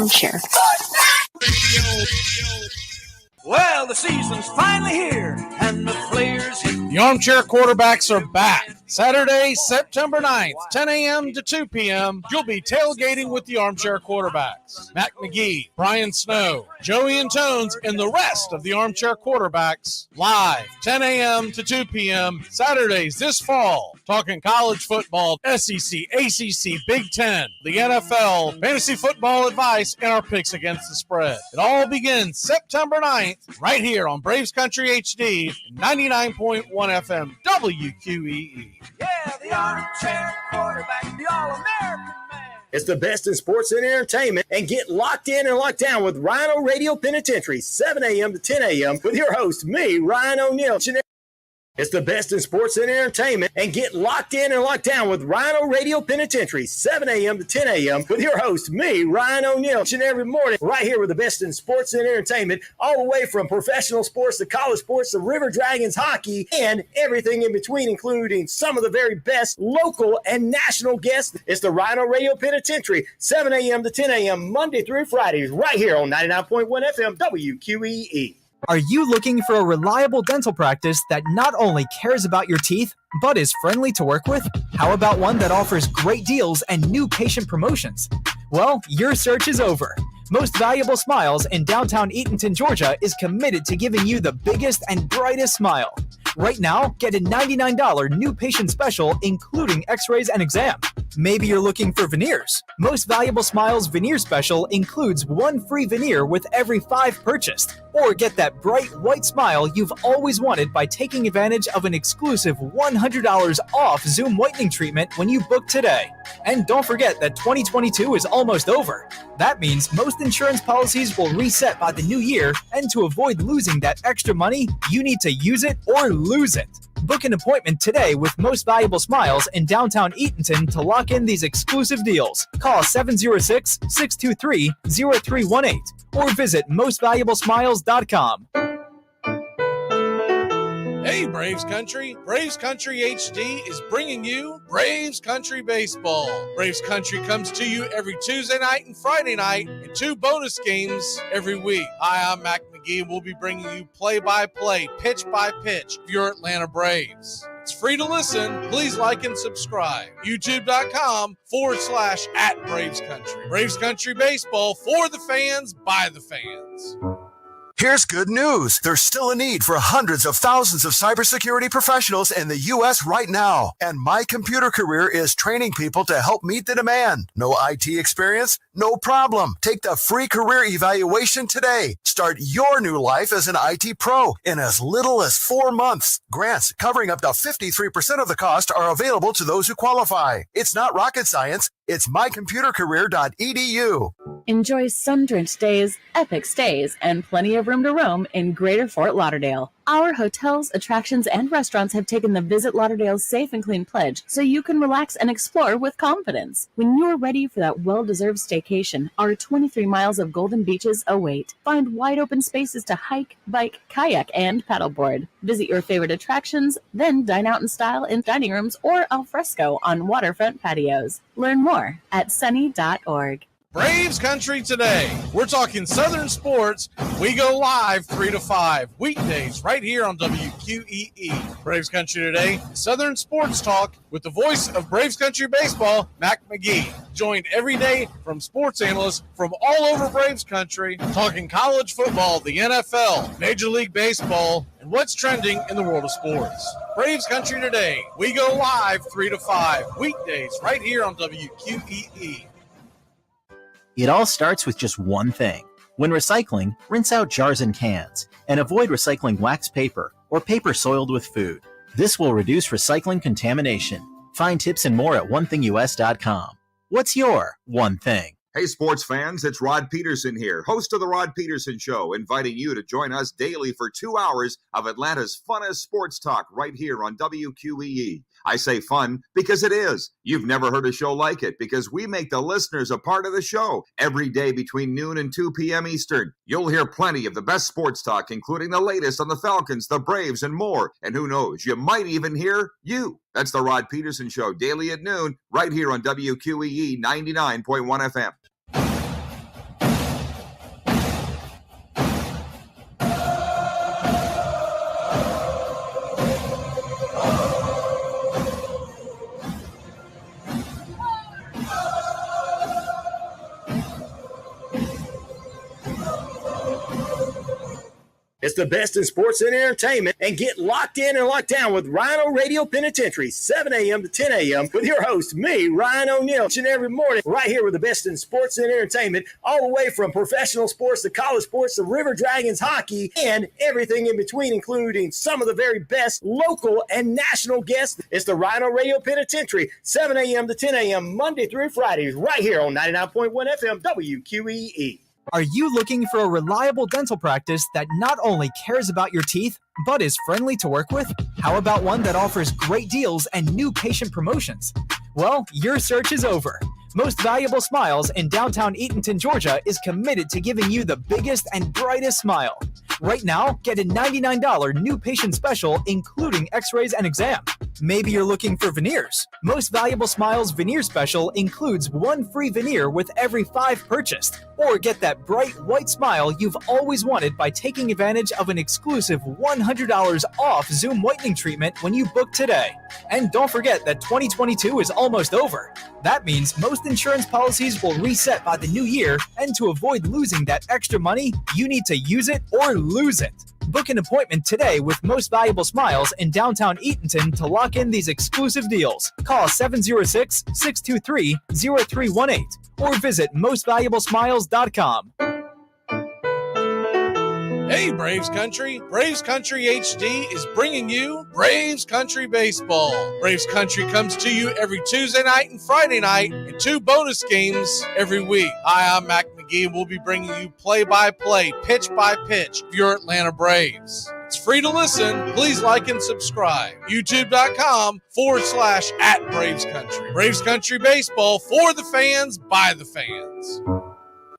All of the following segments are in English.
Armchair. Well, the season's finally here, and the players hit. The Armchair quarterbacks are back. Saturday, September 9th, 10 a.m. to 2 p.m., you'll be tailgating with the Armchair quarterbacks. Mac Magee, Brian Snow, Joey and Tones, and the rest of the Armchair quarterbacks live, 10 a.m. to 2 p.m., Saturdays this fall. Talking college football, SEC, ACC, Big Ten, the NFL, fantasy football advice, and our picks against the spread. It all begins September 9th, right here on Braves Country HD, 99.1 FM, WQEE. Yeah, the Armchair quarterback, the All-American man. It's the best in sports and entertainment, and get locked in and locked down with Rhino Radio Penitentiary, 7 a.m. to 10 a.m. with your host, me, Ryan O'Neill. It's the best in sports and entertainment, and get locked in and locked down with Rhino Radio Penitentiary, 7 a.m. to 10 a.m. with your host, me, Ryan O'Neill, each and every morning, right here with the best in sports and entertainment, all the way from professional sports to college sports to River Dragons hockey and everything in between, including some of the very best local and national guests. It's the Rhino Radio Penitentiary, 7 a.m. to 10 a.m. Monday through Fridays, right here on 99.1 FM WQEE. Are you looking for a reliable dental practice that not only cares about your teeth, but is friendly to work with? How about one that offers great deals and new patient promotions? Well, your search is over. Most Valuable Smiles in downtown Eatonton, Georgia is committed to giving you the biggest and brightest smile. Right now, get a $99 new patient special, including x-rays and exam. Maybe you're looking for veneers. Most Valuable Smiles veneer special includes one free veneer with every 5 purchased. Or get that bright white smile you've always wanted by taking advantage of an exclusive $100 off Zoom whitening treatment when you book today. And don't forget that 2022 is almost over. That means most insurance policies will reset by the new year, and to avoid losing that extra money, you need to use it or lose it. Book an appointment today with Most Valuable Smiles in downtown Eatonton to lock in these exclusive deals. Call 706-623-0318 or visit mostvaluablesmiles.com. Hey, Braves Country! Braves Country HD is bringing you Braves Country Baseball. Braves Country comes to you every Tuesday night and Friday night, and 2 bonus games every week. Hi, I'm Mac Magee, and we'll be bringing you play-by-play, pitch-by-pitch of your Atlanta Braves. It's free to listen. Please like and subscribe. YouTube.com/@Braves Country. Braves Country Baseball, for the fans, by the fans. Here's good news. There's still a need for hundreds of thousands of cybersecurity professionals in the U.S. right now. And My Computer Career is training people to help meet the demand. No IT experience? No problem. Take the free career evaluation today. Start your new life as an IT pro in as little as 4 months. Grants covering up to 53% of the cost are available to those who qualify. It's not rocket science. It's mycomputercareer.edu. Enjoy sun-drenched days, epic stays, and plenty of room to roam in Greater Fort Lauderdale. Our hotels, attractions, and restaurants have taken the Visit Lauderdale's Safe and Clean pledge, so you can relax and explore with confidence. When you're ready for that well-deserved staycation, our 23 miles of golden beaches await. Find wide-open spaces to hike, bike, kayak, and paddleboard. Visit your favorite attractions, then dine out in style in dining rooms or al fresco on waterfront patios. Learn more at sunny.org. Braves Country today. We're talking Southern sports. We go live 3 to 5 weekdays right here on WQEE. Braves Country today, Southern sports talk with the voice of Braves Country baseball, Mac Magee. Joined every day from sports analysts from all over Braves Country, talking college football, the NFL, Major League Baseball, and what's trending in the world of sports. Braves Country today. We go live 3 to 5 weekdays right here on WQEE. It all starts with just one thing. When recycling, rinse out jars and cans, and avoid recycling wax paper or paper soiled with food. This will reduce recycling contamination. Find tips and more at onethingus.com. What's your one thing? Hey, sports fans, it's Rod Peterson here, host of The Rod Peterson Show, inviting you to join us daily for 2 hours of Atlanta's funnest sports talk right here on WQEE. I say fun because it is. You've never heard a show like it because we make the listeners a part of the show every day between noon and 2 p.m. Eastern. You'll hear plenty of the best sports talk, including the latest on the Falcons, the Braves, and more. And who knows, you might even hear you. That's The Rod Peterson Show, daily at noon, right here on WQEE 99.1 FM. It's the best in sports and entertainment, and get locked in and locked down with Rhino Radio Penitentiary, 7 a.m. to 10 a.m. with your host, me, Ryan O'Neill, each and every morning, right here with the best in sports and entertainment, all the way from professional sports to college sports to River Dragons hockey and everything in between, including some of the very best local and national guests. It's the Rhino Radio Penitentiary, 7 a.m. to 10 a.m. Monday through Fridays, right here on 99.1 FM WQEE. Are you looking for a reliable dental practice that not only cares about your teeth, but is friendly to work with? How about one that offers great deals and new patient promotions? Well, your search is over. Most Valuable Smiles in downtown Eatonton, Georgia is committed to giving you the biggest and brightest smile. Right now, get a $99 new patient special, including x-rays and exam. Maybe you're looking for veneers. Most Valuable Smiles veneer special includes one free veneer with every 5 purchased. Or get that bright white smile you've always wanted by taking advantage of an exclusive $100 off Zoom whitening treatment when you book today. And don't forget that 2022 is almost over. That means most insurance policies will reset by the new year, and to avoid losing that extra money, you need to use it or lose it. Book an appointment today with Most Valuable Smiles in downtown Eatonton to lock in these exclusive deals. Call 706-623-0318 or visit mostvaluablesmiles.com. Hey, Braves Country! Braves Country HD is bringing you Braves Country Baseball. Braves Country comes to you every Tuesday night and Friday night, and 2 bonus games every week. Hi, I'm Mac Magee, and we'll be bringing you play-by-play, pitch-by-pitch of your Atlanta Braves. It's free to listen. Please like and subscribe. YouTube.com/@Braves Country. Braves Country Baseball, for the fans, by the fans.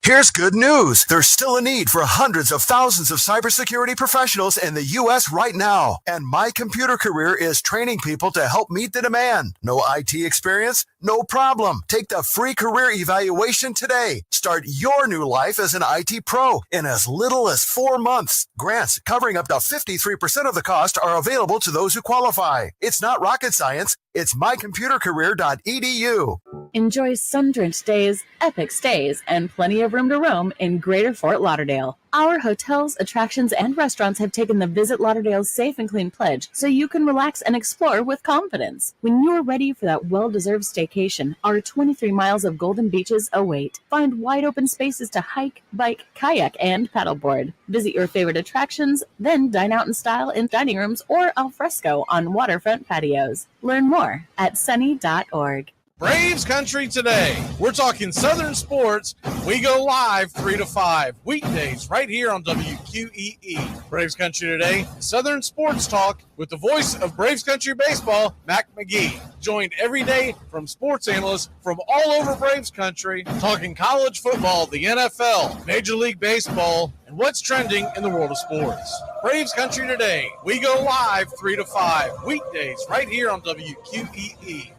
Here's good news. There's still a need for hundreds of thousands of cybersecurity professionals in the U.S. right now. And My Computer Career is training people to help meet the demand. No IT experience? No problem. Take the free career evaluation today. Start your new life as an IT pro in as little as 4 months. Grants covering up to 53% of the cost are available to those who qualify. It's not rocket science. It's mycomputercareer.edu. Enjoy sun-drenched days, epic stays, and plenty of room to roam in Greater Fort Lauderdale. Our hotels, attractions, and restaurants have taken the Visit Lauderdale's Safe and Clean pledge, so you can relax and explore with confidence. When you're ready for that well-deserved staycation, our 23 miles of golden beaches await. Find wide-open spaces to hike, bike, kayak, and paddleboard. Visit your favorite attractions, then dine out in style in dining rooms or al fresco on waterfront patios. Learn more at sunny.org. Braves Country today. We're talking Southern sports. We go live 3 to 5 weekdays right here on WQEE. Braves Country today, Southern sports talk with the voice of Braves Country baseball, Mac Magee. Joined every day from sports analysts from all over Braves Country, talking college football, the NFL, Major League Baseball, and what's trending in the world of sports. Braves Country today. We go live 3 to 5 weekdays right here on WQEE.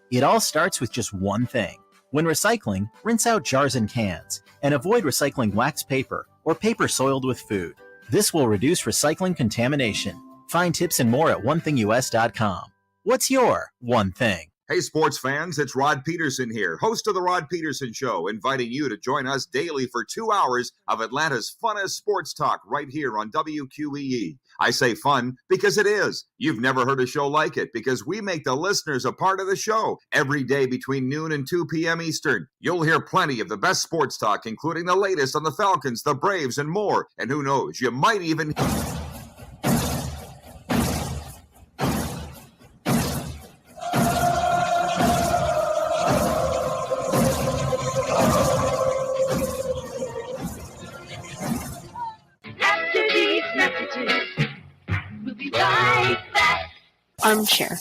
It all starts with just one thing. When recycling, rinse out jars and cans, and avoid recycling wax paper or paper soiled with food. This will reduce recycling contamination. Find tips and more at onethingus.com. What's your one thing? Hey, sports fans, it's Rod Peterson here, host of The Rod Peterson Show, inviting you to join us daily for 2 hours of Atlanta's funnest sports talk right here on WQEE. I say fun because it is. You've never heard a show like it because we make the listeners a part of the show every day between noon and 2 p.m. Eastern. You'll hear plenty of the best sports talk, including the latest on the Falcons, the Braves, and more. And who knows, you might even... Armchair.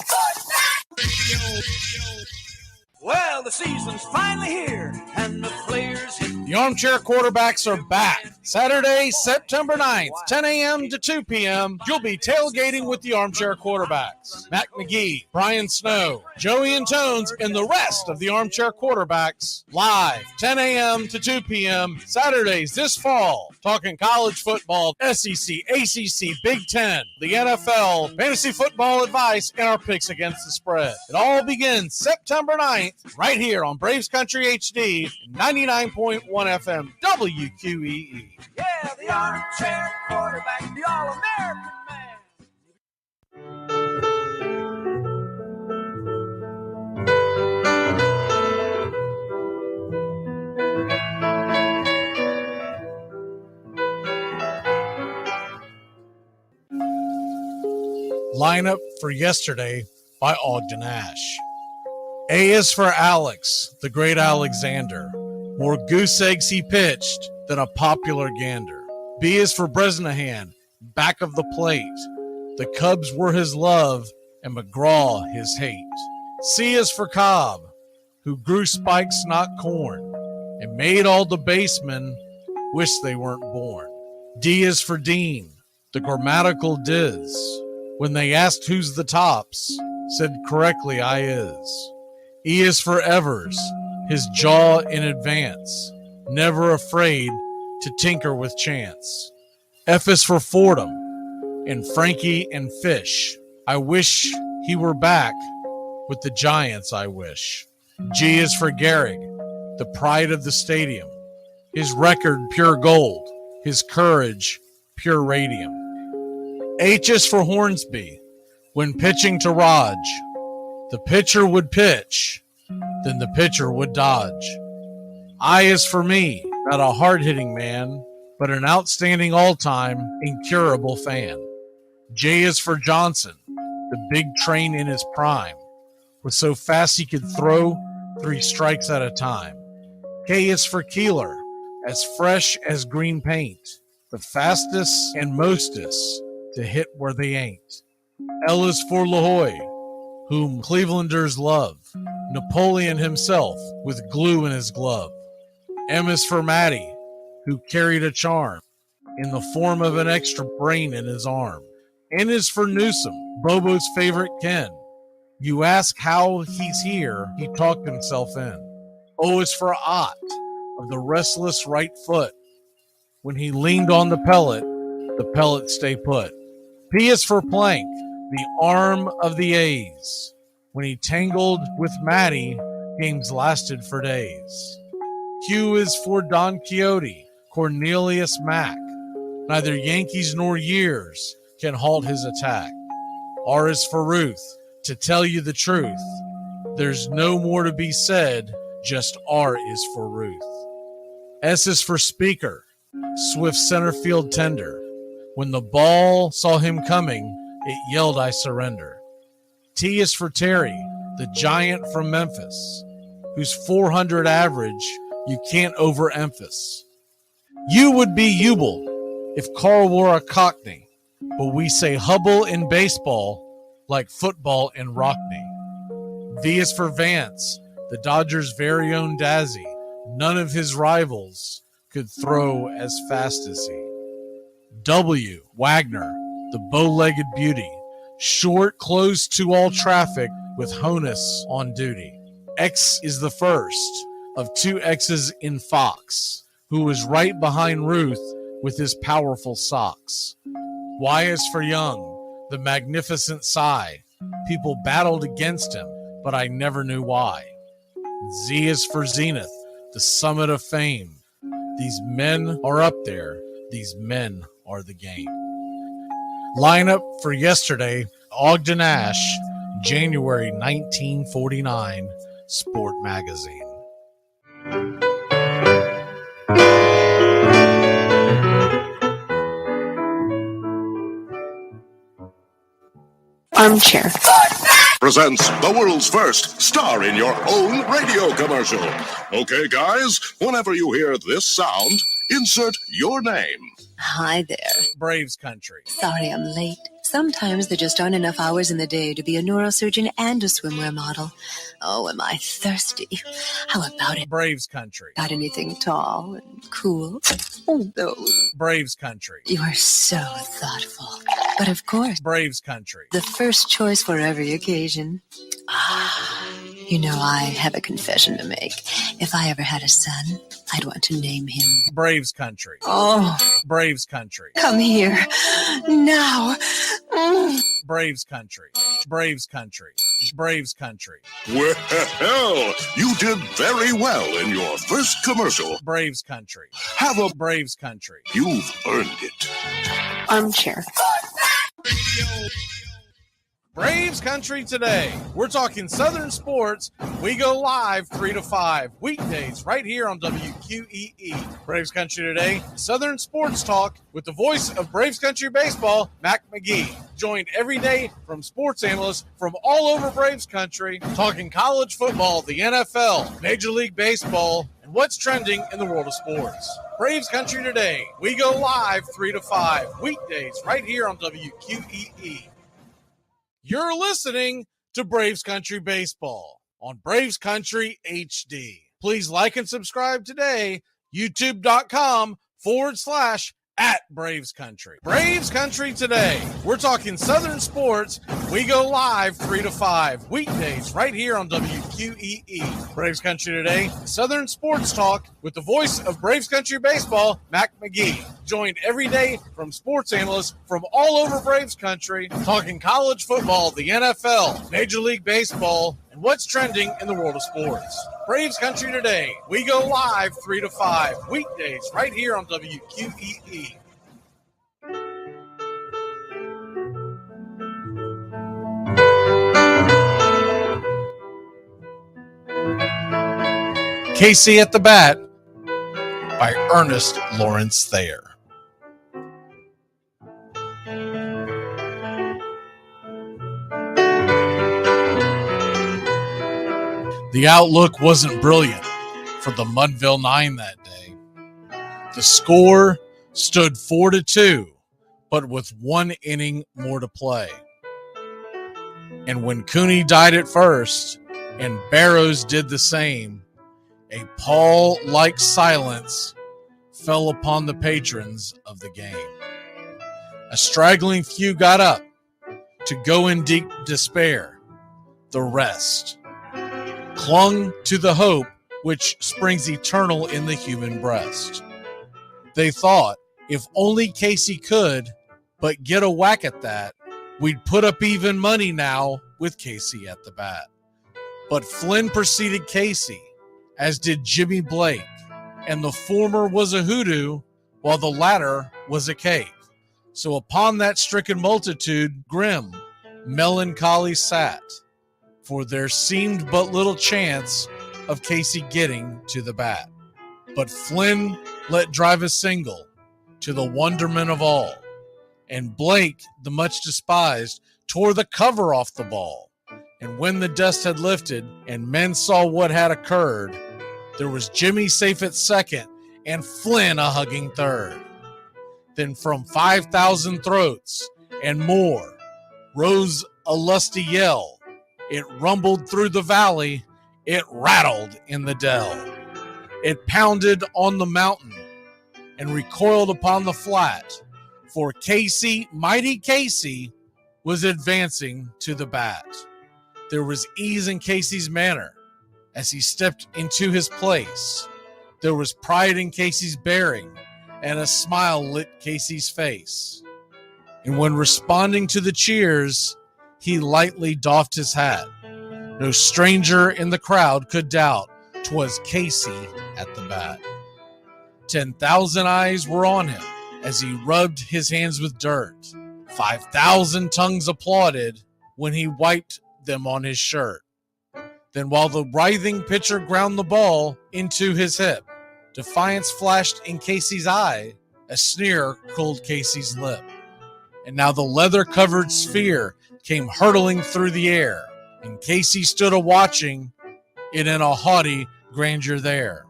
Well, the season's finally here, and the players hit. The Armchair quarterbacks are back. Saturday, September 9th, 10 a.m. to 2 p.m., you'll be tailgating with the Armchair quarterbacks. Mac Magee, Brian Snow, Joey and Tones, and the rest of the Armchair quarterbacks. Live, 10 a.m. to 2 p.m., Saturdays this fall. Talking college football, SEC, ACC, Big Ten, the NFL, fantasy football advice, and our picks against the spread. It all begins September 9th right here on Braves Country HD 99.1 FM WQEE. Yeah, the armchair quarterback, the All-American man. Lineup for yesterday by Ogden Ash. A is for Alex, the great Alexander. More goose eggs he pitched than a popular gander. B is for Bresnahan, back of the plate. The Cubs were his love and McGraw his hate. C is for Cobb, who grew spikes, not corn, and made all the basemen wish they weren't born. D is for Dean, the grammatical diz. When they asked who's the tops, said correctly I is. E is for Evers, his jaw in advance, never afraid to tinker with chance. F is for Fordham, and Frankie and Fish. I wish he were back with the Giants, I wish. G is for Gehrig, the pride of the stadium. His record pure gold, his courage pure radium. H is for Hornsby. When pitching to Raj, the pitcher would pitch, then the pitcher would dodge. I is for me, not a hard-hitting man, but an outstanding all-time, incurable fan. J is for Johnson, the big train in his prime, was so fast he could throw 3 strikes at a time. K is for Keeler, as fresh as green paint, the fastest and mostest to hit where they ain't. L is for La Hoy, whom Clevelanders love, Napoleon himself with glue in his glove. M is for Matty, who carried a charm in the form of an extra brain in his arm. N is for Newsom, Bobo's favorite Ken. You ask how he's here, he talked himself in. O is for Ott, of the restless right foot. When he leaned on the pellet stay put. P is for Plank, the arm of the A's. When he tangled with Matty, games lasted for days. Q is for Don Quixote, Cornelius Mack. Neither Yankees nor years can halt his attack. R is for Ruth, to tell you the truth. There's no more to be said, just R is for Ruth. S is for Speaker, swift center field tender. When the ball saw him coming, it yelled, I surrender. T is for Terry, the giant from Memphis, whose 400 average you can't overemphasize. U would be Ubel if Carl wore a Cockney, but we say Hubble in baseball like football in Rockney. V is for Vance, the Dodgers' very own Dazzy. None of his rivals could throw as fast as he. W, Wagner, the bow-legged beauty, short, close to all traffic with Honus on duty. X is the first of 2 X's in Fox, who was right behind Ruth with his powerful socks. Y is for Young, the magnificent sigh. People battled against him, but I never knew why. Z is for Zenith, the summit of fame. These men are up there. These men are the game. Lineup for yesterday, Ogden Ash, January 1949, Sport Magazine. Armchair presents the world's first star in your own radio commercial. Okay, guys, whenever you hear this sound, insert your name. Hi there. Braves Country. Sorry I'm late. Sometimes there just aren't enough hours in the day to be a neurosurgeon and a swimwear model. Oh, am I thirsty? How about it? Braves Country. Got anything tall and cool? Oh, those. Braves Country. You are so thoughtful. But of course, Braves Country. The first choice for every occasion. You know, I have a confession to make. If I ever had a son, I'd want to name him Braves Country. Oh, Braves country. Come here. Now. Braves country. Braves country. Braves country. Well, you did very well in your first commercial. Braves country. Have a Braves country. You've earned it. Armchair. Braves country today. We're talking Southern sports. We go live 3 to 5 weekdays right here on WQEE. Braves country today. Southern sports talk with the voice of Braves country baseball, Mac Magee. Joined every day from sports analysts from all over Braves country, talking college football, the NFL, Major League Baseball, and what's trending in the world of sports. Braves country today. We go live 3 to 5 weekdays right here on WQEE. You're listening to Braves Country Baseball on Braves Country HD. Please like and subscribe today, youtube.com/@Braves Country. Braves Country today. We're talking Southern sports. We go live 3 to 5 weekdays right here on WQEE. Braves Country today. Southern sports talk with the voice of Braves Country Baseball, Mac Magee. Joined every day from sports analysts from all over Braves country, talking college football, the NFL, Major League Baseball, and what's trending in the world of sports. Braves country today. We go live 3 to 5 weekdays right here on WQEE. Casey at the Bat by Ernest Lawrence Thayer. The outlook wasn't brilliant for the Mudville Nine that day. The score stood 4-2, but with 1 inning more to play. And when Cooney died at first and Barrows did the same, a pall-like silence fell upon the patrons of the game. A straggling few got up to go in deep despair. The rest clung to the hope which springs eternal in the human breast. They thought, if only Casey could but get a whack at that, we'd put up even money now with Casey at the bat. But Flynn preceded Casey, as did Jimmy Blake, and the former was a hoodoo while the latter was a cake. So upon that stricken multitude grim, melancholy sat, for there seemed but little chance of Casey getting to the bat. But Flynn let drive a single, to the wonderment of all, and Blake, the much despised, tore the cover off the ball. And when the dust had lifted and men saw what had occurred, there was Jimmy safe at second and Flynn a hugging third. Then from 5,000 throats and more rose a lusty yell. It rumbled through the valley, it rattled in the dell. It pounded on the mountain and recoiled upon the flat, for Casey, mighty Casey, was advancing to the bat. There was ease in Casey's manner as he stepped into his place. There was pride in Casey's bearing, and a smile lit Casey's face. And when responding to the cheers, he lightly doffed his hat. No stranger in the crowd could doubt 'twas Casey at the bat. 10,000 eyes were on him as he rubbed his hands with dirt. 5,000 tongues applauded when he wiped them on his shirt. Then while the writhing pitcher ground the ball into his hip, defiance flashed in Casey's eye, a sneer cooled Casey's lip. And now the leather-covered sphere came hurtling through the air, and Casey stood a-watching it in a haughty grandeur there.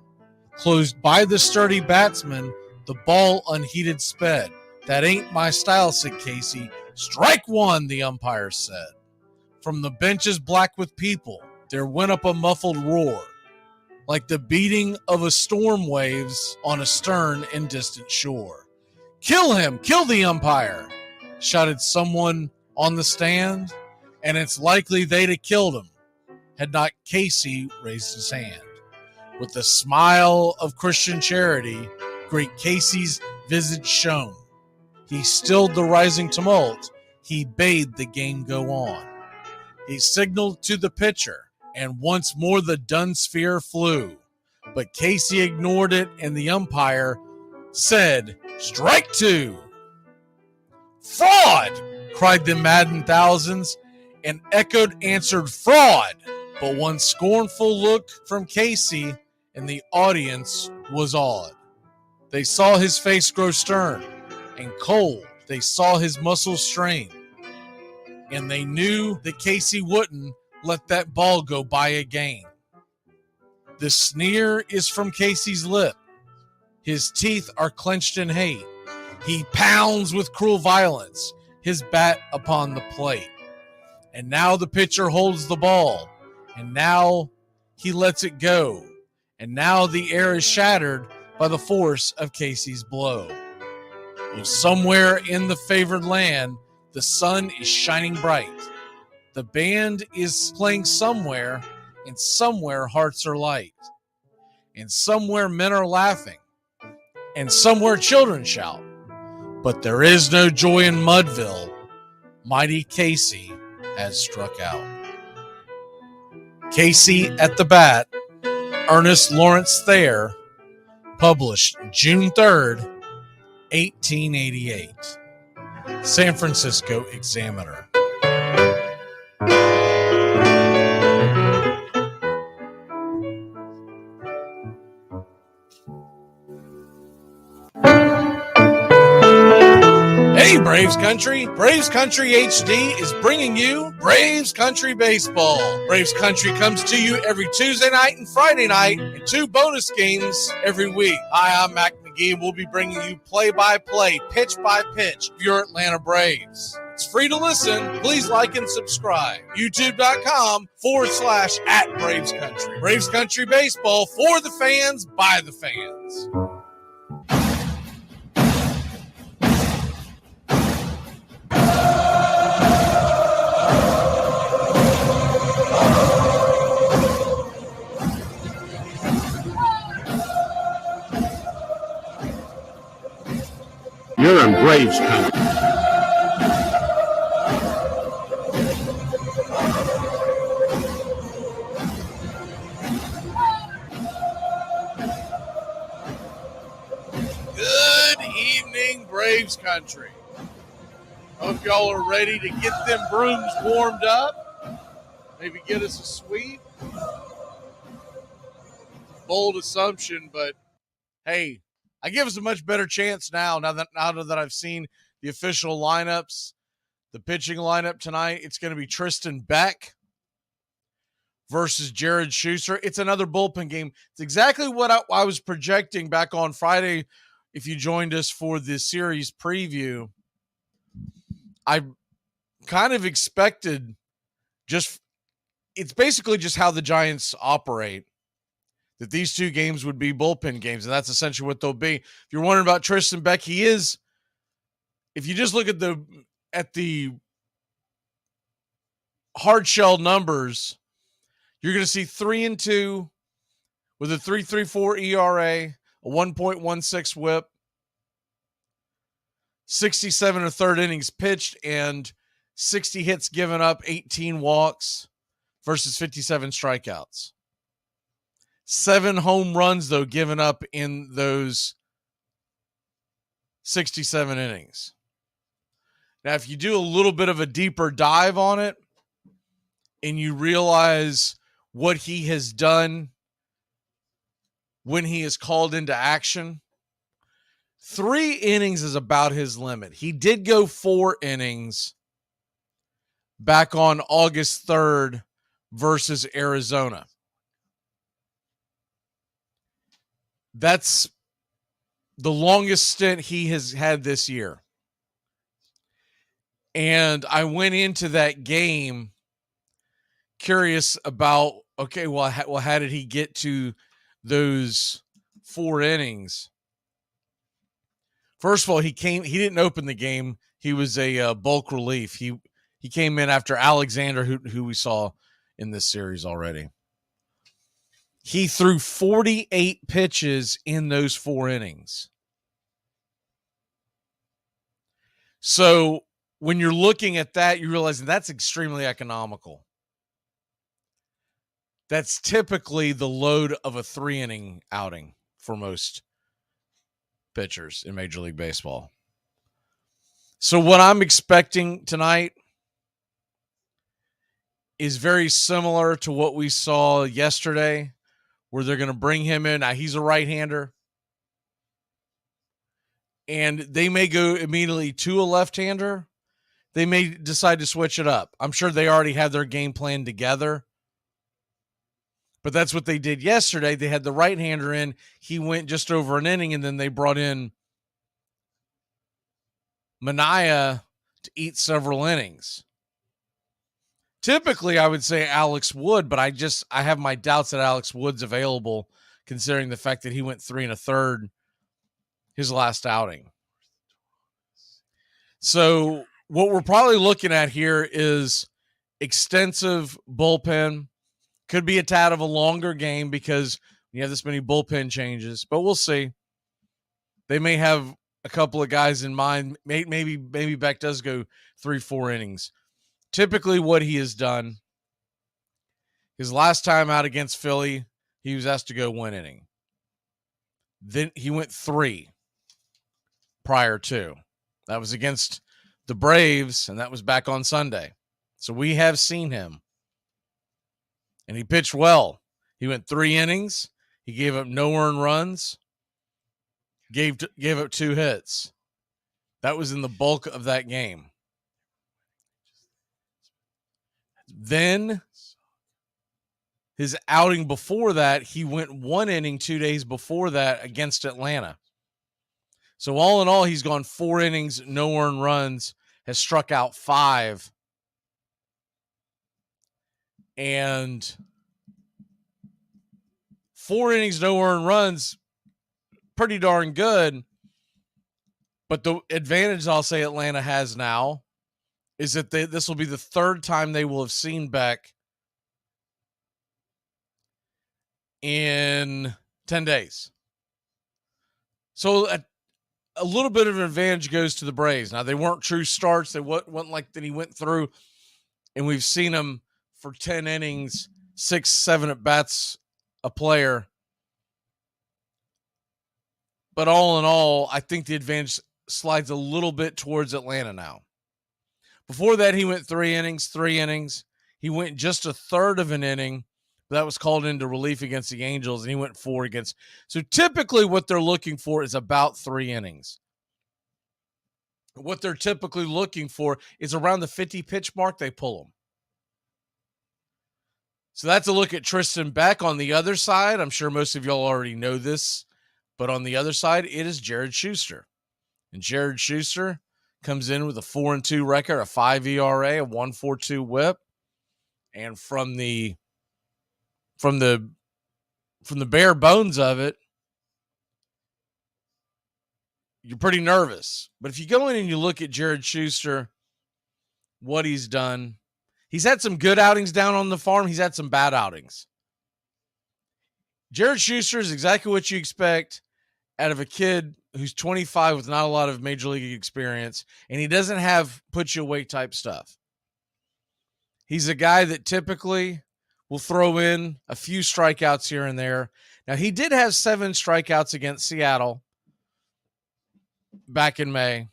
Closed by the sturdy batsman, the ball unheeded sped. "That ain't my style," said Casey. "Strike one," the umpire said. From the benches black with people, there went up a muffled roar, like the beating of a storm waves on a stern and distant shore. "Kill him! Kill the umpire!" shouted someone on the stand, and it's likely they'd have killed him had not Casey raised his hand. With the smile of Christian charity, great Casey's visage shone. He stilled the rising tumult. He bade the game go on. He signaled to the pitcher, and once more the dun sphere flew. But Casey ignored it, and the umpire said, "Strike two." "Fraud!" cried the maddened thousands, and echoed answered, "Fraud!" But one scornful look from Casey, and the audience was awed. They saw his face grow stern and cold. They saw his muscles strain. And they knew that Casey wouldn't let that ball go by again. The sneer is from Casey's lip. His teeth are clenched in hate. He pounds with cruel violence his bat upon the plate. And now the pitcher holds the ball. And now he lets it go. And now the air is shattered by the force of Casey's blow. Oh, somewhere in the favored land, the sun is shining bright. The band is playing somewhere, and somewhere hearts are light. And somewhere men are laughing, and somewhere children shout. But there is no joy in Mudville. Mighty Casey has struck out. Casey at the bat, Ernest Lawrence Thayer, published June 3rd, 1888. San Francisco Examiner. Hey, Braves Country! Braves Country HD is bringing you Braves Country Baseball. Braves Country comes to you every Tuesday night and Friday night, and 2 bonus games every week. Hi, I'm Mac Magee, and we'll be bringing you play-by-play, pitch-by-pitch of your Atlanta Braves. It's free to listen. Please like and subscribe. YouTube.com/@Braves Country. Braves Country Baseball for the fans, by the fans. You're in Braves Country. Good evening, Braves Country. Hope y'all are ready to get them brooms warmed up. Maybe get us a sweep. Bold assumption, but hey, I give us a much better chance now that I've seen the official lineups. The pitching lineup tonight, it's going to be Tristan Beck versus Jared Schuster. It's another bullpen game. It's exactly what I was projecting back on Friday. If you joined us for the series preview, I kind of expected it's basically just how the Giants operate, that these 2 games would be bullpen games, and that's essentially what they'll be. If you're wondering about Tristan Beck, he is, if you just look at the hard shell numbers, you're going to see 3-2 with a 3.34 ERA, a 1.16 whip, 67 1/3 innings pitched, and 60 hits given up, 18 walks versus 57 strikeouts. 7 home runs, though, given up in those 67 innings. Now, if you do a little bit of a deeper dive on it and you realize what he has done when he is called into action, 3 innings is about his limit. He did go 4 innings back on August 3rd versus Arizona. That's the longest stint he has had this year. And I went into that game curious about, okay, well, how did he get to those 4 innings? First of all, he didn't open the game. He was a bulk relief. He came in after Alexander, who we saw in this series already. He threw 48 pitches in those 4 innings. So when you're looking at that, you realize that's extremely economical. That's typically the load of a 3-inning outing for most pitchers in Major League Baseball. So what I'm expecting tonight is very similar to what we saw yesterday, where they're going to bring him in. Now, he's a right-hander, and they may go immediately to a left-hander. They may decide to switch it up. I'm sure they already have their game plan together. But that's what they did yesterday. They had the right-hander in. He went just over an inning, and then they brought in Manaea to eat several innings. Typically, I would say Alex Wood, but I have my doubts that Alex Wood's available, considering the fact that he went 3 1/3 his last outing. So what we're probably looking at here is extensive bullpen. Could be a tad of a longer game because you have this many bullpen changes, but we'll see. They may have a couple of guys in mind. Maybe Beck does go 3-4 innings. Typically what he has done, his last time out against Philly, he was asked to go 1 inning. Then he went 3 prior to. That was against the Braves, and that was back on Sunday. So we have seen him. And he pitched well. He went 3 innings. He gave up no earned runs. Gave up 2 hits. That was in the bulk of that game. Then his outing before that, he went 1 inning 2 days before that against Atlanta. So all in all, he's gone 4 innings, no earned runs, has struck out 5. And 4 innings, no earned runs, pretty darn good. But the advantage I'll say Atlanta has now is that this will be the 3rd time they will have seen Beck in 10 days. So a little bit of an advantage goes to the Braves. Now, they weren't true starts. They wasn't like that he went through, and we've seen him for 10 innings, 6-7 at-bats a player. But all in all, I think the advantage slides a little bit towards Atlanta now. Before that, he went 3 innings. He went just 1/3 of an inning. But that was called into relief against the Angels, and he went 4 against. So typically what they're looking for is about 3 innings. What they're typically looking for is around the 50 pitch mark, they pull them. So that's a look at Tristan Beck. On the other side, I'm sure most of y'all already know this, but on the other side, it is Jared Schuster. And Jared Schuster comes in with a 4-2 record, a 5 ERA, a 1.42 WHIP, and from the bare bones of it, you're pretty nervous. But if you go in and you look at Jared Schuster, what he's done, he's had some good outings down on the farm. He's had some bad outings. Jared Schuster is exactly what you expect out of a kid who's 25 with not a lot of major league experience, and he doesn't have put-you-away type stuff. He's a guy that typically will throw in a few strikeouts here and there. Now, he did have 7 strikeouts against Seattle back in May.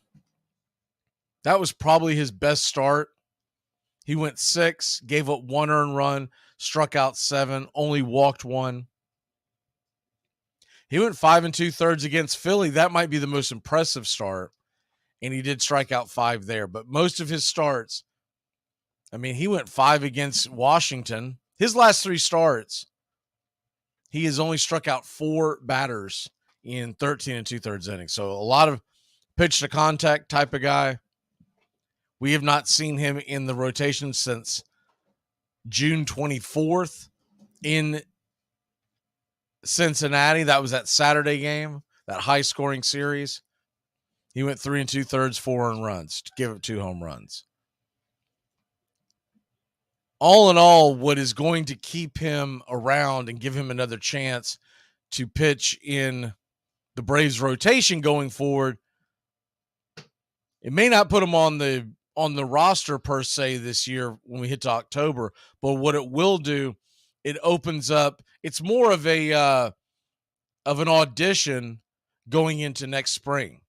That was probably his best start. He went 6, gave up 1 earned run, struck out 7, only walked 1. He went 5 2/3 against Philly. That might be the most impressive start, and he did strike out 5 there. But most of his starts, I mean, he went 5 against Washington. His last 3 starts, he has only struck out 4 batters in 13 2/3 innings. So a lot of pitch to contact type of guy. We have not seen him in the rotation since June 24th in Cincinnati. That was that Saturday game, that high-scoring series. He went 3 2/3, 4 earned runs to give up 2 home runs. All in all, what is going to keep him around and give him another chance to pitch in the Braves rotation going forward It may not put him on the roster per se this year when we hit to October, but what it will do, it opens up. It's more of a of an audition going into next spring.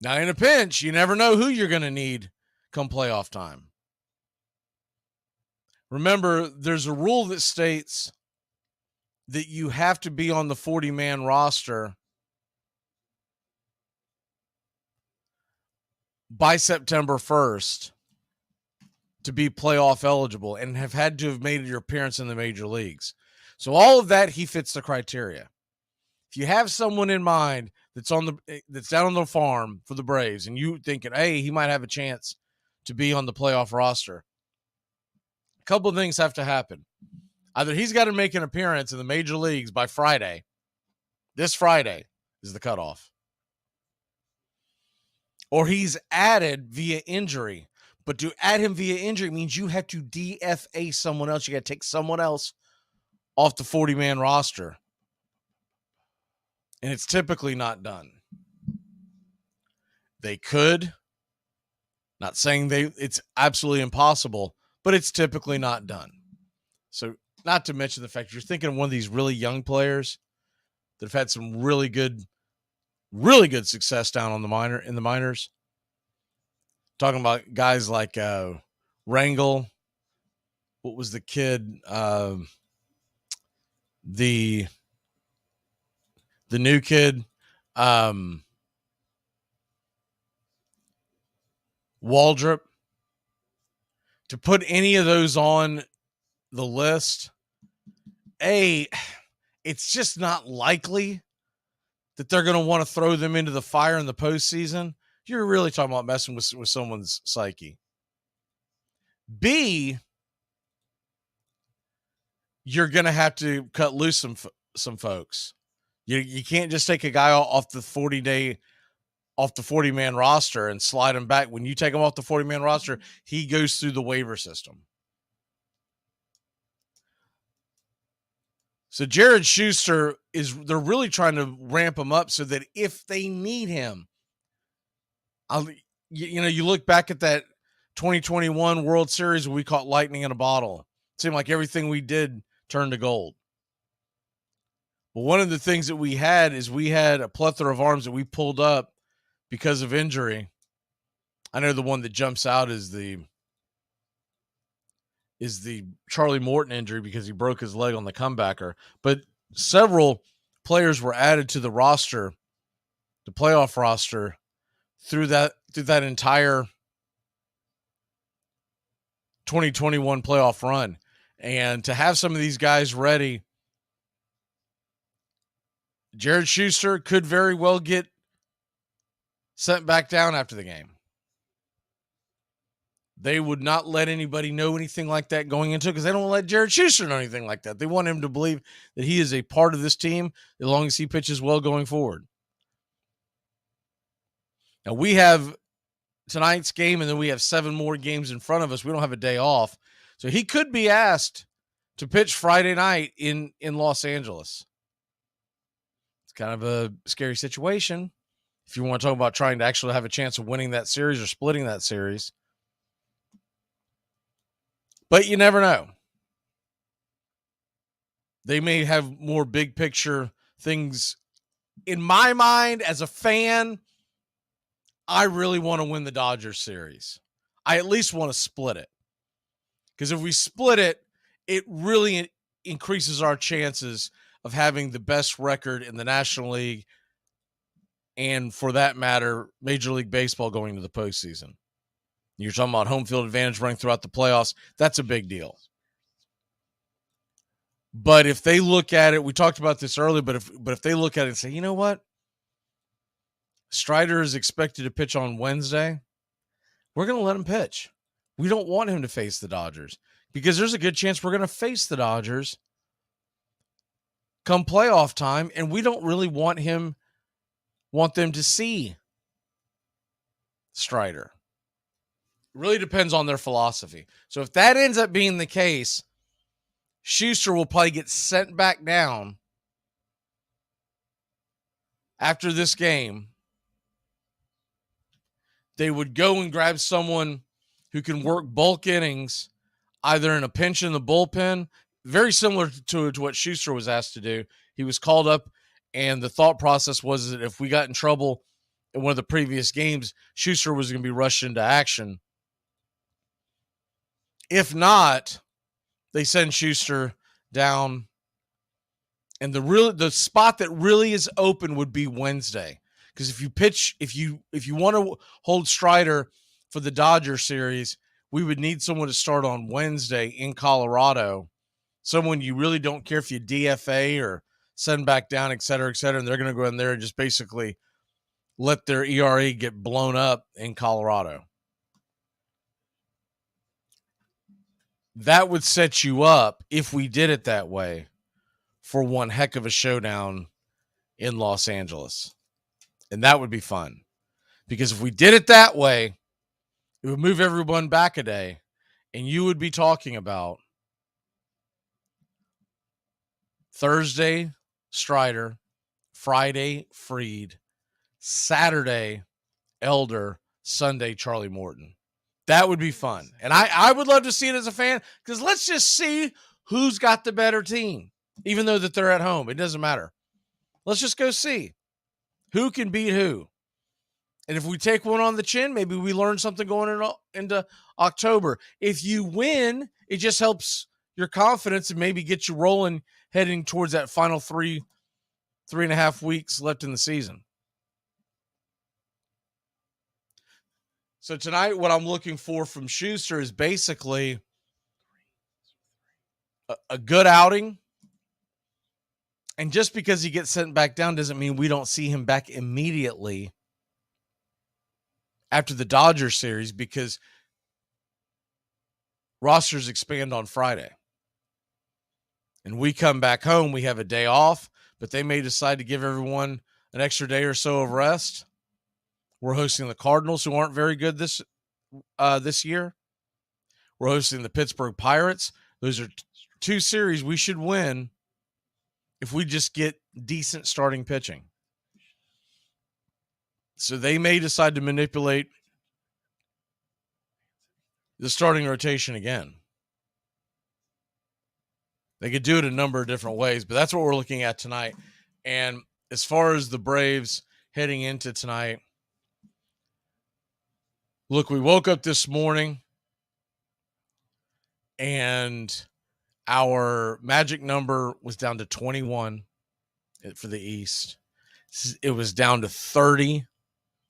Now, in a pinch, you never know who you're going to need come playoff time. Remember, there's a rule that states that you have to be on the 40-man roster by September 1st to be playoff eligible and have had to have made your appearance in the major leagues. So all of that, he fits the criteria. If you have someone in mind that's down on the farm for the Braves and you thinking, hey, he might have a chance to be on the playoff roster, a couple of things have to happen. Either he's got to make an appearance in the major leagues by Friday. This Friday is the cutoff. Or he's added via injury. But to add him via injury means you have to DFA someone else. You got to take someone else off the 40-man roster. And it's typically not done. They could. Not saying it's absolutely impossible, but it's typically not done. So, not to mention the fact you're thinking of one of these really young players that have had some really good success down on in the minors. Talking about guys like Rangel. What was the kid? The new kid. Waldrop. To put any of those on the list, it's just not likely that they're going to want to throw them into the fire in the postseason. You're really talking about messing with someone's psyche. B, you're going to have to cut loose some folks. You can't just take a guy off the 40-man roster and slide him back. When you take him off the 40-man roster, he goes through the waiver system. So Jared Schuster they're really trying to ramp him up so that if they need him, you look back at that 2021 World Series where we caught lightning in a bottle. It seemed like everything we did turned to gold. But one of the things that we had is we had a plethora of arms that we pulled up because of injury. I know the one that jumps out is the Charlie Morton injury because he broke his leg on the comebacker. But several players were added to the roster, the playoff roster, through that entire 2021 playoff run. And to have some of these guys ready, Jared Schuster could very well get sent back down after the game. They would not let anybody know anything like that going into it because they don't let Jared Schuster know anything like that. They want him to believe that he is a part of this team as long as he pitches well going forward. Now, we have tonight's game, and then we have 7 more games in front of us. We don't have a day off. So he could be asked to pitch Friday night in Los Angeles. It's kind of a scary situation if you want to talk about trying to actually have a chance of winning that series or splitting that series. But you never know. They may have more big picture things. In my mind, as a fan, I really want to win the Dodgers series. I at least want to split it. Because if we split it, it really increases our chances of having the best record in the National League and, for that matter, Major League Baseball going to the postseason. You're talking about home field advantage running throughout the playoffs. That's a big deal. But if they look at it, we talked about this earlier, but if they look at it and say, you know what? Strider is expected to pitch on Wednesday. We're going to let him pitch. We don't want him to face the Dodgers because there's a good chance we're going to face the Dodgers come playoff time, and we don't really want them to see Strider. It really depends on their philosophy. So if that ends up being the case, Schuster will probably get sent back down after this game they would go and grab someone who can work bulk innings, either in a pinch in the bullpen, very similar to what Schuster was asked to do. He was called up, and the thought process was that if we got in trouble in one of the previous games, Schuster was going to be rushed into action. If not, they send Schuster down, and the spot that really is open would be Wednesday. Because if you want to hold Strider for the Dodger series, we would need someone to start on Wednesday in Colorado. Someone you really don't care if you DFA or send back down, et cetera, and they're going to go in there and just basically let their ERA get blown up in Colorado. That would set you up, if we did it that way, for one heck of a showdown in Los Angeles. And that would be fun. Because if we did it that way, it would move everyone back a day, and you would be talking about Thursday, Strider, Friday, Fried, Saturday, Elder, Sunday, Charlie Morton. That would be fun. And I would love to see it as a fan, because let's just see who's got the better team, even though that they're at home. It doesn't matter. Let's just go see who can beat who. And if we take one on the chin, maybe we learn something going into October. If you win, it just helps your confidence and maybe get you rolling heading towards that final 3.5 weeks left in the season. So tonight, what I'm looking for from Schuster is basically a good outing. And just because he gets sent back down doesn't mean we don't see him back immediately after the Dodgers series, because rosters expand on Friday. And we come back home, we have a day off, but they may decide to give everyone an extra day or so of rest. We're hosting the Cardinals, who aren't very good this year. We're hosting the Pittsburgh Pirates. Those are two series we should win if we just get decent starting pitching. So they may decide to manipulate the starting rotation again. They could do it a number of different ways, but that's what we're looking at tonight. And as far as the Braves heading into tonight, look, we woke up this morning and our magic number was down to 21 for the East. It was down to 30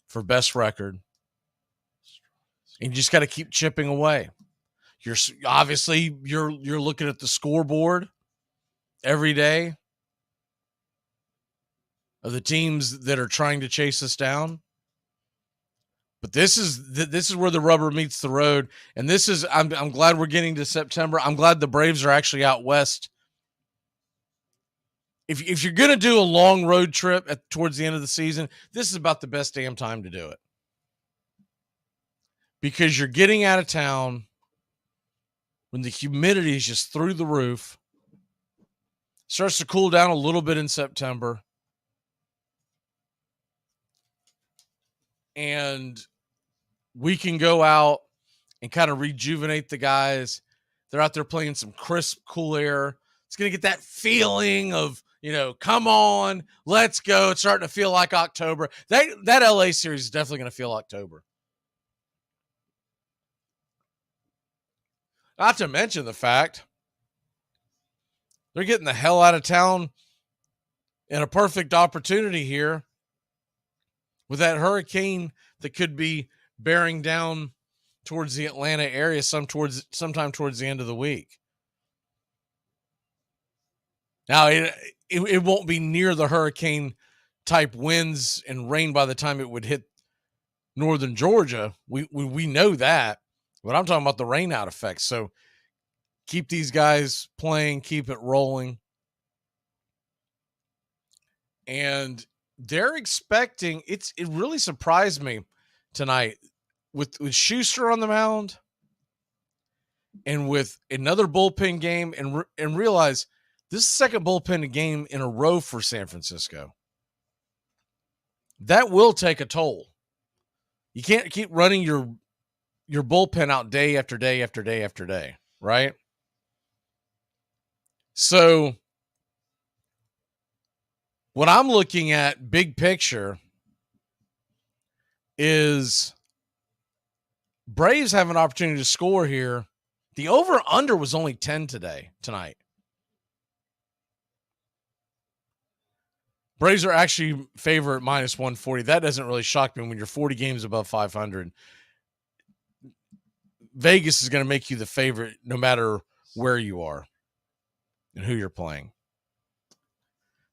for best record. And you just got to keep chipping away. You're looking at the scoreboard every day of the teams that are trying to chase us down. But this is where the rubber meets the road, and I'm glad we're getting to September. I'm glad the Braves are actually out west. If you're going to do a long road trip towards the end of the season, this is about the best damn time to do it. Because you're getting out of town when the humidity is just through the roof. Starts to cool down a little bit in September. And we can go out and kind of rejuvenate the guys. They're out there playing some crisp, cool air. It's going to get that feeling of, come on, let's go. It's starting to feel like October. That LA series is definitely going to feel October. Not to mention the fact they're getting the hell out of town in a perfect opportunity here with that hurricane that could be bearing down towards the Atlanta area sometime towards the end of the week. Now, it won't be near the hurricane type winds and rain by the time it would hit northern Georgia. We know that, but I'm talking about the rain out effects. So keep these guys playing, keep it rolling. And they're expecting, it really surprised me tonight with Schuster on the mound and with another bullpen game, and realize this is the second bullpen game in a row for San Francisco. That will take a toll. You can't keep running your bullpen out day after day after day after day, right? So what I'm looking at, big picture, is Braves have an opportunity to score here. The over-under was only 10 tonight. Braves are actually favored minus 140. That doesn't really shock me when you're 40 games above 500. Vegas is going to make you the favorite no matter where you are and who you're playing.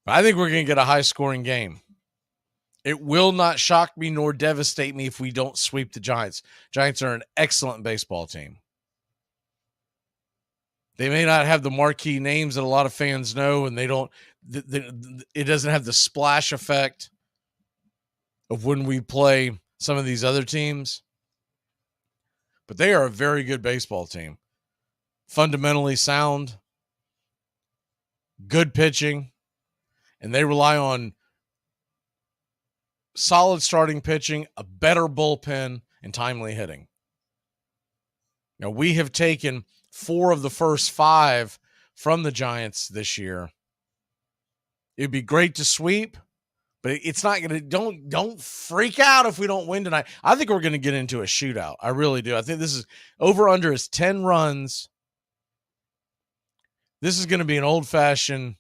But I think we're going to get a high-scoring game. It will not shock me nor devastate me if we don't sweep the Giants. Giants are an excellent baseball team. They may not have the marquee names that a lot of fans know, and they don't. It doesn't have the splash effect of when we play some of these other teams. But they are a very good baseball team. Fundamentally sound, good pitching, and they rely on solid starting pitching, a better bullpen, and timely hitting. Now, we have taken 4 of the first 5 from the Giants this year. It'd be great to sweep, but it's not going to. Don't freak out if we don't win tonight. I think we're going to get into a shootout. I really do. I think this is over/under is 10 runs. This is going to be an old-fashioned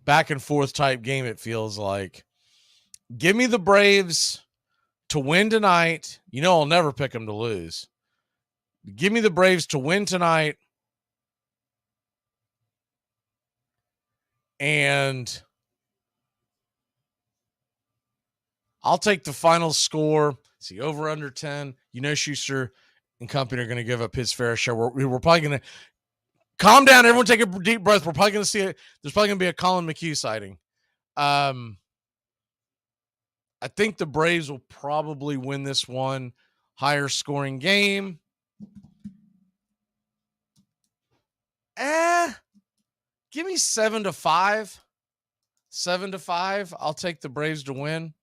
back and forth type game, it feels like. Give me the Braves to win tonight. You know I'll never pick them to lose. Give me the Braves to win tonight. And I'll take the final score. See, over under 10. You know Schuster and company are going to give up his fair share. We're probably going to calm down. Everyone take a deep breath. We're probably going to see it. There's probably going to be a Colin McHugh sighting. I think the Braves will probably win this one. Higher scoring game. Give me 7-5. 7-5. I'll take the Braves to win.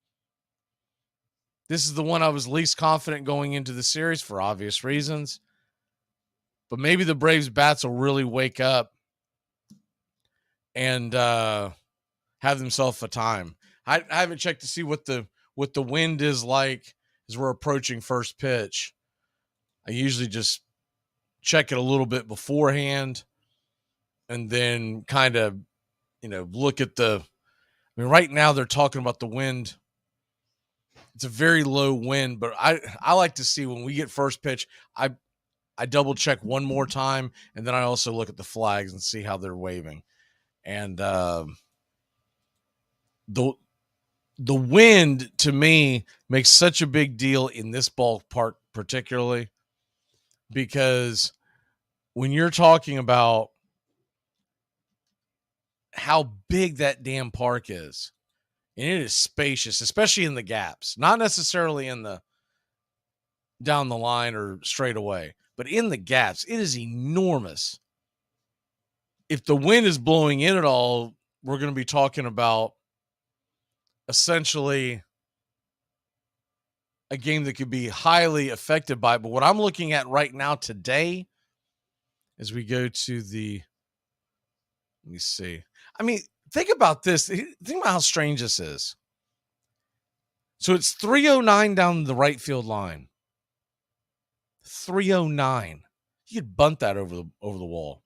This is the one I was least confident going into the series for obvious reasons. But maybe the Braves bats will really wake up and have themselves a time. I haven't checked to see what the wind is like as we're approaching first pitch. I usually just check it a little bit beforehand and then kind of, look at right now they're talking about the wind. It's a very low wind, but I like to see when we get first pitch, I double check one more time, and then I also look at the flags and see how they're waving. And the wind, to me, makes such a big deal in this ballpark particularly, because when you're talking about how big that damn park is, and it is spacious, especially in the gaps, not necessarily in the down the line or straight away, but in the gaps, it is enormous. If the wind is blowing in at all, we're going to be talking about essentially a game that could be highly affected by it. But what I'm looking at right now today, as we go to let me see. I mean, think about this. Think about how strange this is. So it's 309 down the right field line. 309. You could bunt that over the wall.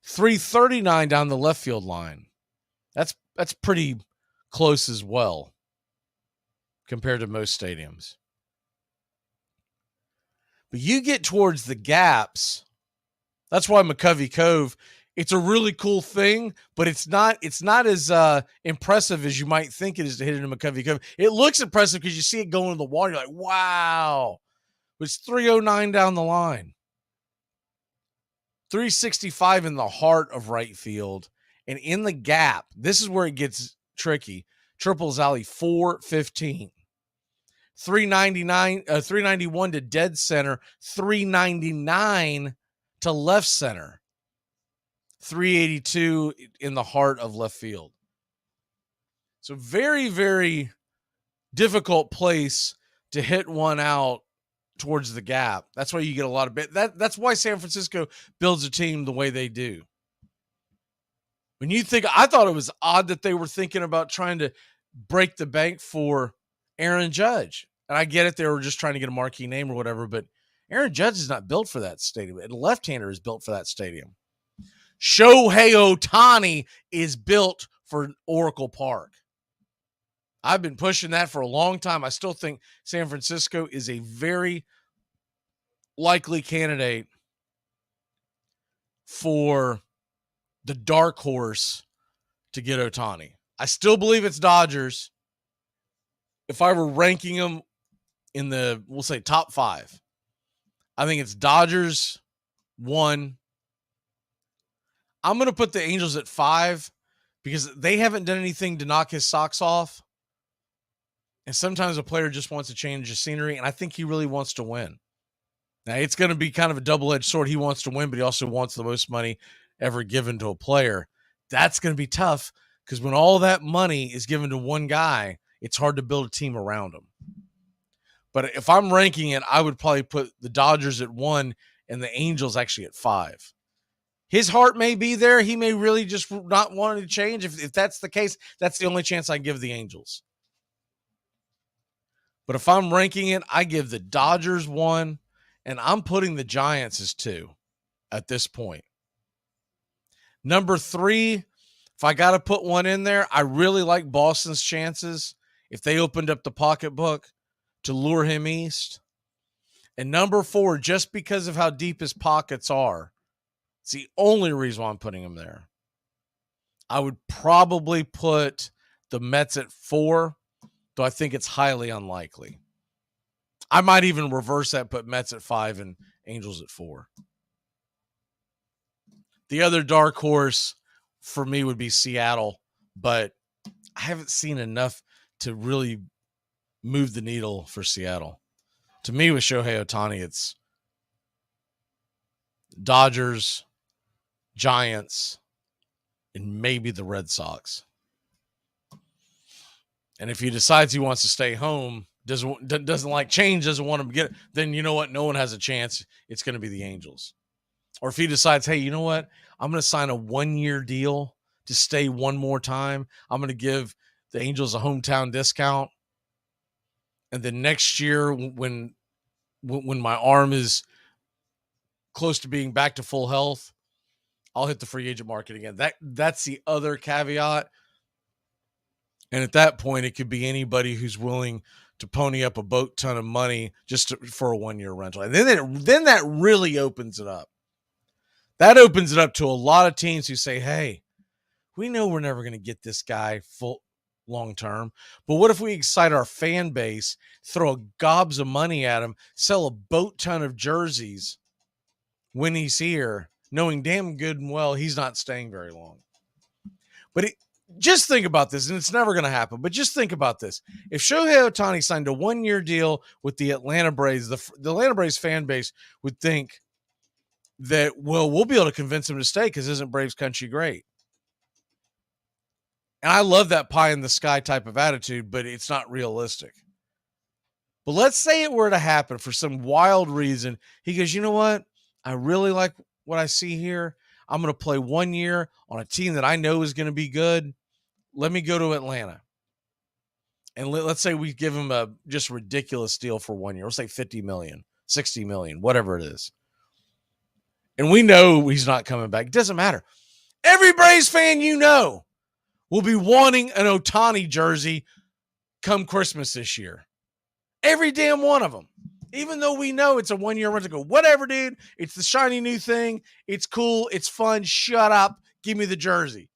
339 down the left field line. That's pretty close as well compared to most stadiums. But you get towards the gaps. That's why McCovey Cove, it's a really cool thing, but it's not as impressive as you might think it is to hit it in McCovey Cove. It looks impressive because you see it going to the wall. You're like, wow. But it's 309 down the line. 365 in the heart of right field. And in the gap, this is where it gets tricky. Triples Alley, 415. 391 to dead center. 399 to left center. 382 in the heart of left field. So very, very difficult place to hit one out towards the gap. That's why you get a lot of that's why San Francisco builds a team the way they do. When you think, I thought it was odd that they were thinking about trying to break the bank for Aaron Judge. And I get it, they were just trying to get a marquee name or whatever, but Aaron Judge is not built for that stadium. And left-hander is built for that stadium. Shohei Ohtani is built for Oracle Park. I've been pushing that for a long time. I still think San Francisco is a very likely candidate for the dark horse to get Ohtani. I still believe it's Dodgers. If I were ranking them in the, we'll say, top 5, I think it's Dodgers 1. I'm going to put the Angels at 5 because they haven't done anything to knock his socks off. And sometimes a player just wants to change the scenery, and I think he really wants to win. Now, it's going to be kind of a double-edged sword. He wants to win, but he also wants the most money ever given to a player. That's going to be tough because when all that money is given to one guy, it's hard to build a team around him. But if I'm ranking it, I would probably put the Dodgers at 1 and the Angels actually at 5. His heart may be there. He may really just not want to change. If that's the case, that's the only chance I give the Angels. But if I'm ranking it, I give the Dodgers 1, and I'm putting the Giants as 2 at this point. Number 3, if I got to put one in there, I really like Boston's chances if they opened up the pocketbook to lure him east. And number 4, just because of how deep his pockets are, it's the only reason why I'm putting him there. I would probably put the Mets at 4, though I think it's highly unlikely. I might even reverse that, put Mets at 5 and Angels at 4. The other dark horse for me would be Seattle, but I haven't seen enough to really move the needle for Seattle. To me, with Shohei Ohtani, it's Dodgers, Giants, and maybe the Red Sox. And if he decides he wants to stay home, doesn't like change, doesn't want him to get it, then you know what? No one has a chance. It's going to be the Angels. Or if he decides, hey, you know what? I'm going to sign a 1-year deal to stay one more time. I'm going to give the Angels a hometown discount. And then next year, when my arm is close to being back to full health, I'll hit the free agent market again. That's the other caveat. And at that point, it could be anybody who's willing to pony up a boat ton of money just for a 1-year rental. And then that really opens it up. That opens it up to a lot of teams who say, hey, we know we're never going to get this guy full long term, but what if we excite our fan base, throw gobs of money at him, sell a boat ton of jerseys when he's here, knowing damn good and well he's not staying very long. But just think about this, and it's never going to happen, but just think about this. If Shohei Ohtani signed a 1-year deal with the Atlanta Braves, the Atlanta Braves fan base would think that, well, we'll be able to convince him to stay because isn't Braves country great? And I love that pie in the sky type of attitude, but it's not realistic. But let's say it were to happen for some wild reason. He goes, you know what? I really like what I see here. I'm going to play 1 year on a team that I know is going to be good. Let me go to Atlanta. And let's say we give him a just ridiculous deal for 1 year. Let's say $50 million, $60 million, whatever it is. And we know he's not coming back. It doesn't matter. Every Braves fan you know will be wanting an Ohtani jersey come Christmas this year. Every damn one of them. Even though we know it's a 1-year rental, go, whatever, dude. It's the shiny new thing. It's cool. It's fun. Shut up. Give me the jersey.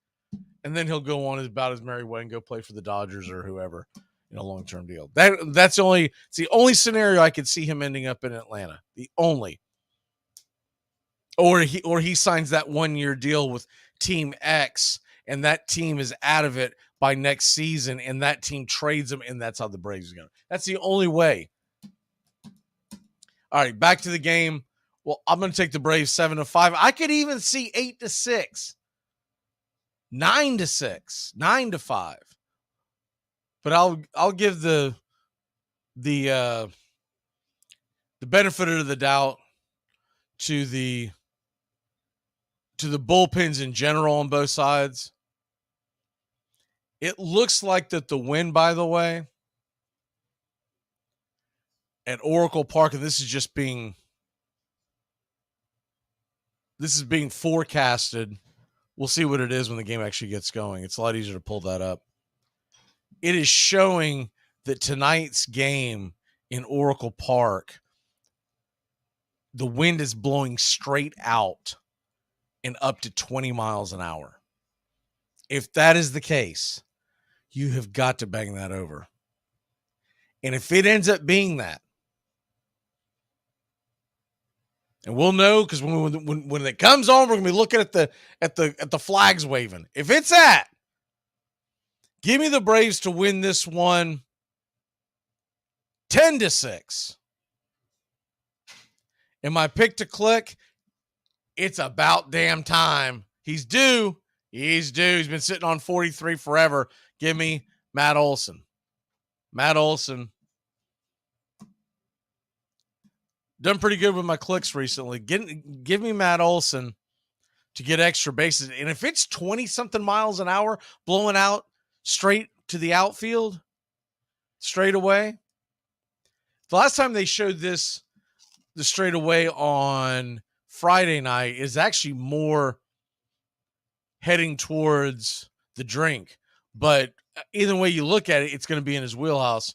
And then he'll go on about his merry way and go play for the Dodgers or whoever in a long-term deal. It's the only scenario I could see him ending up in Atlanta. The only. Or he signs that 1-year deal with Team X, and that team is out of it by next season, and that team trades him, and that's how the Braves are going. That's the only way. All right, back to the game. Well, I'm going to take the Braves 7-5. I could even see 8-6, 9-6, 9-5. But I'll give the the benefit of the doubt to the bullpens in general on both sides. It looks like that the wind, by the way, at Oracle Park, and this is being forecasted. We'll see what it is when the game actually gets going. It's a lot easier to pull that up. It is showing that tonight's game in Oracle Park, the wind is blowing straight out and up to 20 miles an hour. If that is the case, you have got to bang that over. And if it ends up being that, and we'll know because when it comes on, we're gonna be looking at the flags waving. If it's that, give me the Braves to win this one 10-6. And my pick to click, it's about damn time. He's due. He's due. He's been sitting on 43 forever. Give me Matt Olson. Matt Olson. Done pretty good with my clicks recently. Give me Matt Olson to get extra bases. And if it's 20-something miles an hour blowing out straight to the outfield, straight away. The last time they showed the straightaway on Friday night is actually more heading towards the drink. But either way you look at it, it's going to be in his wheelhouse.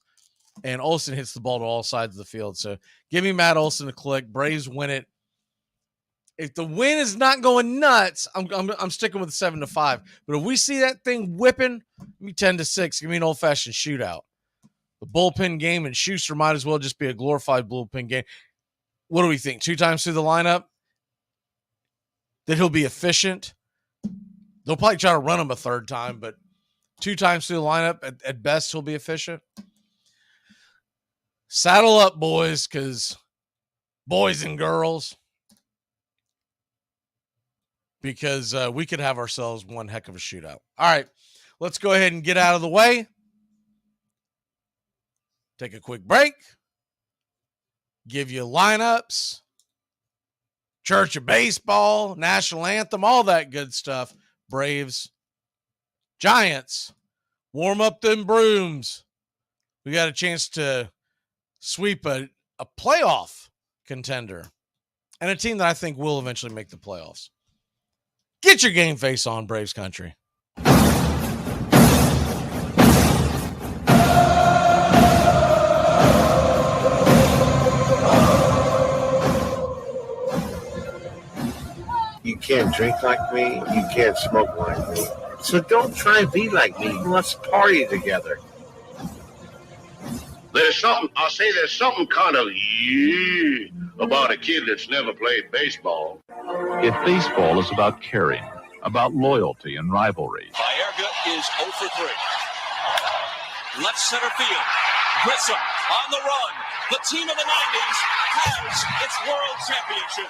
And Olsen hits the ball to all sides of the field. So give me Matt Olson to click. Braves win it. If the win is not going nuts, I'm sticking with 7-5. But if we see that thing whipping, give me 10-6. Give me an old-fashioned shootout. The bullpen game and Schuster might as well just be a glorified bullpen game. What do we think? 2 times through the lineup? That he'll be efficient? They'll probably try to run him a third time, but 2 times through the lineup, at best, he'll be efficient. Saddle up, boys, because boys and girls, because we could have ourselves one heck of a shootout. All right, let's go ahead and get out of the way. Take a quick break. Give you lineups, Church of Baseball, National Anthem, all that good stuff. Braves, Giants, warm up them brooms. We got a chance to sweep a playoff contender and a team that I think will eventually make the playoffs. Get your game face on, Braves country. You can't drink like me. You can't smoke like me. So don't try and be like me. Let's party together. There's something kind of about a kid that's never played baseball. If baseball is about caring, about loyalty and rivalry. Baerga is 0 for 3. Left center field. Grissom on the run. The team of the 90s has its world championship.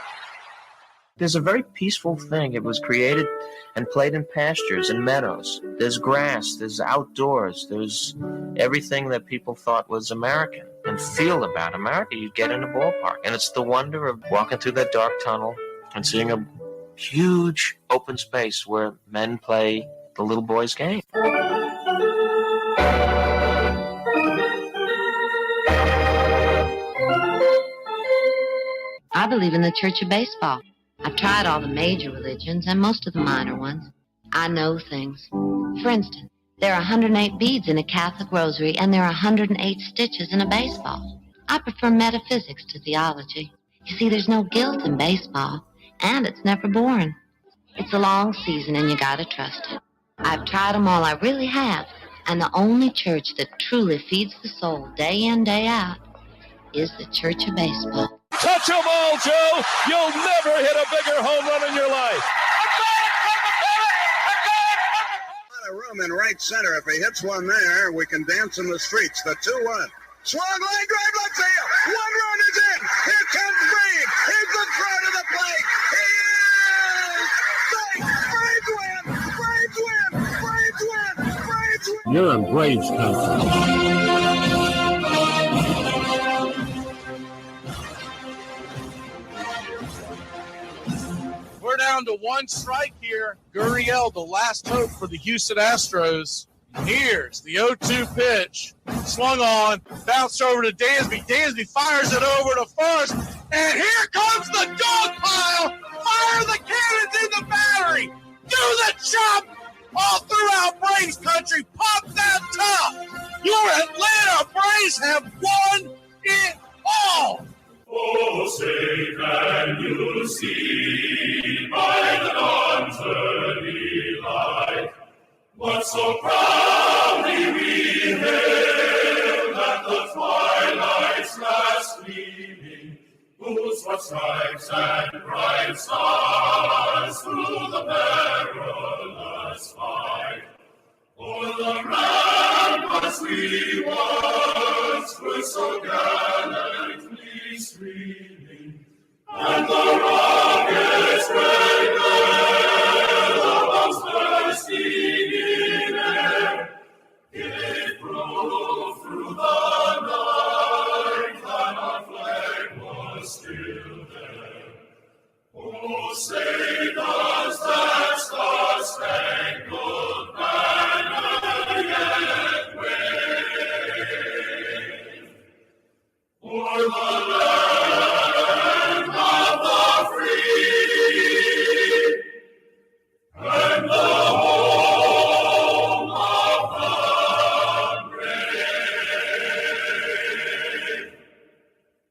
There's a very peaceful thing. It was created and played in pastures and meadows. There's grass, there's outdoors, there's everything that people thought was American and feel about America. You get in a ballpark, and it's the wonder of walking through that dark tunnel and seeing a huge open space where men play the little boy's game. I believe in the Church of Baseball. I've tried all the major religions and most of the minor ones. I know things. For instance, there are 108 beads in a Catholic rosary, and there are 108 stitches in a baseball. I prefer metaphysics to theology. You see, there's no guilt in baseball, and it's never boring. It's a long season, and you gotta trust it. I've tried them all, I really have. And the only church that truly feeds the soul day in, day out is the Church of Baseball. Touch them all, Joe. You'll never hit a bigger home run in your life. A room in right center. If he hits one there, we can dance in the streets. The 2-1. Swung line drive left field. 1 run is in. Here comes Brave. Here's the throw to the plate. He is safe. Braves win. Braves win. Braves win. Braves win. You're in Braves country. we're down to one strike here. Gurriel, the last hope for the Houston Astros. Here's the 0-2 pitch. Swung on, bounced over to Dansby. Dansby fires it over to first, and here comes the dog pile. Fire the cannons in the battery. Do the chop all throughout Braves country. Pop that top. Your Atlanta Braves have won it all. Oh, say can you see by the dawn's early light what so proudly we hailed at the twilight's last gleaming, whose what stripes and bright stars through the perilous fight o'er the ramparts we once were so gallantly streaming, and the rockets' red glare above bursting in air gave proof through the night that our flag was still there. Oh, say does that star-spangled banner yet wave o'er the land of the free and the home of the brave?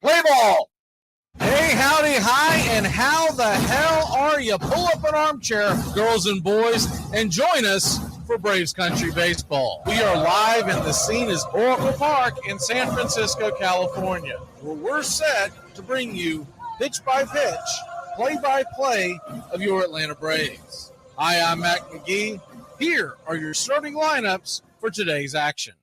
Play ball. Hey, howdy, hi, and how the hell are you? Pull up an armchair, girls and boys, and join us for Braves Country Baseball. We are live, and the scene is Oracle Park in San Francisco, California, where we're set to bring you pitch-by-pitch, play-by-play of your Atlanta Braves. Hi, I'm Mac Magee. Here are your starting lineups for today's action.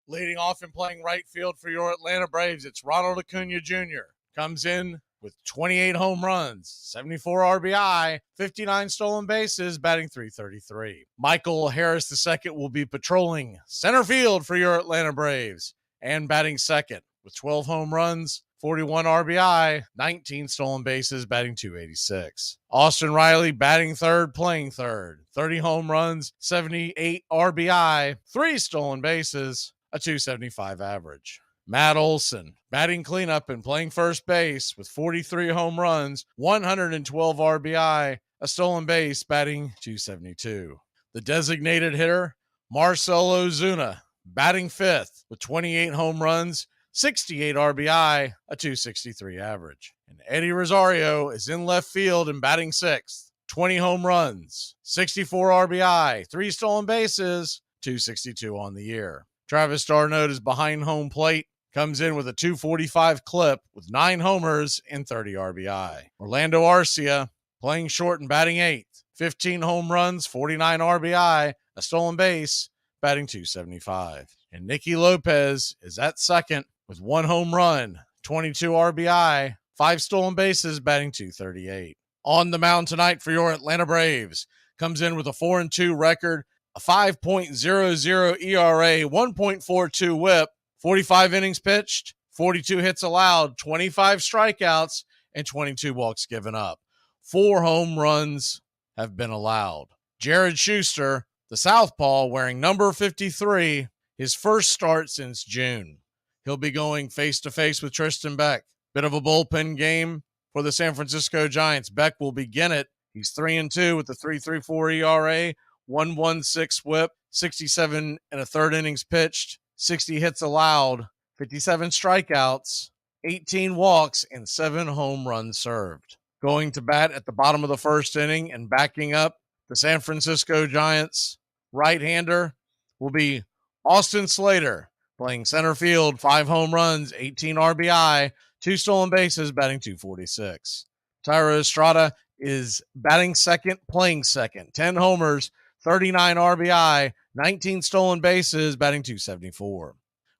Leading off and playing right field for your Atlanta Braves, it's Ronald Acuna Jr. Comes in with 28 home runs, 74 RBI, 59 stolen bases, batting .333. Michael Harris II will be patrolling center field for your Atlanta Braves and batting second with 12 home runs, 41 RBI, 19 stolen bases, batting .286. Austin Riley batting third, playing third, 30 home runs, 78 RBI, 3 stolen bases, a .275 average. Matt Olson batting cleanup and playing first base with 43 home runs, 112 RBI, a stolen base, batting .272. The designated hitter, Marcell Ozuna, batting fifth with 28 home runs, 68 RBI, a .263 average. And Eddie Rosario is in left field and batting sixth, 20 home runs, 64 RBI, 3 stolen bases, .262 on the year. Travis d'Arnaud is behind home plate, comes in with a .245 clip with 9 homers and 30 RBI. Orlando Arcia playing short and batting eighth, 15 home runs, 49 RBI, a stolen base, batting .275. And Nicky Lopez is at second with 1 home run, 22 RBI, 5 stolen bases, batting .238. On the mound tonight for your Atlanta Braves, comes in with a 4-2 record, a 5.00 ERA, 1.42 whip, 45 innings pitched, 42 hits allowed, 25 strikeouts, and 22 walks given up. 4 home runs have been allowed. Jared Schuster, the southpaw, wearing number 53, his first start since June. He'll be going face-to-face with Tristan Beck. Bit of a bullpen game for the San Francisco Giants. Beck will begin it. He's 3-2 with a 3.34 ERA, 1.16 whip, 67 1/3 innings pitched, 60 hits allowed, 57 strikeouts, 18 walks, and 7 home runs served. Going to bat at the bottom of the first inning and backing up the San Francisco Giants right-hander will be Austin Slater, playing center field, 5 home runs, 18 RBI, 2 stolen bases, batting .246. Tyro Estrada is batting second, playing second, 10 homers, 39 RBI, 19 stolen bases, batting .274.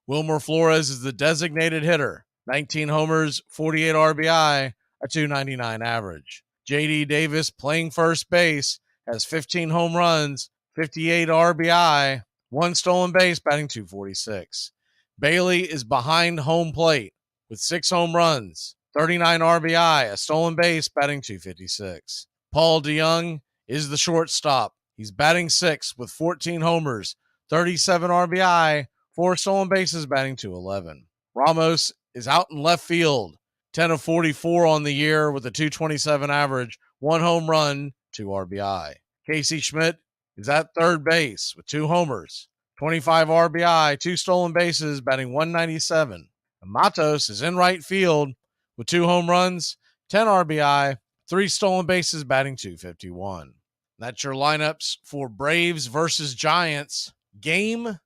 Wilmer Flores is the designated hitter, 19 homers, 48 RBI, a .299 average. J.D. Davis, playing first base, has 15 home runs, 58 RBI, 1 stolen base, batting .246. Bailey is behind home plate with 6 home runs, 39 RBI, a stolen base, batting .256. Paul DeYoung is the shortstop. He's batting 6th with 14 homers, 37 RBI, 4 stolen bases, batting .211. Ramos is out in left field, 10 of 44 on the year with a .227 average, 1 home run, 2 RBI. Casey Schmidt is at third base with 2 homers, 25 RBI, 2 stolen bases, batting .197. And Matos is in right field with 2 home runs, 10 RBI, 3 stolen bases, batting .251. That's your lineups for Braves versus Giants. Game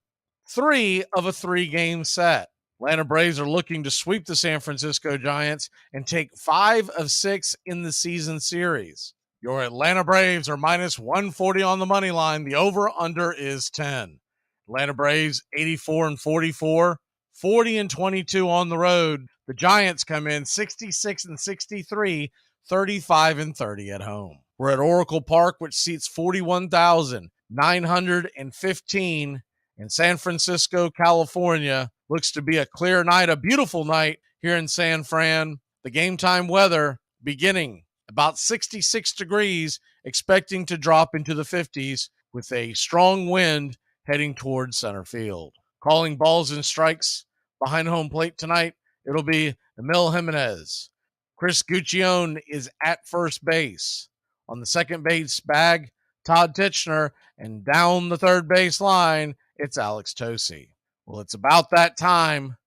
3 of a 3-game set. Atlanta Braves are looking to sweep the San Francisco Giants and take 5 of 6 in the season series. Your Atlanta Braves are minus 140 on the money line. The over-under is 10. Atlanta Braves 84-44, 40-22 on the road. The Giants come in 66-63, 35-30 at home. We're at Oracle Park, which seats 41,915 in San Francisco, California. Looks to be a clear night, a beautiful night here in San Fran. The game time weather beginning about 66 degrees, expecting to drop into the 50s with a strong wind heading towards center field. Calling balls and strikes behind home plate tonight, it'll be Emil Jimenez. Chris Guccione is at first base. On the second base bag, Todd Titchener, and down the third base line, it's Alex Tosi. Well, it's about that time.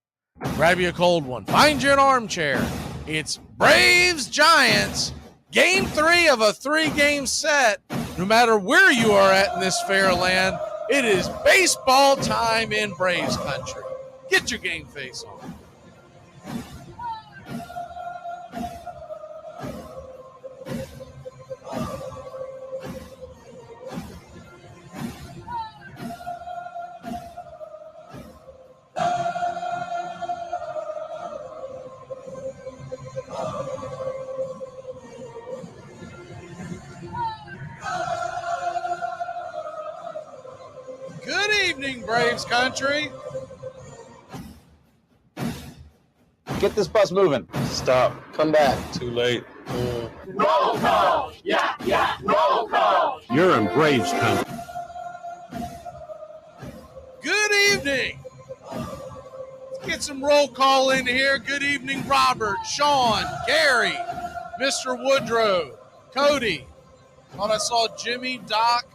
Grab you a cold one. Find you an armchair. It's Braves Giants, game 3 of a 3-game set. No matter where you are at in this fair land, it is baseball time in Braves country. Get your game face on. Good evening, Braves country. Get this bus moving. Stop. Come back. Too late. Roll call! Yeah, roll call! You're in Braves country. Good evening. Let's get some roll call in here. Good evening, Robert, Sean, Gary, Mr. Woodrow, Cody. Thought I saw Jimmy, Doc,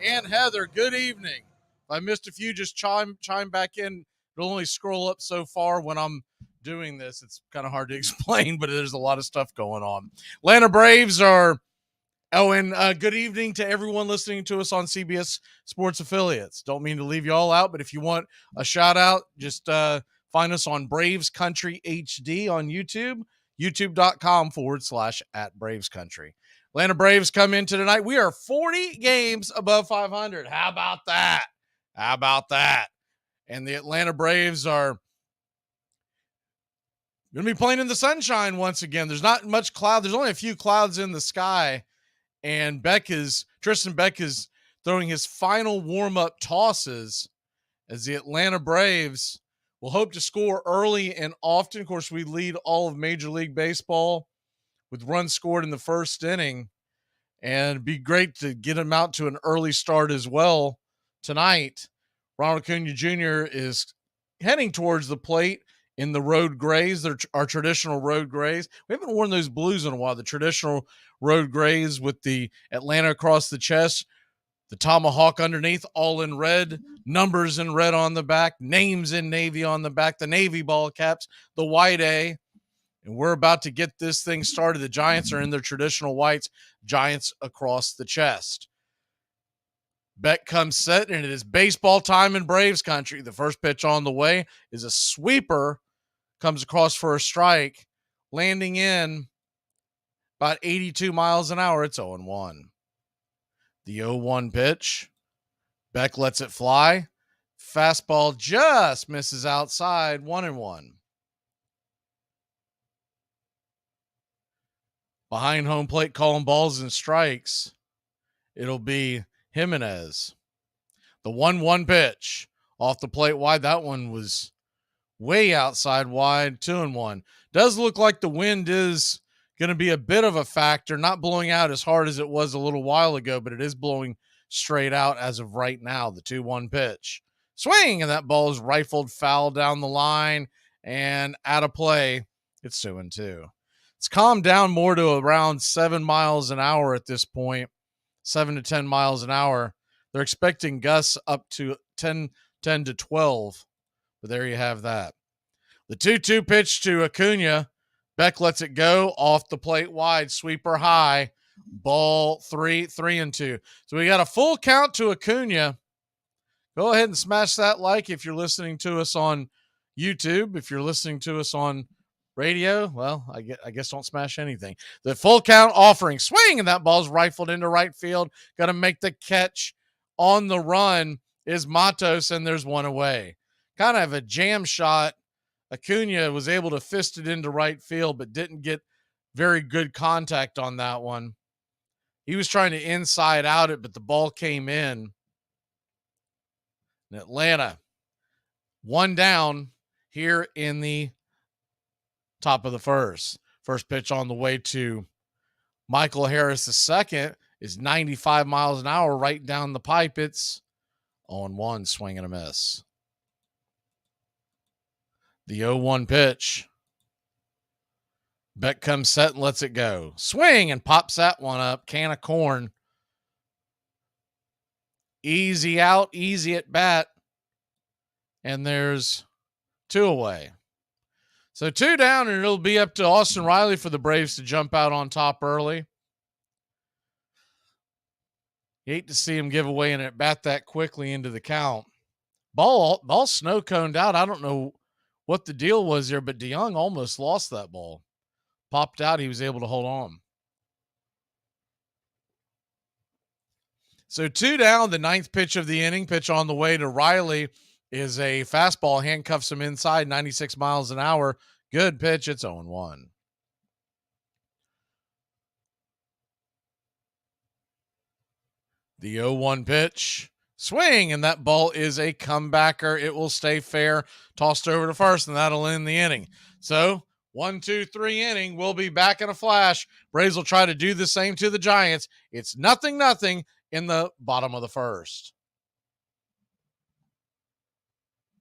and Heather. Good evening. If I missed a few, just chime back in. It'll only scroll up so far when I'm doing this. It's kind of hard to explain, but there's a lot of stuff going on. Atlanta Braves are, and good evening to everyone listening to us on CBS Sports Affiliates. Don't mean to leave you all out, but if you want a shout out, just find us on Braves Country HD on YouTube, youtube.com/@BravesCountry. Atlanta Braves come into tonight. We are 40 games above 500. How about that? How about that? And the Atlanta Braves are going to be playing in the sunshine once again. There's not much cloud. There's only a few clouds in the sky. And Tristan Beck is throwing his final warm-up tosses as the Atlanta Braves will hope to score early and often. Of course, we lead all of Major League Baseball with runs scored in the first inning. And it'd be great to get him out to an early start as well tonight. Ronald Acuna Jr. is heading towards the plate in the road grays. They're our traditional road grays. We haven't worn those blues in a while. The traditional road grays with the Atlanta across the chest, the tomahawk underneath, all in red, numbers in red on the back, names in navy on the back, the navy ball caps, the white A. And we're about to get this thing started. The Giants are in their traditional whites, Giants across the chest. Beck comes set, and it is baseball time in Braves country. The first pitch on the way is a sweeper, comes across for a strike, landing in about 82 miles an hour. It's 0-1. The 0-1 pitch. Beck lets it fly. Fastball just misses outside. 1-1. Behind home plate, calling balls and strikes. It'll be Jimenez. The 1-1 pitch off the plate wide. That one was way outside wide. 2-1. Does look like the wind is going to be a bit of a factor, not blowing out as hard as it was a little while ago, but it is blowing straight out as of right now. The 2-1 pitch. Swing, and that ball is rifled foul down the line and out of play. It's 2-2. It's calmed down more to around 7 miles an hour at this point, 7 to 10 miles an hour. They're expecting gusts up to 10 to 12, but there you have that. The 2-2 pitch to Acuna. Beck lets it go off the plate wide, sweeper high, ball 3-2. So we got a full count to Acuna. Go ahead and smash that like if you're listening to us on YouTube. If you're listening to us on radio, well, I guess don't smash anything. The full count offering, swing, and that ball's rifled into right field. Got to make the catch on the run is Matos, and there's one away. Kind of a jam shot. Acuna was able to fist it into right field, but didn't get very good contact on that one. He was trying to inside out it, but the ball came in. And Atlanta, one down here in the top of the first. First pitch on the way to Michael Harris II is 95 miles an hour right down the pipe. It's 0-1, swing and a miss. The 0-1 pitch. Beck comes set and lets it go. Swing and pops that one up. Can of corn. Easy out, easy at bat. And there's 2 away. So 2 down, and it'll be up to Austin Riley for the Braves to jump out on top early. You hate to see him give away an at bat that quickly into the count. Ball snow coned out. I don't know what the deal was there, but DeYoung almost lost that ball. Popped out. He was able to hold on. So 2 down, the 9th pitch of the inning. Pitch on the way to Riley is a fastball. Handcuffs him inside, 96 miles an hour. Good pitch. It's 0-1. The 0-1 pitch. Swing, and that ball is a comebacker. It will stay fair. Tossed over to first, and that'll end the inning. So 1, 2, 3 inning. We'll be back in a flash. Braves will try to do the same to the Giants. It's 0-0 in the bottom of the first.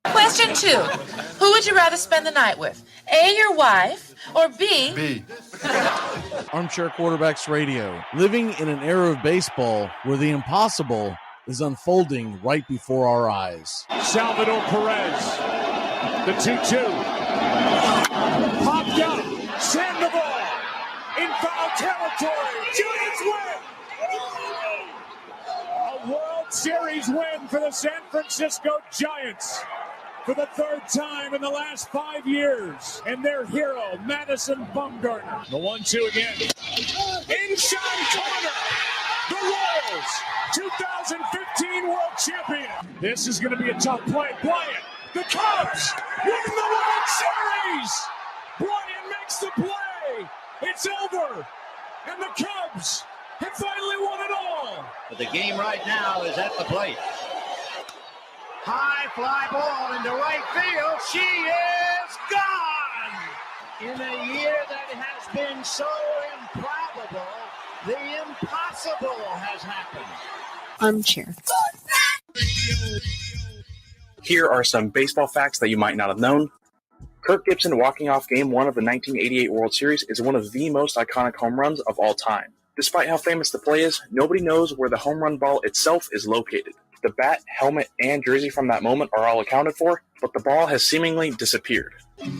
Question 2. Who would you rather spend the night with? A, your wife, or B? B. Armchair Quarterbacks Radio. Living in an era of baseball where the impossible is unfolding right before our eyes. Salvador Perez, the 2-2. Popped up, Sandoval, in foul territory. Giants win! A World Series win for the San Francisco Giants for the 3rd time in the last 5 years. And their hero, Madison Bumgarner. The 1-2 again. Inside corner. The Royals, 2015 World Champion. This is going to be a tough play. Bryant, the Cubs win the World Series. Bryant makes the play. It's over. And the Cubs have finally won it all. But the game right now is at the plate. High fly ball into right field. She is gone. In a year that has been so improbable, the impossible has happened. Armchair. Here are some baseball facts that you might not have known. Kirk Gibson walking off Game 1 of the 1988 World Series is one of the most iconic home runs of all time. Despite how famous the play is, nobody knows where the home run ball itself is located. The bat, helmet, and jersey from that moment are all accounted for, but the ball has seemingly disappeared.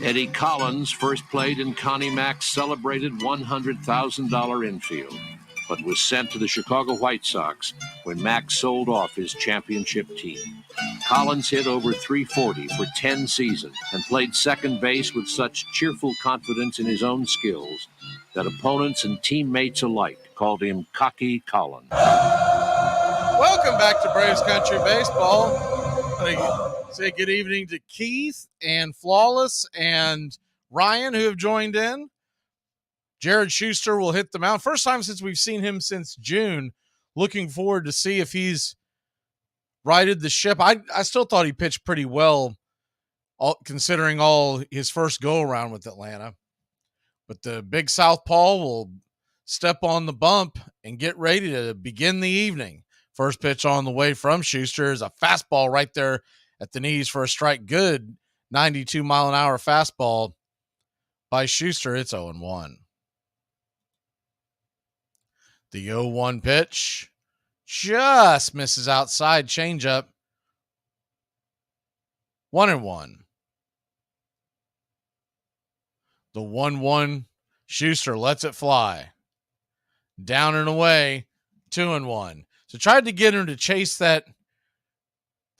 Eddie Collins first played in Connie Mack's celebrated $100,000 infield, but was sent to the Chicago White Sox when Mack sold off his championship team. Collins hit over .340 for 10 seasons and played second base with such cheerful confidence in his own skills that opponents and teammates alike called him Cocky Collins. Welcome back to Braves Country Baseball. I say good evening to Keith and Flawless and Ryan, who have joined in. Jared Schuster will hit the mound. First time since we've seen him since June. Looking forward to see if he's righted the ship. I still thought he pitched pretty well, considering all his first go-around with Atlanta. But the big southpaw will step on the bump and get ready to begin the evening. First pitch on the way from Schuster is a fastball right there at the knees for a strike. Good 92-mile-an-hour fastball by Schuster. It's 0-1. The 0-1 pitch just misses outside. Changeup. 1-1. The 1-1 Schuster lets it fly. Down and away. 2-1. So tried to get him to chase that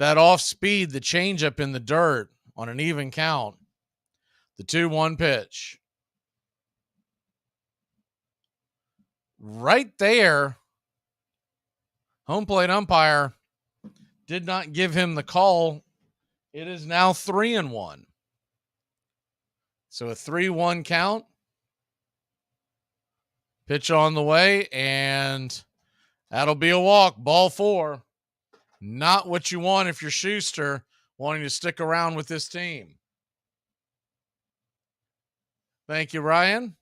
off speed, the changeup in the dirt on an even count. The 2-1 pitch. Right there, home plate umpire did not give him the call. It is now 3-1. So a 3-1 count. Pitch on the way, and that'll be a walk. Ball 4. Not what you want if you're Schuster wanting to stick around with this team. Thank you, Ryan.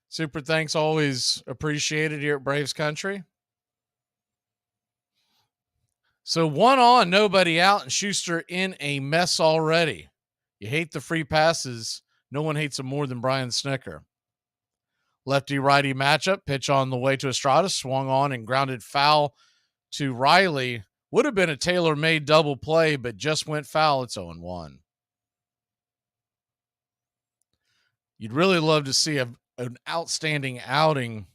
Super thanks, always appreciated here at Braves Country. So 1 on, nobody out, and Schuster in a mess already. You hate the free passes. No one hates them more than Brian Snicker. Lefty-righty matchup. Pitch on the way to Estrada. Swung on and grounded foul to Riley. Would have been a tailor-made double play, but just went foul. It's 0-1. You'd really love to see an outstanding outing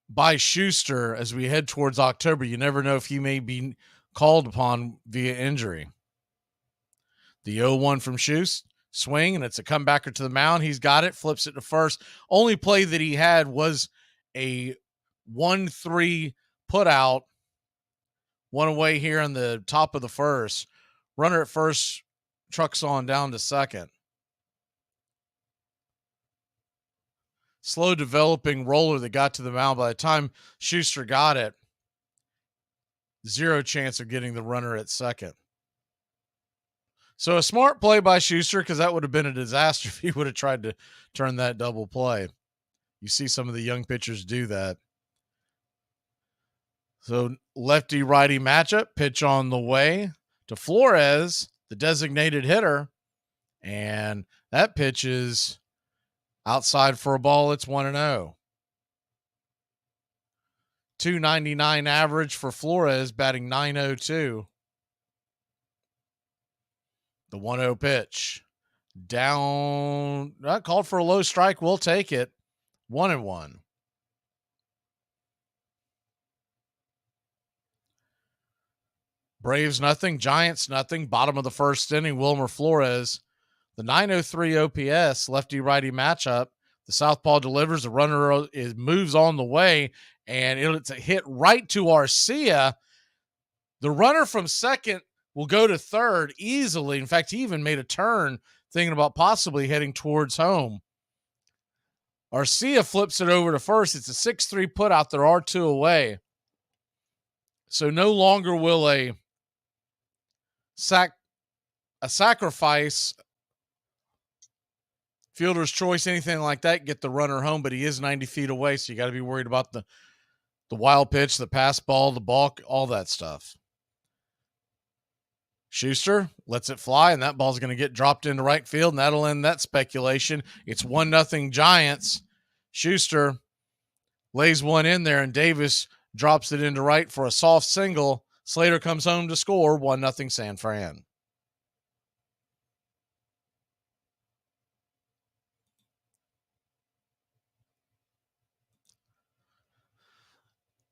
by Schuster as we head towards October. You never know if he may be called upon via injury. The 0-1 from Schuster. Swing, and it's a comebacker to the mound. He's got it, flips it to first. Only play that he had was a 1-3 put out. One away here on the top of the first. Runner at first trucks on down to second. Slow developing roller that got to the mound. By the time Schuster got it, 0 chance of getting the runner at second. So a smart play by Schuster, because that would have been a disaster if he would have tried to turn that double play. You see some of the young pitchers do that. So lefty-righty matchup, pitch on the way to Flores, the designated hitter. And that pitch is outside for a ball. It's 1-0. 299 average for Flores, batting .902. The 1-0 pitch. Down. Not called for a low strike. We'll take it. 1-1. Braves nothing. Giants nothing. Bottom of the first inning. Wilmer Flores. The .903 OPS. Lefty-righty matchup. The southpaw delivers. The runner moves on the way. And it's a hit right to Arcia. The runner from second will go to third easily. In fact, he even made a turn thinking about possibly heading towards home. Arcia flips it over to first. It's a 6-3 put out. There are 2 away. So no longer will a sacrifice, fielder's choice, anything like that, get the runner home, but he is 90 feet away, so you got to be worried about the wild pitch, the pass ball, the balk, all that stuff. Schuster lets it fly, and that ball's going to get dropped into right field, and that'll end that speculation. It's 1-0 Giants. Schuster lays one in there, and Davis drops it into right for a soft single. Slater comes home to score. 1-0 San Fran.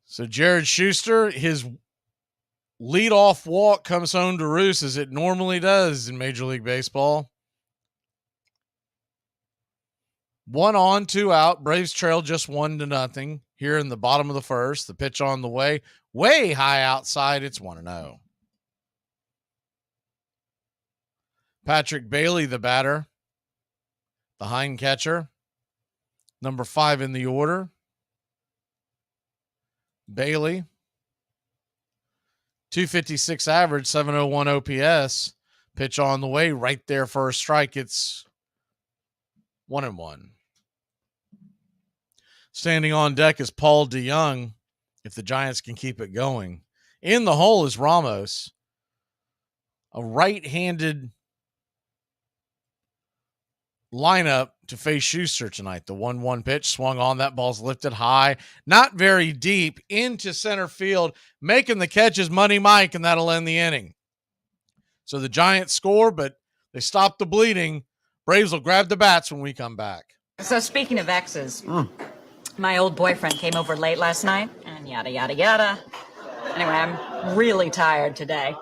So Jared Schuster, his leadoff walk comes home to roost as it normally does in Major League Baseball. 1 on, 2 out. Braves trail just 1-0 here in the bottom of the first. The pitch on the way high outside. It's 1-0. Patrick Bailey, the batter, the hind catcher, number 5 in the order. Bailey, 256 average, 701 OPS, Pitch on the way, right there for a strike. It's 1-1. Standing on deck is Paul DeYoung, if the Giants can keep it going. In the hole is Ramos, a right-handed lineup to face Schuster tonight. The 1-1 pitch swung on. That ball's lifted high, not very deep, into center field. Making the catch is Money Mike, and that'll end the inning. So the Giants score, but they stop the bleeding. Braves will grab the bats when we come back. So speaking of exes, my old boyfriend came over late last night, and yada, yada, yada. Anyway, I'm really tired today.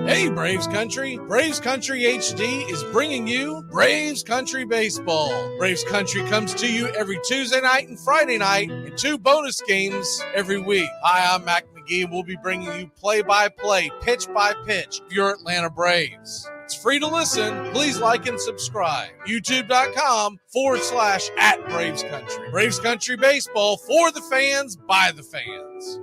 Hey, Braves Country. Braves Country HD is bringing you Braves Country Baseball. Braves Country comes to you every Tuesday night and Friday night, and 2 bonus games every week. Hi, I'm Mac Magee. We'll be bringing you play-by-play, pitch-by-pitch of your Atlanta Braves. It's free to listen. Please like and subscribe. YouTube.com/@Braves Country. Braves Country Baseball, for the fans, by the fans.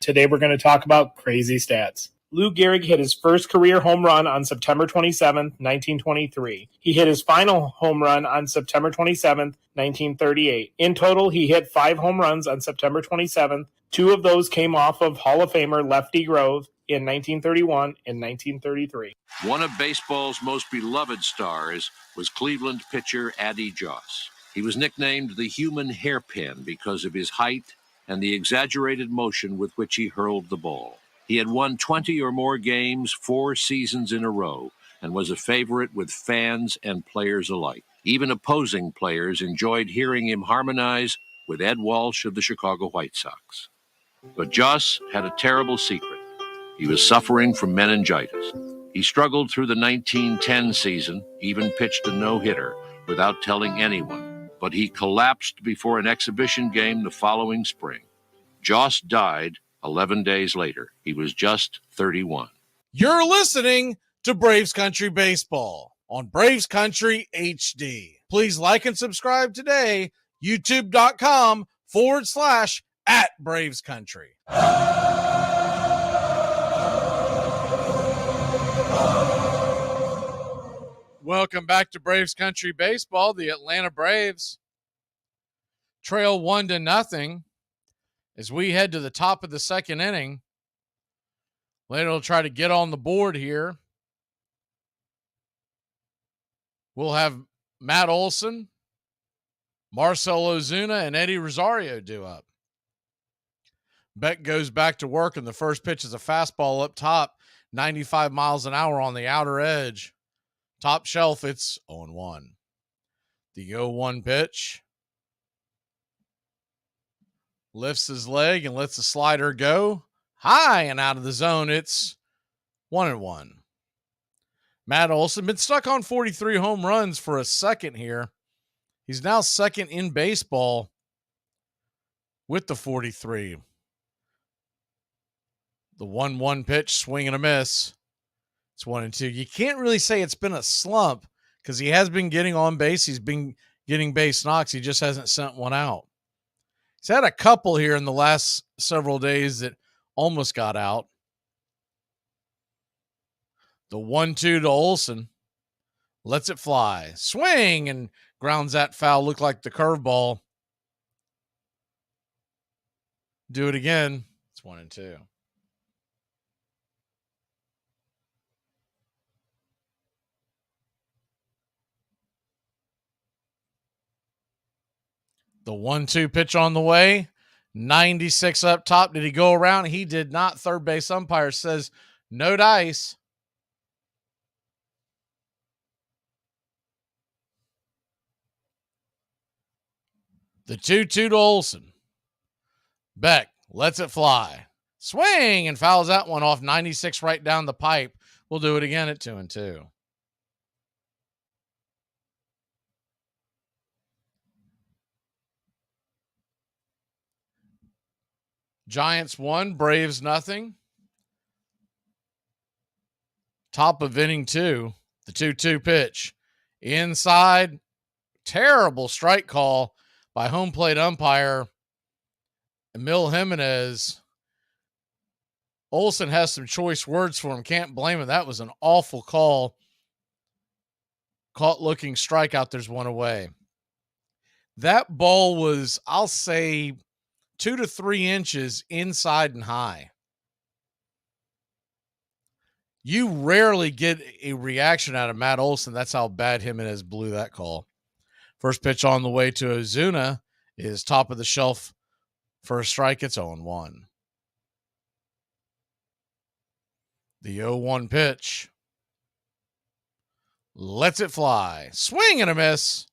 Today we're going to talk about crazy stats. Lou Gehrig hit his first career home run on September 27, 1923. He hit his final home run on September 27, 1938. In total, he hit 5 home runs on September 27th. 2 of those came off of Hall of Famer Lefty Grove in 1931 and 1933. One of baseball's most beloved stars was Cleveland pitcher Addie Joss. He was nicknamed the human hairpin because of his height and the exaggerated motion with which he hurled the ball. He had won 20 or more games 4 seasons in a row and was a favorite with fans and players alike. Even opposing players enjoyed hearing him harmonize with Ed Walsh of the Chicago White Sox. But Joss had a terrible secret. He was suffering from meningitis. He struggled through the 1910 season, even pitched a no-hitter without telling anyone. But he collapsed before an exhibition game the following spring. Joss died 11 days later. He was just 31. You're listening to Braves Country Baseball on Braves Country HD. Please like and subscribe today. YouTube.com/@Braves Country. Welcome back to Braves Country Baseball. The Atlanta Braves trail 1-0 as we head to the top of the second inning. Atlanta will try to get on the board here. We'll have Matt Olson, Marcell Ozuna, and Eddie Rosario due up. Beck goes back to work, and the first pitch is a fastball up top, 95 miles an hour on the outer edge. Top shelf, it's 0-1. The 0-1 pitch. Lifts his leg and lets the slider go high and out of the zone. It's 1-1. Matt Olson been stuck on 43 home runs for a second here. He's now second in baseball with the 43. The 1-1 pitch, swing and a miss. It's 1-2. You can't really say it's been a slump because he has been getting on base. He's been getting base knocks. He just hasn't sent one out. He's had a couple here in the last several days that almost got out. The 1-2 to Olson. Lets it fly. Swing and grounds that foul. Looked like the curveball. Do it again. It's 1-2. The 1-2 pitch on the way. 96 up top. Did he go around? He did not. Third base umpire says no dice. The 2-2 to Olson. Beck lets it fly. Swing and fouls that one off. 96 right down the pipe. We'll do it again at 2-2. Giants 1, Braves nothing. Top of inning 2, the 2-2 pitch. Inside, terrible strike call by home plate umpire Emil Jimenez. Olsen has some choice words for him. Can't blame him. That was an awful call. Caught looking strikeout. There's one away. That ball was, I'll say, 2 to 3 inches inside and high. You rarely get a reaction out of Matt Olsen. That's how bad Jimenez blew that call. First pitch on the way to Ozuna is top of the shelf for a strike. It's 0-1. The 0-1 pitch. Lets it fly. Swing and a miss.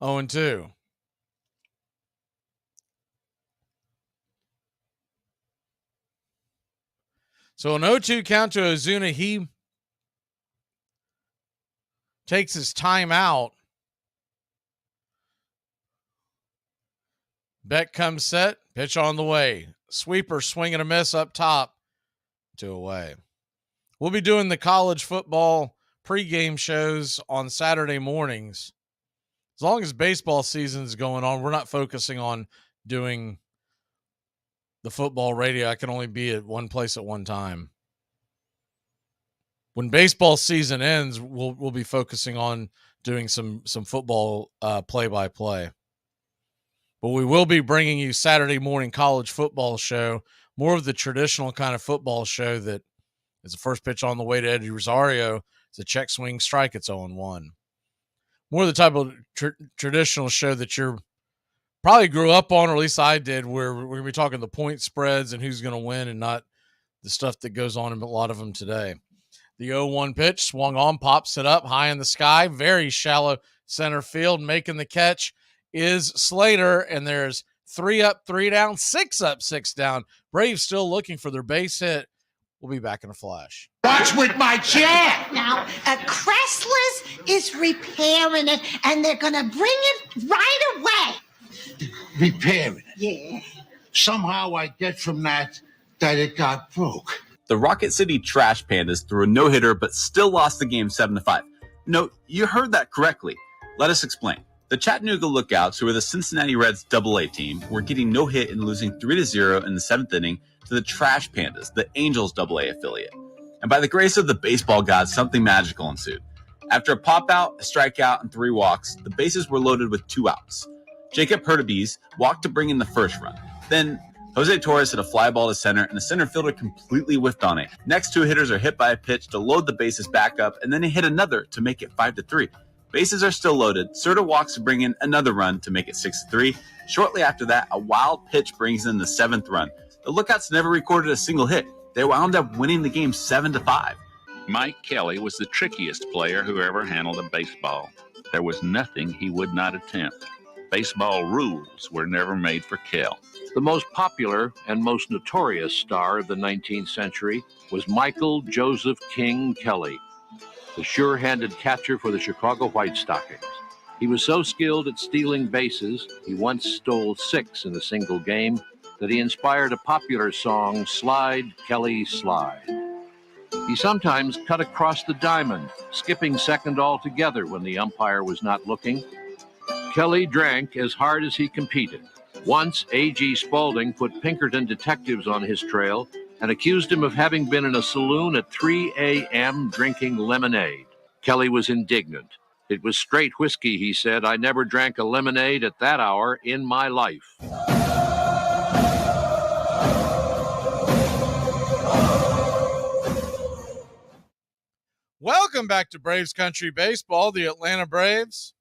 0-2. So an 0-2 count to Ozuna. He takes his time out. Beck comes set. Pitch on the way. Sweeper, swing and a miss up top. 2 away. We'll be doing the college football pregame shows on Saturday mornings. As long as baseball season's going on, we're not focusing on doing the football radio. I can only be at one place at one time. When baseball season ends, we'll be focusing on doing some football play-by-play. But we will be bringing you Saturday morning college football show, more of the traditional kind of football show that is the first pitch on the way to Eddie Rosario. It's a check swing strike. It's 0-1. More of the type of traditional show that you're probably grew up on, or at least I did, where we're going to be talking the point spreads and who's going to win and not the stuff that goes on in a lot of them today. The 0-1 pitch swung on, pops it up high in the sky, very shallow center field. Making the catch is Slater, and there's 3 up, 3 down, 6 up, 6 down. Braves still looking for their base hit. We'll be back in a flash. Watch with my chair. Now, Cresslers is repairing it, and they're going to bring it right away. Repairing it. Yeah. Somehow I get from that it got broke. The Rocket City Trash Pandas threw a no-hitter but still lost the game 7-5. No, you heard that correctly. Let us explain. The Chattanooga Lookouts, who are the Cincinnati Reds AA team, were getting no hit and losing 3-0 in the 7th inning to the Trash Pandas, the Angels AA affiliate. And by the grace of the baseball gods, something magical ensued. After a pop-out, a strikeout, and 3 walks, the bases were loaded with 2 outs. Jacob Hurtubise walked to bring in the first run. Then Jose Torres hit a fly ball to center, and the center fielder completely whiffed on it. Next 2 hitters are hit by a pitch to load the bases back up, and then they hit another to make it 5-3. Bases are still loaded. Serta walks to bring in another run to make it 6-3. Shortly after that, a wild pitch brings in the 7th run. The Lookouts never recorded a single hit. They wound up winning the game 7-5. Mike Kelly was the trickiest player who ever handled a baseball. There was nothing he would not attempt. Baseball rules were never made for Kel. The most popular and most notorious star of the 19th century was Michael Joseph King Kelly, the sure-handed catcher for the Chicago White Stockings. He was so skilled at stealing bases, he once stole 6 in a single game, that he inspired a popular song, Slide, Kelly, Slide. He sometimes cut across the diamond, skipping second altogether when the umpire was not looking. Kelly drank as hard as he competed. Once, A.G. Spaulding put Pinkerton detectives on his trail and accused him of having been in a saloon at 3 a.m. drinking lemonade. Kelly was indignant. It was straight whiskey, he said. I never drank a lemonade at that hour in my life. Welcome back to Braves Country Baseball. The Atlanta Braves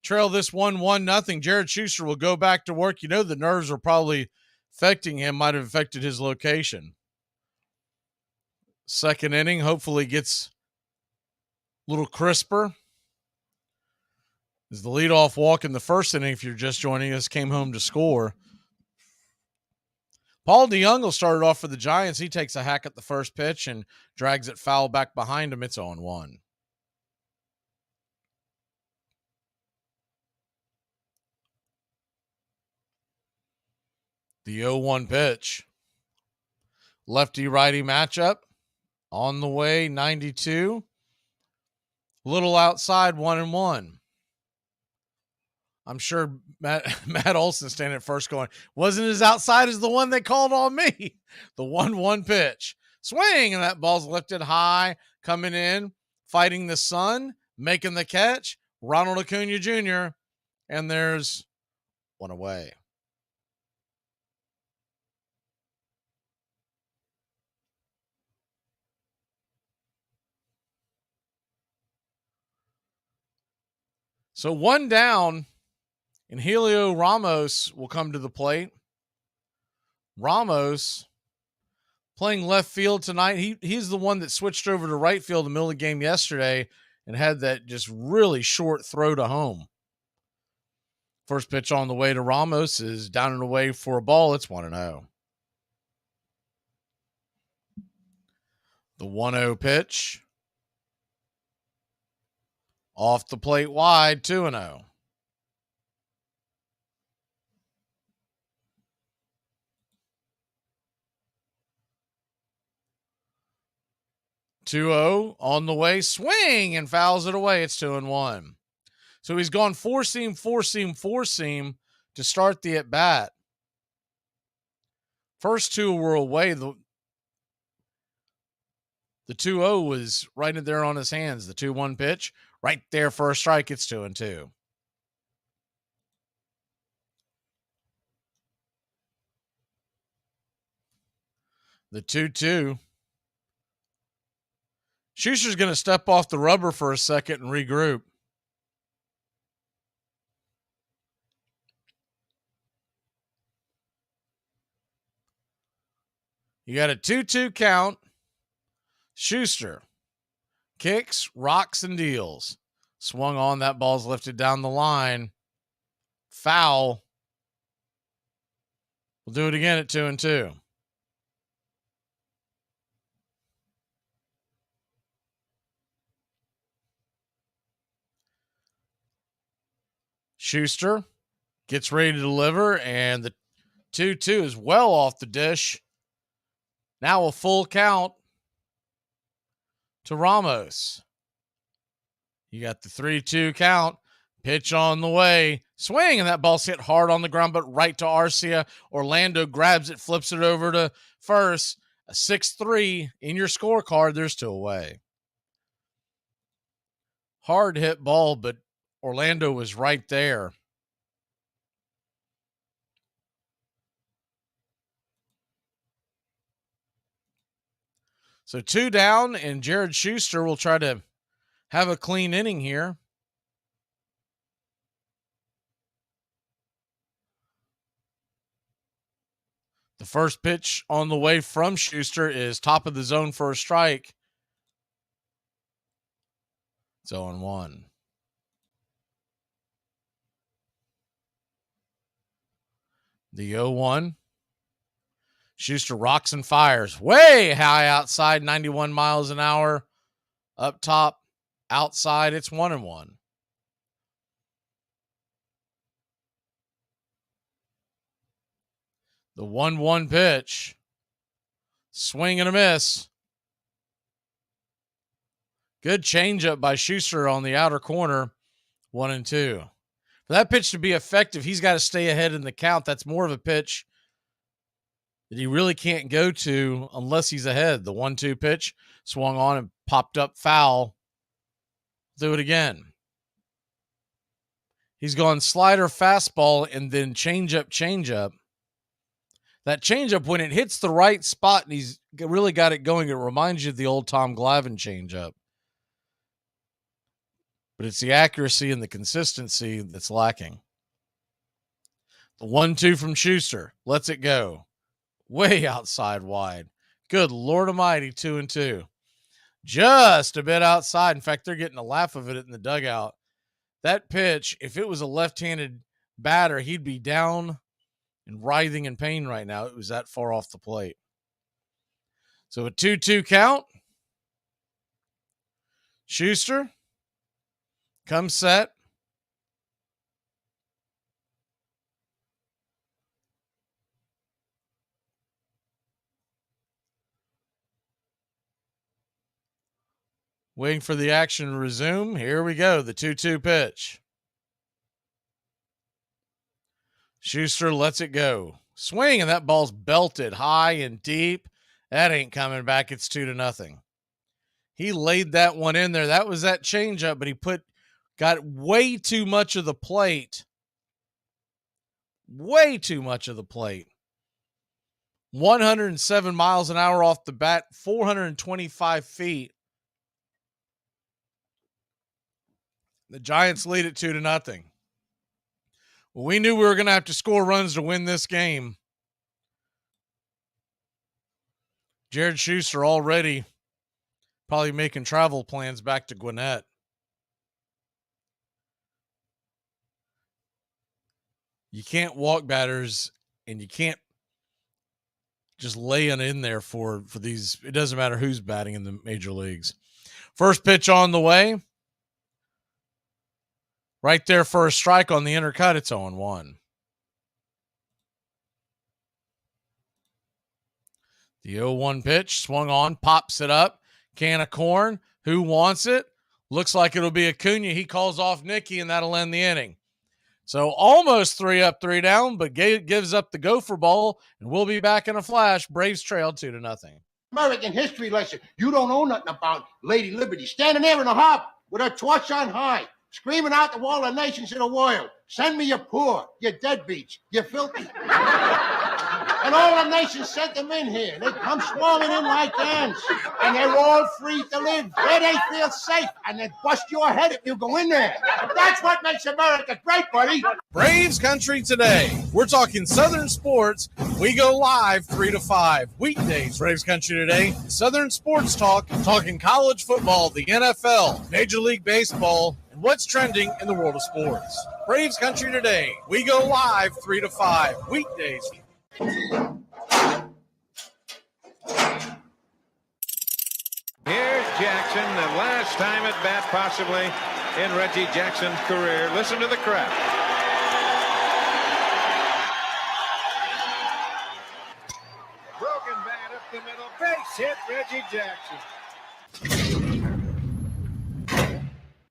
trail this 1-1. Jared Schuster will go back to work. You know, the nerves are probably affecting him, might have affected his location. Second inning hopefully gets a little crisper. As the leadoff walk in the first inning, if you're just joining us, came home to score. Paul DeYoung will start it off for the Giants. He takes a hack at the first pitch and drags it foul back behind him. It's 0-1. The 0-1 pitch. Lefty-righty matchup. On the way, 92. Little outside, 1-1. I'm sure Matt Olson standing at first going, wasn't as outside as the one they called on me. The 1-1 pitch. Swing, and that ball's lifted high, coming in, fighting the sun, making the catch. Ronald Acuna Jr., and there's one away. So one down, and Helio Ramos will come to the plate. Ramos playing left field tonight. He's the one that switched over to right field in the middle of the game yesterday and had that just really short throw to home. First pitch on the way to Ramos is down and away for a ball. It's 1-0. The 1-0 pitch. Off the plate wide, 2-0. On the way, swing, and fouls it away. It's 2-1. So he's gone four seam to start the at bat. First two were away. The 2-0 was right in there on his hands. The 2-1 pitch, right there for a strike. It's 2-2. The 2-2. Schuster's going to step off the rubber for a second and regroup. You got a 2-2 count. Schuster kicks, rocks, and deals. Swung on. That ball's lifted down the line. Foul. We'll do it again at 2-2. Schuster gets ready to deliver, and the 2-2 is well off the dish. Now a full count to Ramos. You got the 3-2 count. Pitch on the way. Swing, and that ball's hit hard on the ground, but right to Arcia. Orlando grabs it, flips it over to first. A 6-3 in your scorecard. There's 2 away. Hard hit ball, but Orlando was right there. So 2 down, and Jared Schuster will try to have a clean inning here. The first pitch on the way from Schuster is top of the zone for a strike. It's 0-1. The 0-1. Schuster rocks and fires. Way high outside, 91 miles an hour. Up top, outside, it's 1-1. The 1-1 pitch. Swing and a miss. Good changeup by Schuster on the outer corner. 1-2. For that pitch to be effective, he's got to stay ahead in the count. That's more of a pitch that he really can't go to unless he's ahead. The 1-2 pitch swung on and popped up foul. Do it again. He's gone slider, fastball, and then changeup. That changeup, when it hits the right spot and he's really got it going, it reminds you of the old Tom Glavine changeup. But it's the accuracy and the consistency that's lacking. The 1-2 from Schuster lets it go. Way outside wide. Good Lord Almighty, 2-2. Just a bit outside. In fact, they're getting a laugh of it in the dugout. That pitch, if it was a left-handed batter, he'd be down and writhing in pain right now. It was that far off the plate. So a 2-2 count. Schuster comes set. Waiting for the action to resume. Here we go. The 2-2 pitch. Schuster lets it go. Swing, and that ball's belted high and deep. That ain't coming back. It's 2-0. He laid that one in there. That was that changeup, but he got way too much of the plate. Way too much of the plate. 107 miles an hour off the bat, 425 feet. The Giants lead it 2-0. Well, we knew we were going to have to score runs to win this game. Jared Schuster already probably making travel plans back to Gwinnett. You can't walk batters, and you can't just lay it in there for these. It doesn't matter who's batting in the major leagues. First pitch on the way. Right there for a strike on the inner cut. It's 0-1. The 0-1 pitch swung on, pops it up. Can of corn. Who wants it? Looks like it'll be Acuna. He calls off Nicky, and that'll end the inning. So almost 3 up, 3 down, but gives up the gopher ball, and we'll be back in a flash. Braves trail 2-0. American history lesson. You don't know nothing about Lady Liberty. Standing there in the hop with her torch on high, screaming out to all the nations of the world, send me your poor, your deadbeats, you filthy. And all the nations sent them in here. They come swarming in like ants. And they're all free to live where they feel safe. And they bust your head if you go in there. That's what makes America great, buddy. Braves country today. We're talking Southern sports. We go live 3 to 5. Weekdays, Braves country today. Southern sports talk, talking college football, the NFL, Major League Baseball, and what's trending in the world of sports. Braves country today. We go live 3 to 5. Weekdays. Here's Jackson, the last time at bat possibly in Reggie Jackson's career. Listen to the crowd. Broken bat up the middle, base hit, Reggie Jackson.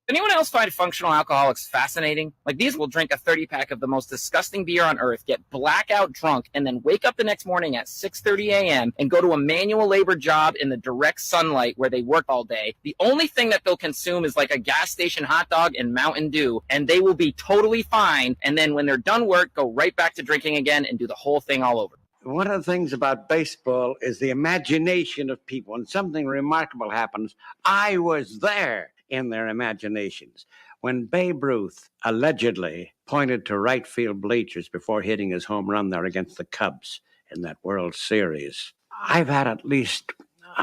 Anyone else find functional alcoholics fascinating? Like, these will drink a 30-pack of the most disgusting beer on earth, get blackout drunk, and then wake up the next morning at 6:30 a.m. and go to a manual labor job in the direct sunlight where they work all day. The only thing that they'll consume is like a gas station hot dog and Mountain Dew, and they will be totally fine. And then when they're done work, go right back to drinking again and do the whole thing all over. One of the things about baseball is the imagination of people. When something remarkable happens, I was there in their imaginations. When Babe Ruth allegedly pointed to right field bleachers before hitting his home run there against the Cubs in that World Series, I've had at least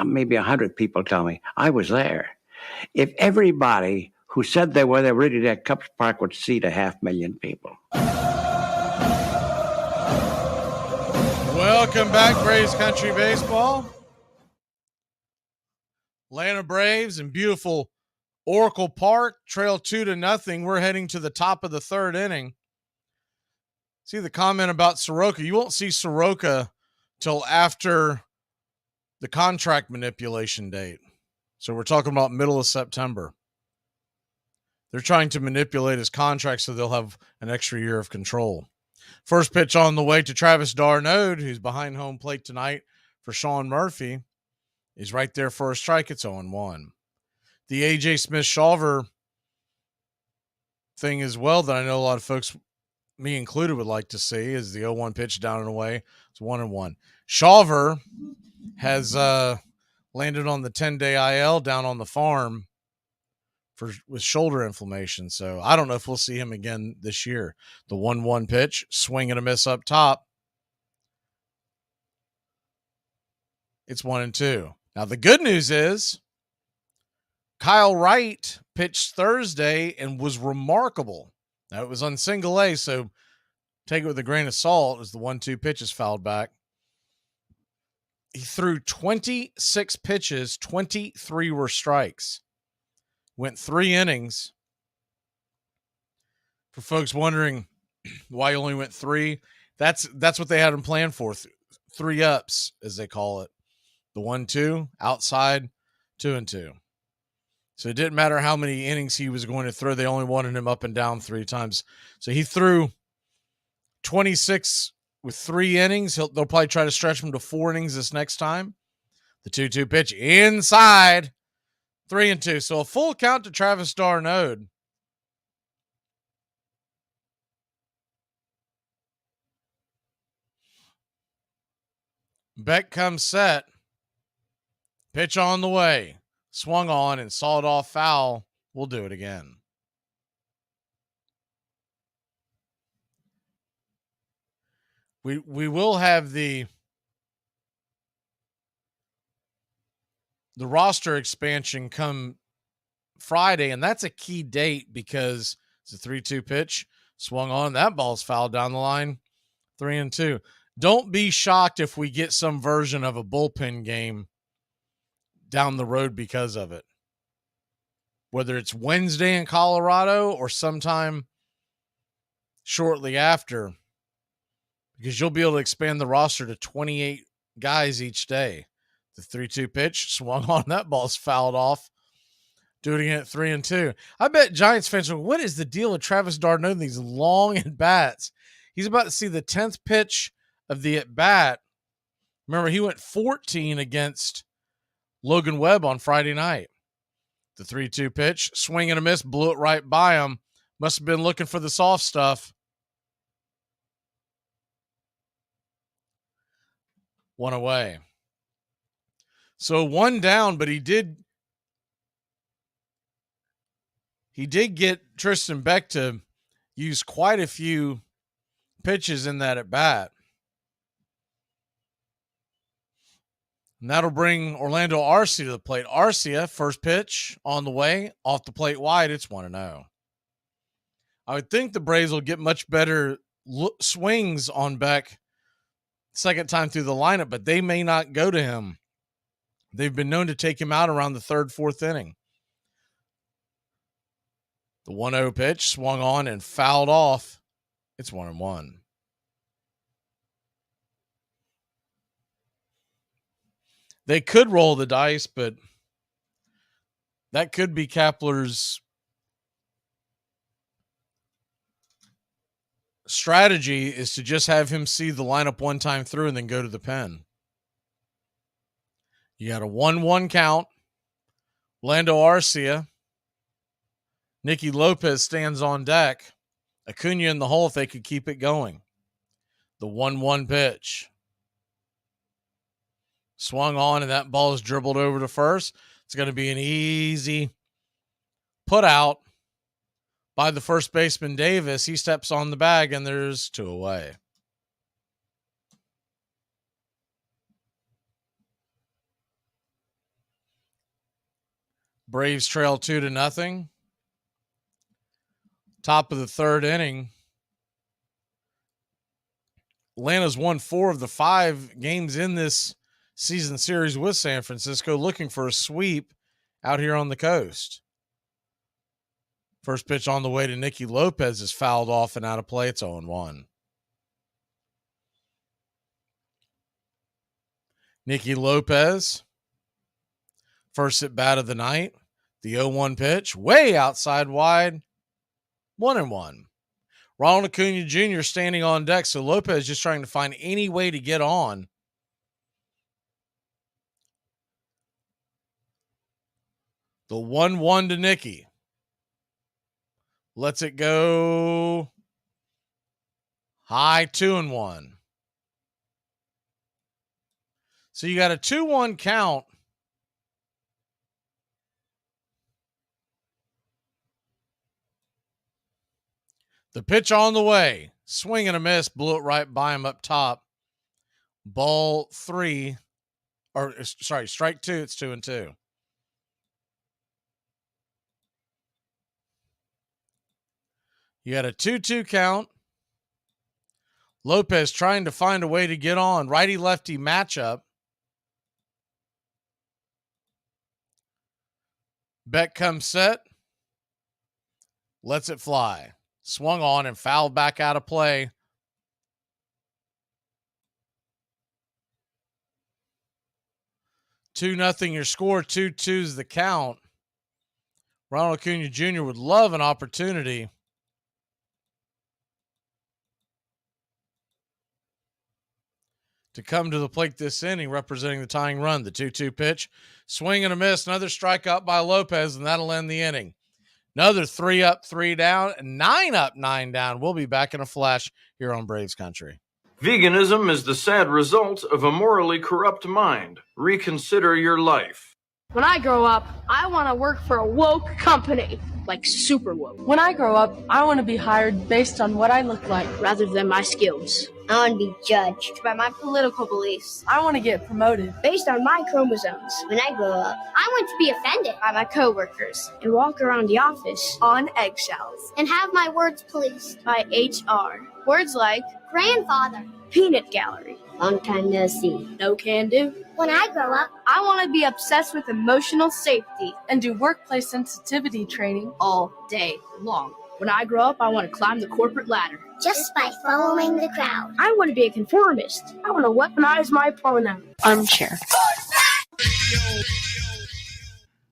maybe 100 people tell me I was there. If everybody who said they were there really at Cubs Park would seat 500,000 people. Welcome back, Braves Country Baseball. Atlanta Braves and beautiful Oracle Park trail 2-0. We're heading to the top of the third inning. See the comment about Soroka. You won't see Soroka till after the contract manipulation date. So we're talking about middle of September. They're trying to manipulate his contract so they'll have an extra year of control. First pitch on the way to Travis d'Arnaud, who's behind home plate tonight for Sean Murphy. He's right there for a strike. It's 0-1. The A.J. Smith-Shawver thing as well that I know a lot of folks, me included, would like to see is the 0-1 pitch down and away. It's 1-1. Shawver has landed on the 10-day IL down on the farm with shoulder inflammation. So I don't know if we'll see him again this year. The 1-1 pitch, swing and a miss up top. It's 1-2. Now the good news is Kyle Wright pitched Thursday and was remarkable. Now it was on single A, so take it with a grain of salt as the 1-2 pitch is fouled back. He threw 26 pitches, 23 were strikes. Went 3 innings. For folks wondering why he only went 3, that's what they had him planned for. 3 ups, as they call it. The 1-2, outside, 2-2. So it didn't matter how many innings he was going to throw. They only wanted him up and down 3 times. So he threw 26 with 3 innings. They'll probably try to stretch him to 4 innings this next time. The 2-2 pitch inside, 3-2. So a full count to Travis d'Arnaud. Beck comes set. Pitch on the way. Swung on and sawed off foul. We'll do it again. We will have the roster expansion come Friday, and that's a key date because it's a 3-2 pitch. Swung on. That ball's fouled down the line. 3-2. Don't be shocked if we get some version of a bullpen game down the road because of it. Whether it's Wednesday in Colorado or sometime shortly after, because you'll be able to expand the roster to 28 guys each day. The 3-2 pitch swung on. That ball's fouled off. Do it again at 3-2. I bet Giants fans are, what is the deal with Travis d'Arnaud and these long at-bats? He's about to see the 10th pitch of the at-bat. Remember, he went 14 against Logan Webb on Friday night. The 3-2 pitch, swing and a miss, blew it right by him. Must have been looking for the soft stuff. 1 away. So 1 down, but he did get Tristan Beck to use quite a few pitches in that at bat. And that'll bring Orlando Arcia to the plate. Arcia, first pitch on the way, off the plate wide. It's 1-0. I would think the Braves will get much better swings on Beck second time through the lineup, but they may not go to him. They've been known to take him out around the 3rd, 4th inning. The 1-0 pitch swung on and fouled off. It's 1-1. They could roll the dice, but that could be Kapler's strategy, is to just have him see the lineup one time through and then go to the pen. You got a 1-1 count. Orlando Arcia. Nicky Lopez stands on deck. Acuna in the hole if they could keep it going. The 1-1 pitch. Swung on, and that ball is dribbled over to first. It's going to be an easy put out by the first baseman, Davis. He steps on the bag, and there's 2 away. Braves trail 2-0. Top of the 3rd inning. Atlanta's won 4 of the 5 games in this season series with San Francisco, looking for a sweep out here on the coast. First pitch on the way to Nicky Lopez is fouled off and out of play. It's 0-1. Nicky Lopez, first at bat of the night. The 0-1 pitch, way outside wide. 1-1. Ronald Acuna Jr. standing on deck, so Lopez just trying to find any way to get on. The 1-1 to Nicky. Lets it go high, 2-1. So you got a 2-1 count. The pitch on the way. Swing and a miss. Blew it right by him up top. Ball 3. Strike 2. It's 2-2. You had a 2-2 count. Lopez trying to find a way to get on. Righty-lefty matchup. Beck comes set. Lets it fly. Swung on and fouled back out of play. Two nothing your score. 2-2's the count. Ronald Acuna Jr. would love an opportunity to come to the plate this inning, representing the tying run. The 2-2 pitch, swing and a miss, another strikeout by Lopez, and that'll end the inning. Another 3 up, 3 down, 9 up, 9 down. We'll be back in a flash here on Braves Country. Veganism is the sad result of a morally corrupt mind. Reconsider your life. When I grow up, I want to work for a woke company, like super woke. When I grow up, I want to be hired based on what I look like rather than my skills. I want to be judged by my political beliefs. I want to get promoted based on my chromosomes. When I grow up, I want to be offended by my coworkers and walk around the office on eggshells and have my words policed by HR. Words like grandfather, peanut gallery, long time no see, no can do. When I grow up, I want to be obsessed with emotional safety and do workplace sensitivity training all day long. When I grow up, I want to climb the corporate ladder. Just by following the crowd. I want to be a conformist. I want to weaponize my pronoun. Armchair.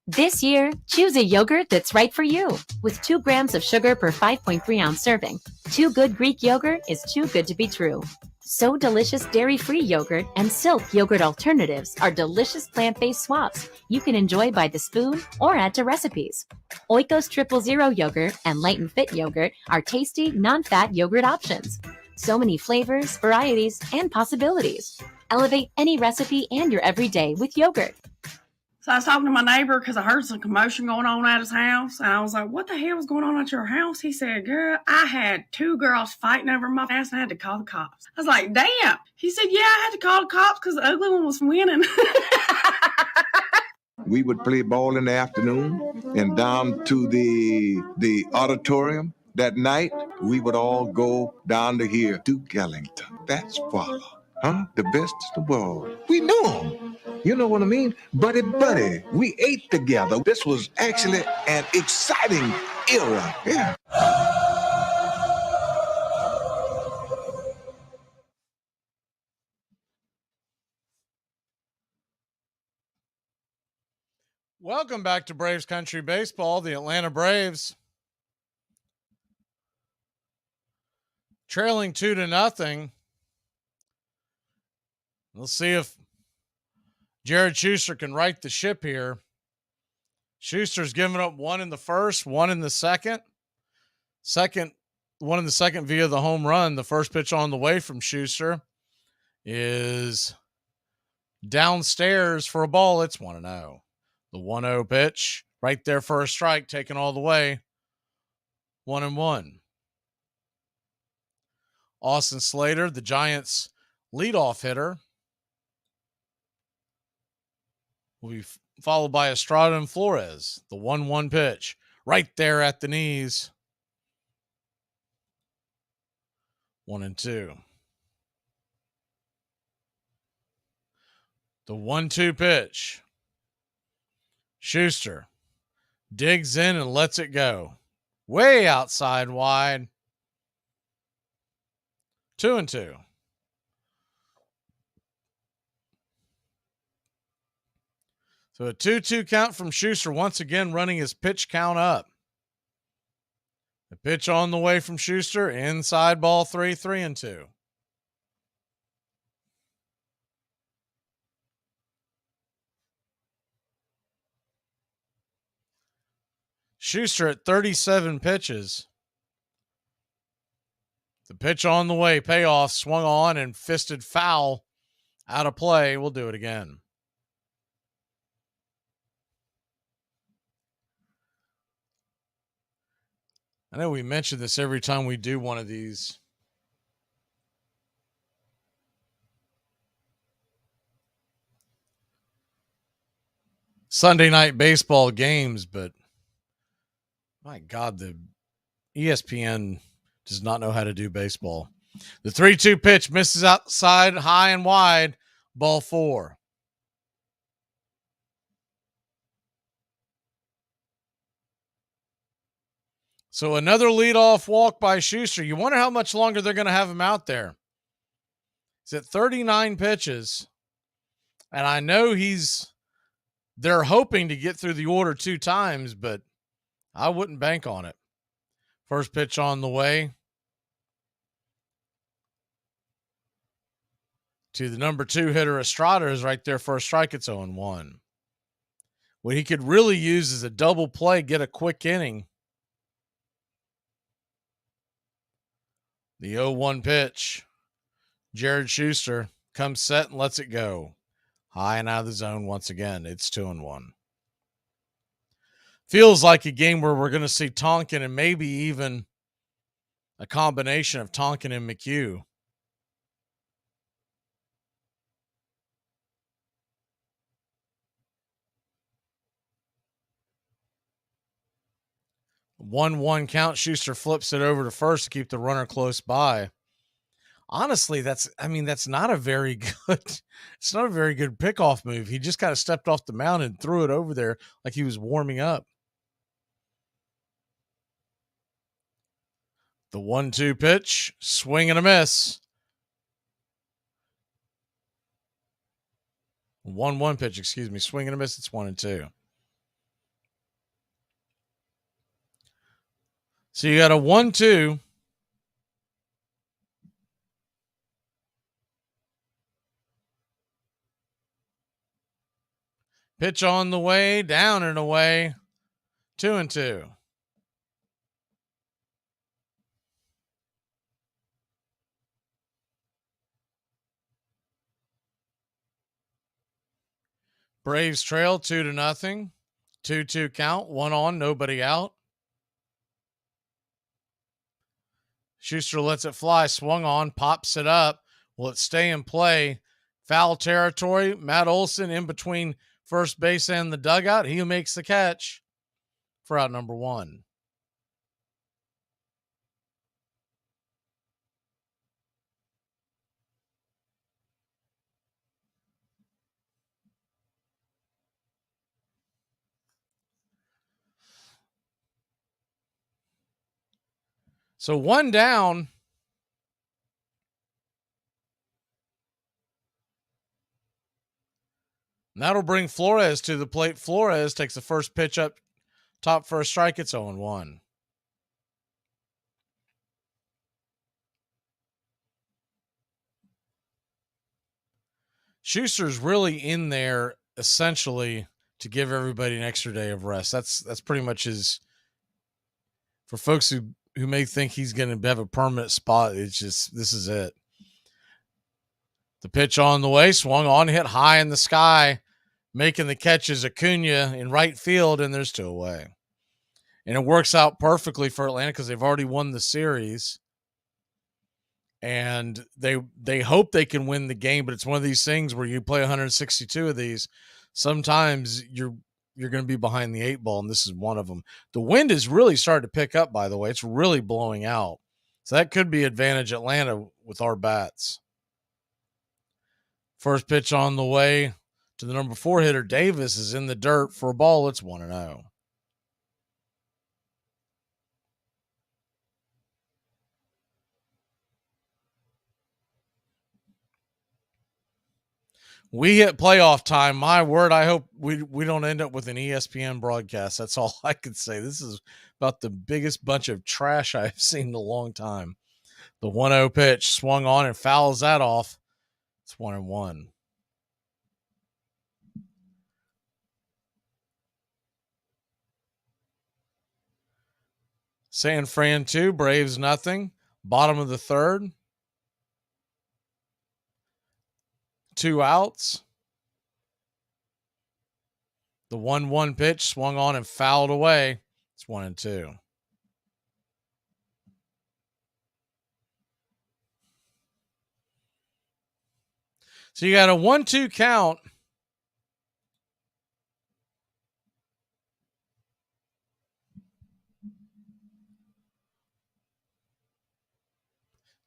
This year, choose a yogurt that's right for you. With 2 grams of sugar per 5.3 ounce serving. Too Good Greek yogurt is too good to be true. So Delicious dairy-free yogurt and Silk yogurt alternatives are delicious plant-based swaps you can enjoy by the spoon or add to recipes. Oikos 000 yogurt and Light and Fit yogurt are tasty, non-fat yogurt options. So many flavors, varieties, and possibilities. Elevate any recipe and your everyday with yogurt. So I was talking to my neighbor because I heard some commotion going on at his house. And I was like, what the hell was going on at your house? He said, girl, I had 2 girls fighting over my ass and I had to call the cops. I was like, damn. He said, yeah, I had to call the cops because the ugly one was winning. We would play ball in the afternoon and down to the auditorium. That night, we would all go down to here, Duke Ellington. That's father. Huh? The best in the world. We knew him. You know what I mean? Buddy, buddy. We ate together. This was actually an exciting era. Yeah. Welcome back to Braves Country Baseball. The Atlanta Braves trailing 2-0. We'll see if Jared Schuster can right the ship here. Schuster's given up 1 in the first, 1 in the second. 1 in the second via the home run. The first pitch on the way from Schuster is downstairs for a ball. It's 1-0. The 1-0 pitch right there for a strike, taken all the way. 1-1. Austin Slater, the Giants' leadoff hitter, will be followed by Estrada and Flores. The 1-1 pitch right there at the knees. 1-2. The 1-2 pitch. Schuster digs in and lets it go. Way outside wide. 2-2. So a 2-2 count from Schuster, once again running his pitch count up. The pitch on the way from Schuster, inside ball 3, 3-2. Schuster at 37 pitches. The pitch on the way, payoff, swung on and fisted foul out of play. We'll do it again. I know we mention this every time we do one of these. Sunday night baseball games, but my God, the ESPN does not know how to do baseball. The 3-2 pitch misses outside, high and wide, ball 4. So another leadoff walk by Schuster. You wonder how much longer they're going to have him out there. He's at 39 pitches. And I know they're hoping to get through the order 2 times, but I wouldn't bank on it. First pitch on the way. to the number 2 hitter, Estrada, is right there for a strike. It's 0-1. What he could really use is a double play, get a quick inning. The 0-1 pitch. Jared Schuster comes set and lets it go. High and out of the zone once again. It's 2-1. Feels like a game where we're going to see Tonkin and maybe even a combination of Tonkin and McHugh. One count. Schuster flips it over to first to keep the runner close by. Honestly, that's not a very good, it's not a very good pickoff move. He just kind of stepped off the mound and threw it over there like he was warming up. The 1-2 pitch, swing and a miss. 1-1 pitch, excuse me, swing and a miss. It's 1-2. So you got a 1-2. Pitch on the way, down and away. 2-2. Braves trail 2-0. 2-2 count. 1 on, nobody out. Schuster lets it fly, swung on, pops it up. Will it stay in play? Foul territory. Matt Olson in between first base and the dugout. He makes the catch for out number 1. So 1 down. And that'll bring Flores to the plate. Flores takes the first pitch up top for a strike. It's 0-1. Schuster's really in there essentially to give everybody an extra day of rest. That's pretty much his, for folks who may think he's going to have a permanent spot. It's just, this is it. The pitch on the way, swung on, hit high in the sky. Making the catch is Acuna in right field, and there's 2 away. And it works out perfectly for Atlanta because they've already won the series. And they hope they can win the game, but it's one of these things where you play 162 of these. Sometimes you're going to be behind the 8 ball, and this is one of them. The wind is really starting to pick up, by the way. It's really blowing out. So that could be advantage Atlanta with our bats. First pitch on the way to the number 4 hitter. Davis is in the dirt for a ball. It's 1-0. We hit playoff time. My word, I hope we don't end up with an ESPN broadcast. That's all I can say. This is about the biggest bunch of trash I've seen in a long time. The 1-0 pitch swung on and fouls that off. It's 1-1. San Fran 2, Braves nothing. Bottom of the 3rd. 2 outs. The 1-1 pitch swung on and fouled away. It's 1-2. So you got a 1-2 count.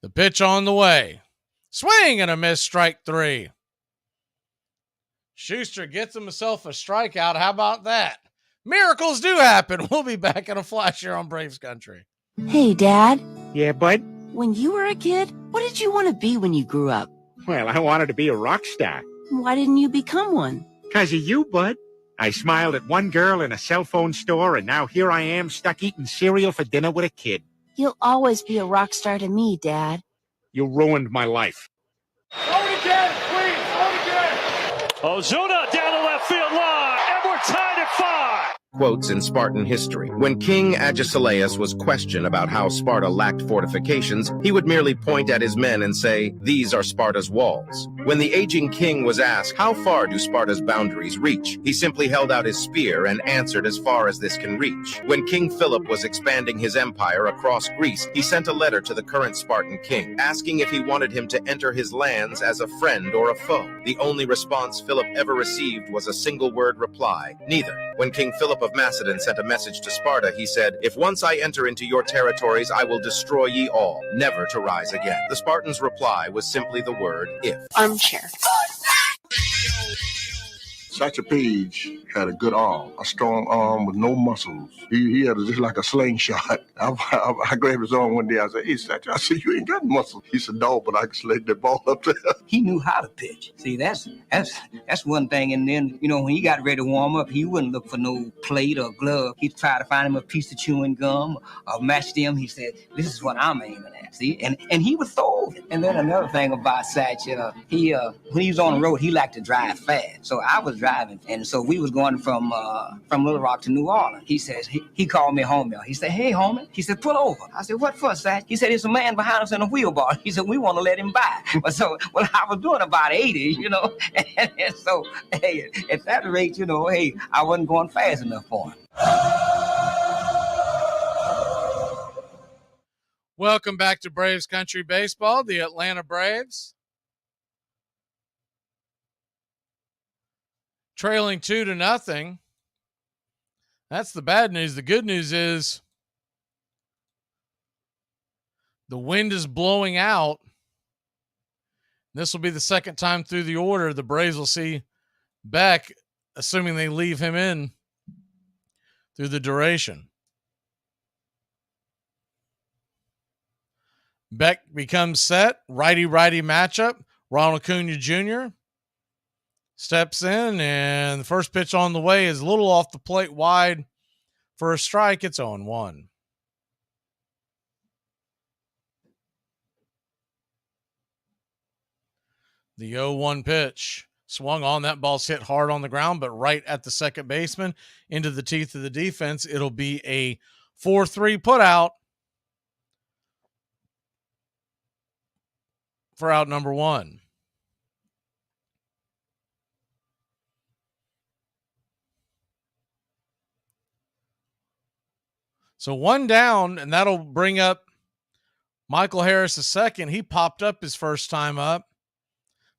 The pitch on the way. Swing and a miss, strike 3. Schuster gets himself a strikeout. How about that? Miracles do happen. We'll be back in a flash here on Braves Country. Hey, Dad. Yeah, bud? When you were a kid, what did you want to be when you grew up? Well, I wanted to be a rock star. Why didn't you become one? 'Cause of you, bud. I smiled at one girl in a cell phone store, and now here I am stuck eating cereal for dinner with a kid. You'll always be a rock star to me, Dad. You ruined my life. Throw it again! Ozuna down the left field line, and we're tied at 5. Quotes in Spartan history. When King Agesilaus was questioned about how Sparta lacked fortifications, he would merely point at his men and say, "These are Sparta's walls." When the aging king was asked, "How far do Sparta's boundaries reach?" he simply held out his spear and answered, "As far as this can reach." When King Philip was expanding his empire across Greece, he sent a letter to the current Spartan king, asking if he wanted him to enter his lands as a friend or a foe. The only response Philip ever received was a single-word reply, "Neither." When King Philip of Macedon sent a message to Sparta, he said, "If once I enter into your territories, I will destroy ye all, never to rise again." The Spartans' reply was simply the word, "if." Armchair. Satchel Paige had a good arm, a strong arm with no muscles. He had just like a slingshot. I grabbed his arm one day. I said, "Hey, Satchel," I said, "You ain't got muscles." He said, "No, but I can sling that ball up there." He knew how to pitch. See, that's one thing. And then, when he got ready to warm up, he wouldn't look for no plate or glove. He'd try to find him a piece of chewing gum or match them. He said, "This is what I'm aiming at." See, and he would throw it. And then another thing about Satchel, he when he was on the road, he liked to drive fast. So I was driving, and so we was going from Little Rock to New Orleans. He says he called me home. He said, "Hey, homie." He said, "Pull over." I said, "What for, Satch?" He said, "There's a man behind us in a wheelbarrow." He said, "We want to let him by." I was doing about 80, and so hey, at that rate, hey, I wasn't going fast enough for him. Welcome back to Braves Country Baseball, the Atlanta Braves. Trailing 2-0. That's the bad news. The good news is the wind is blowing out. This will be the second time through the order the Braves will see Beck, assuming they leave him in through the duration. Beck becomes set. Righty-righty matchup. Ronald Acuna Jr. steps in, and the first pitch on the way is a little off the plate wide for a strike. It's 0-1. The 0-1 pitch swung on. That ball's hit hard on the ground, but right at the second baseman into the teeth of the defense. It'll be a 4-3 put out for out number 1. So 1 down, and that'll bring up Michael Harris a second. He popped up his first time up.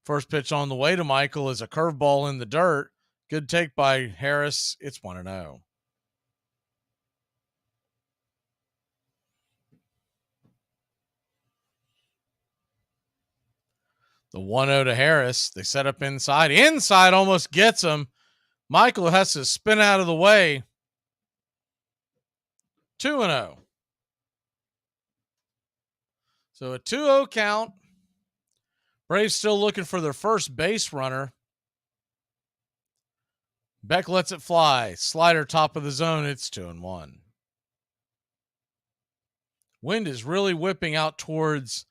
First pitch on the way to Michael is a curveball in the dirt. Good take by Harris. It's 1-0. The 1-0 to Harris. They set up inside. Inside almost gets him. Michael has to spin out of the way. 2-0. So a 2-0 count. Braves still looking for their first base runner. Beck lets it fly. Slider top of the zone. It's 2-1. Wind is really whipping out towards,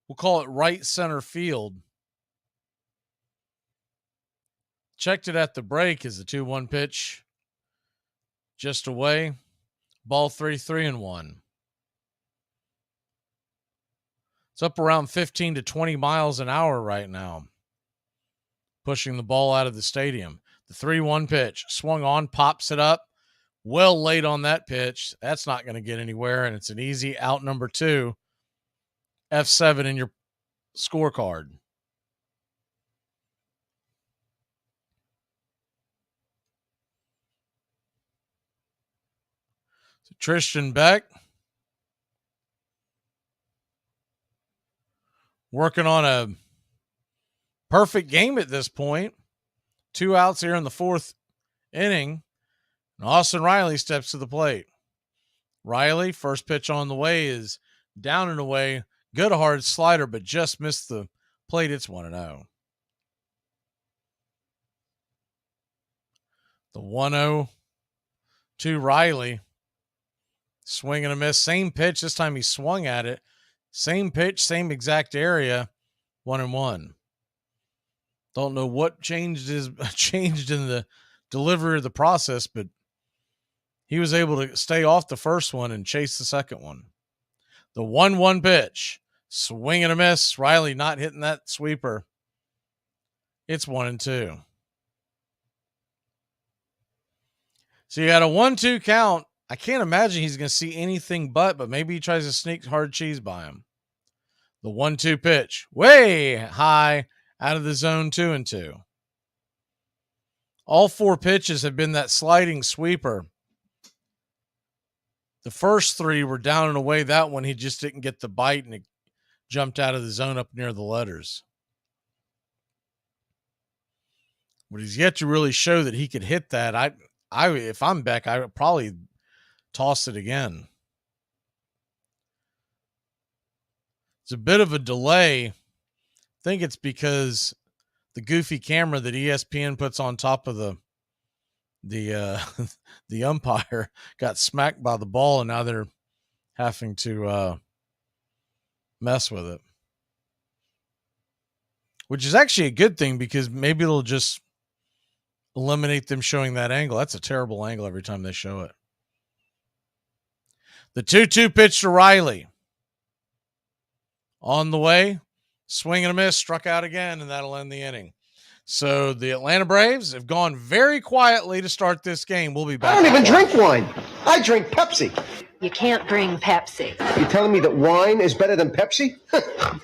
we'll call it right center field. Checked it at the break as the 2-1 pitch. Just away. Ball 3-1. It's up around 15 to 20 miles an hour right now. Pushing the ball out of the stadium. The 3-1 pitch. Swung on, pops it up. Well late on that pitch. That's not going to get anywhere, and it's an easy out number 2. F7 in your scorecard. So Tristan Beck working on a perfect game at this point. 2 outs here in the 4th inning. And Austin Riley steps to the plate. Riley, first pitch on the way is down and away. Good hard slider, but just missed the plate. It's 1-0. The 1-0 to Riley. Swing and a miss. Same pitch. This time he swung at it. Same pitch, same exact area. 1-1. Don't know what changed in the delivery of the process, but he was able to stay off the first one and chase the second one. The 1-1 pitch, swing and a miss. Riley not hitting that sweeper. It's 1-2. So you got a 1-2 count. I can't imagine he's going to see anything but maybe he tries to sneak hard cheese by him. The 1-2 pitch, way high out of the zone, 2-2. All 4 pitches have been that sliding sweeper. The first 3 were down and away. That one, he just didn't get the bite and it jumped out of the zone up near the letters. But he's yet to really show that he could hit that. I if I'm Beck, I would probably toss it again. It's a bit of a delay. I think it's because the goofy camera that ESPN puts on top of the umpire got smacked by the ball, and now they're having to mess with it. Which is actually a good thing because maybe it'll just eliminate them showing that angle. That's a terrible angle every time they show it. The 2-2 pitch to Riley. On the way, swing and a miss, struck out again, and that'll end the inning. So the Atlanta Braves have gone very quietly to start this game. We'll be back. I don't even drink wine. I drink Pepsi. You can't bring Pepsi. You telling me that wine is better than Pepsi?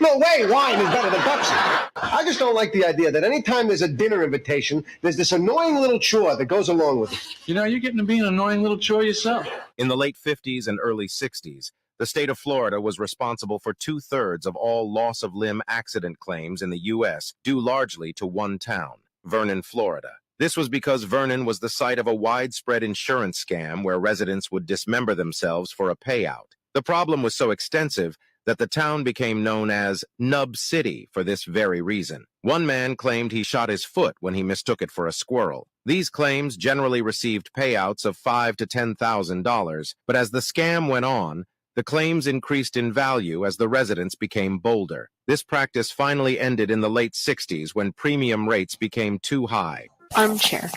No way, wine is better than Pepsi. I just don't like the idea that anytime there's a dinner invitation, there's this annoying little chore that goes along with it. You know, you're getting to be an annoying little chore yourself. In the late 50s and early 60s, the state of Florida was responsible for 2/3 of all loss of limb accident claims in the U.S., due largely to one town, Vernon, Florida. This was because Vernon was the site of a widespread insurance scam where residents would dismember themselves for a payout. The problem was so extensive that the town became known as Nub City for this very reason. One man claimed he shot his foot when he mistook it for a squirrel. These claims generally received payouts of $5,000 to $10,000, but as the scam went on, the claims increased in value as the residents became bolder. This practice finally ended in the late 60s when premium rates became too high. Armchair.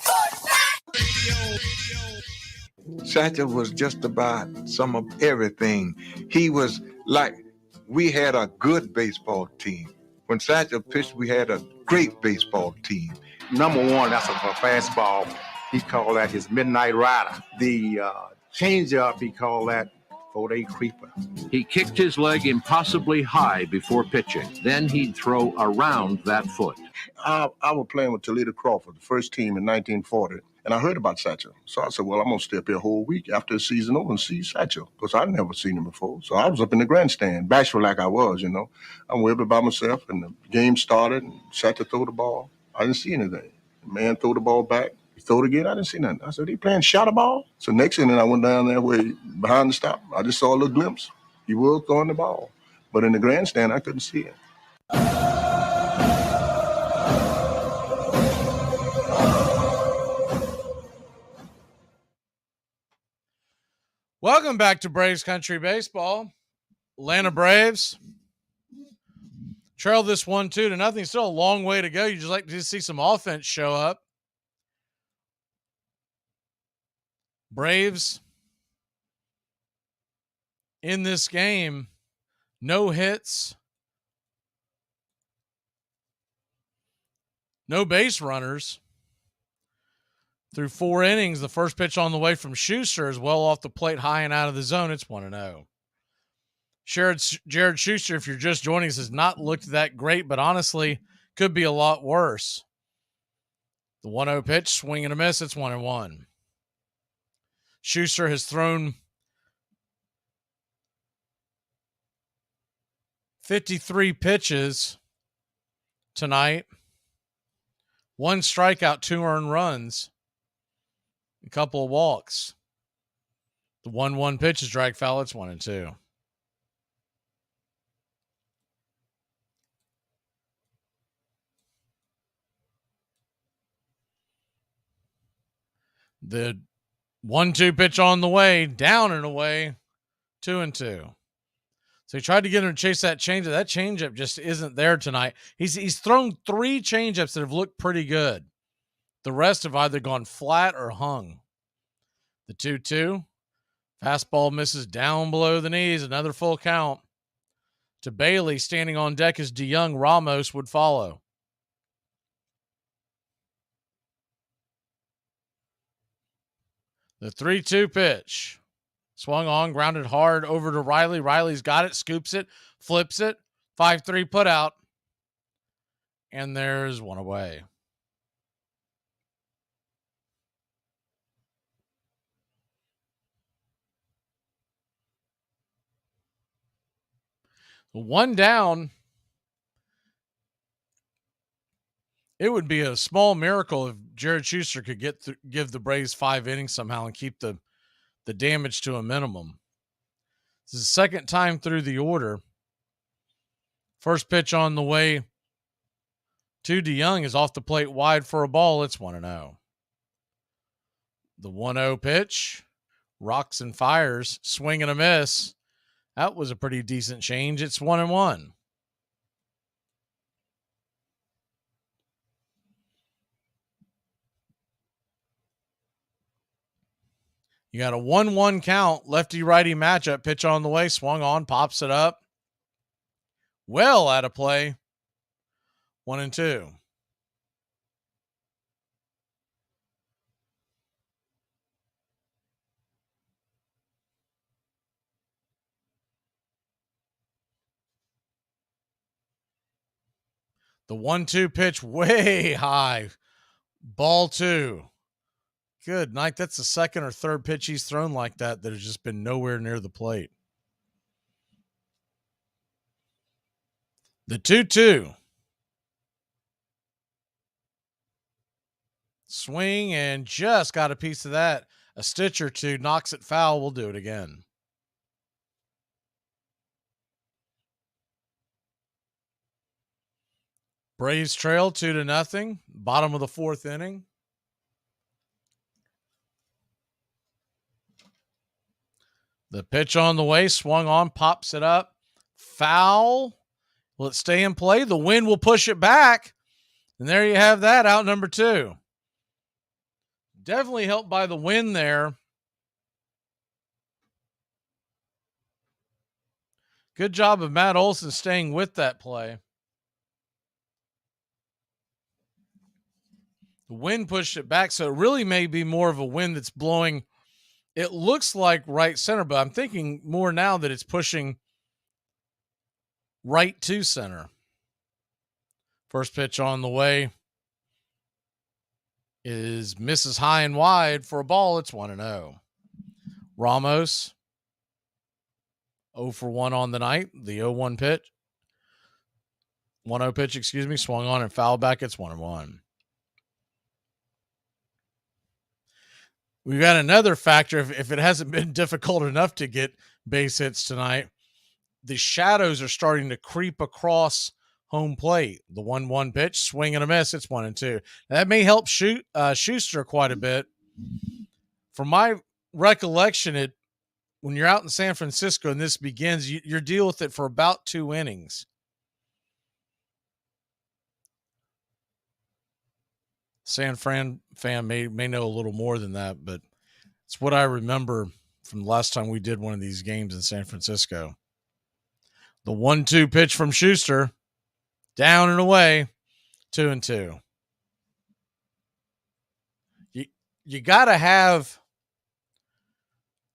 Satchel was just about some of everything. He was like, we had a good baseball team. When Satchel pitched, we had a great baseball team. Number one, that's a fastball. He called that his midnight rider. The changeup, he called that 4-day creeper. He kicked his leg impossibly high before pitching. Then he'd throw around that foot. I was playing with Toledo Crawford, the first team in 1940, and I heard about Satchel. So I said, well, I'm going to stay up here a whole week after the season over and see Satchel, because I'd never seen him before. So I was up in the grandstand, bashful like I was, you know. I'm way up by myself, and the game started, and Satchel threw the ball. I didn't see anything. The man threw the ball back. He threw it again. I didn't see nothing. I said, he playing shot ball? So next inning, I went down there behind the stop. I just saw a little glimpse. He was throwing the ball. But in the grandstand, I couldn't see it. Welcome back to Braves Country Baseball. Atlanta Braves trail this 1-2-0. Still a long way to go. You just like to see some offense show up. Braves in this game, no hits, no base runners. Through 4 innings, the first pitch on the way from Schuster is well off the plate, high and out of the zone. It's 1-0. Jared Schuster, if you're just joining us, has not looked that great, but honestly, could be a lot worse. The 1-0 pitch, swing and a miss. It's 1-1. Schuster has thrown 53 pitches tonight. 1 strikeout, 2 earned runs, a couple of walks. The 1-1 pitch is drag foul. It's 1-2. The 1-2 pitch on the way, down and away, 2-2. So he tried to get him to chase that changeup. That changeup just isn't there tonight. He's thrown 3 changeups that have looked pretty good. The rest have either gone flat or hung. The 2-2. Fastball misses down below the knees. Another full count. To Bailey, standing on deck as DeYoung. Ramos would follow. The 3-2 pitch. Swung on, grounded hard over to Riley. Riley's got it, scoops it, flips it. 5-3 put out. And there's one away. One down. It would be a small miracle if Jared Schuster could give the Braves 5 innings somehow and keep the damage to a minimum. This is the second time through the order. First pitch on the way to DeYoung is off the plate wide for a ball. It's 1-0. The 1-0 pitch. Rocks and fires. Swing and a miss. That was a pretty decent change. It's 1-1. You got a 1-1 count, lefty-righty matchup. Pitch on the way, swung on, pops it up. Well out of play. 1-2. The 1-2 pitch way high. Ball 2. Good night. That's the second or third pitch he's thrown like that has just been nowhere near the plate. The 2-2. Swing and just got a piece of that. A stitch or two, knocks it foul. We'll do it again. Braves trail 2-0. Bottom of the 4th inning. The pitch on the way, swung on, pops it up. Foul. Will it stay in play? The wind will push it back. And there you have that, out number 2. Definitely helped by the wind there. Good job of Matt Olson staying with that play. The wind pushed it back, so it really may be more of a wind that's blowing. It looks like right center, but I'm thinking more now that it's pushing right to center. First pitch on the way is misses high and wide for a ball. It's 1-0. Ramos 0 for 1 on the night. The 0-1 pitch. 1-0 pitch, swung on and fouled back. It's 1-1. We've got another factor. If it hasn't been difficult enough to get base hits tonight, the shadows are starting to creep across home plate. The 1-1 pitch, swing and a miss. It's 1-2. That may help Schuster quite a bit. From my recollection, when you're out in San Francisco and this begins, you're dealing with it for about 2 innings. San Fran fan may know a little more than that, but it's what I remember from the last time we did one of these games in San Francisco. The 1-2 pitch from Schuster, down and away, 2-2. You got to have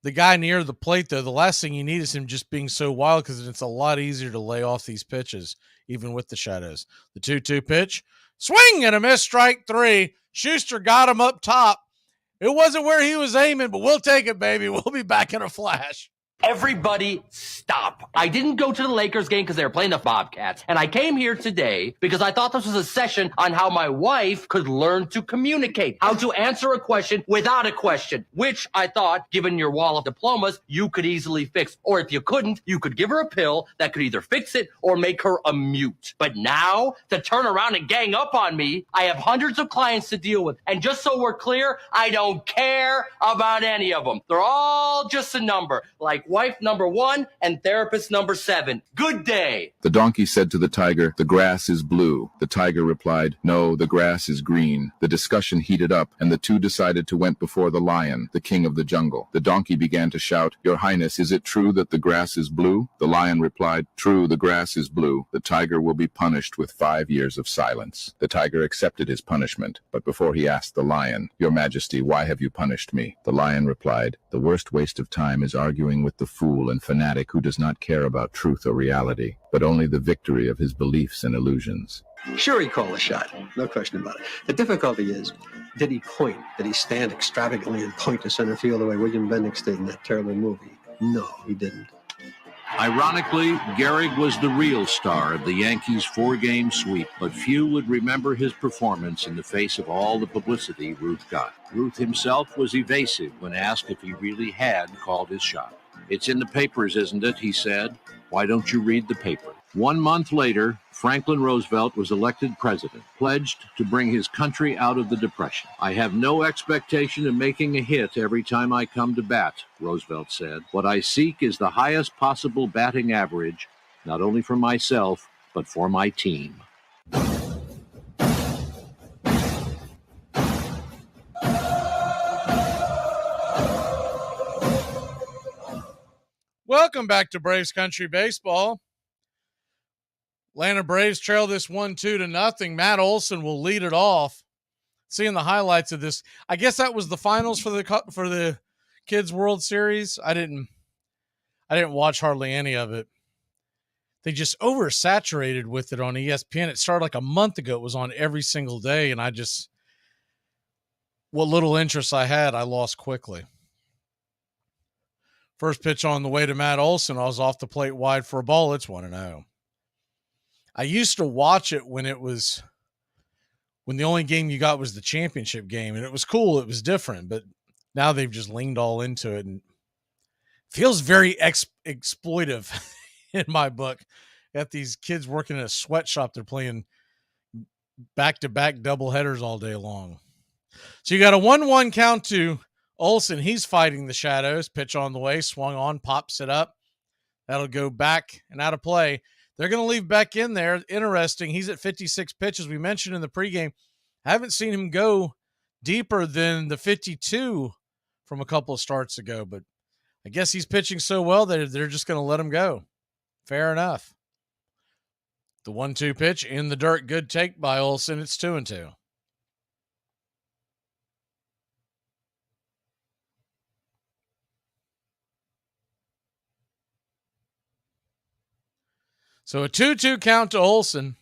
the guy near the plate, though. The last thing you need is him just being so wild, because it's a lot easier to lay off these pitches, even with the shadows. The 2-2 pitch. Swing and a miss, strike 3. Schuster got him up top. It wasn't where he was aiming, but we'll take it, baby. We'll be back in a flash. Everybody stop. I didn't go to the Lakers game because they were playing the Bobcats. And I came here today because I thought this was a session on how my wife could learn to communicate, how to answer a question without a question, which I thought, given your wall of diplomas, you could easily fix. Or if you couldn't, you could give her a pill that could either fix it or make her a mute. But now, to turn around and gang up on me, I have hundreds of clients to deal with. And just so we're clear, I don't care about any of them. They're all just a number, like wife number 1 and therapist number 7. Good day. The donkey said to the tiger, "The grass is blue." The tiger replied, "No, the grass is green." The discussion heated up, and the two decided to went before the lion, the king of the jungle. The donkey began to shout, "Your Highness, is it true that the grass is blue?" The lion replied, "True, the grass is blue. The tiger will be punished with 5 years of silence." The tiger accepted his punishment, but before he asked the lion, "Your Majesty, why have you punished me?" The lion replied, "The worst waste of time is arguing with the fool and fanatic who does not care about truth or reality, but only the victory of his beliefs and illusions." Sure, he called a shot. No question about it. The difficulty is, did he point? Did he stand extravagantly and point to center field the way William Bendix did in that terrible movie? No, he didn't. Ironically, Gehrig was the real star of the Yankees' 4-game sweep, but few would remember his performance in the face of all the publicity Ruth got. Ruth himself was evasive when asked if he really had called his shot. "It's in the papers, isn't it?" he said. "Why don't you read the paper?" 1 month later, Franklin Roosevelt was elected president, pledged to bring his country out of the Depression. "I have no expectation of making a hit every time I come to bat," Roosevelt said. "What I seek is the highest possible batting average, not only for myself, but for my team." Welcome back to Braves Country Baseball. Atlanta Braves trail this 1-2 to nothing. Matt Olson will lead it off. Seeing the highlights of this, I guess that was the finals for the Kids World Series. I didn't watch hardly any of it. They just oversaturated with it on ESPN. It started like a month ago. It was on every single day, and what little interest I had, I lost quickly. First pitch on the way to Matt Olson. I was off the plate wide for a ball. It's 1-0. I used to watch it when the only game you got was the championship game, and it was cool. It was different, but now they've just leaned all into it, and feels very exploitive in my book. Got these kids working in a sweatshop. They're playing back-to-back double headers all day long. So you got a 1-1 count to Olson. He's fighting the shadows. Pitch on the way, swung on, pops it up. That'll go back and out of play. They're going to leave Beck in there. Interesting. He's at 56 pitches. We mentioned in the pregame, I haven't seen him go deeper than the 52 from a couple of starts ago, but I guess he's pitching so well that they're just going to let him go. Fair enough. The 1-2 pitch in the dirt. Good take by Olson. It's 2-2. So a 2-2 count to Olson.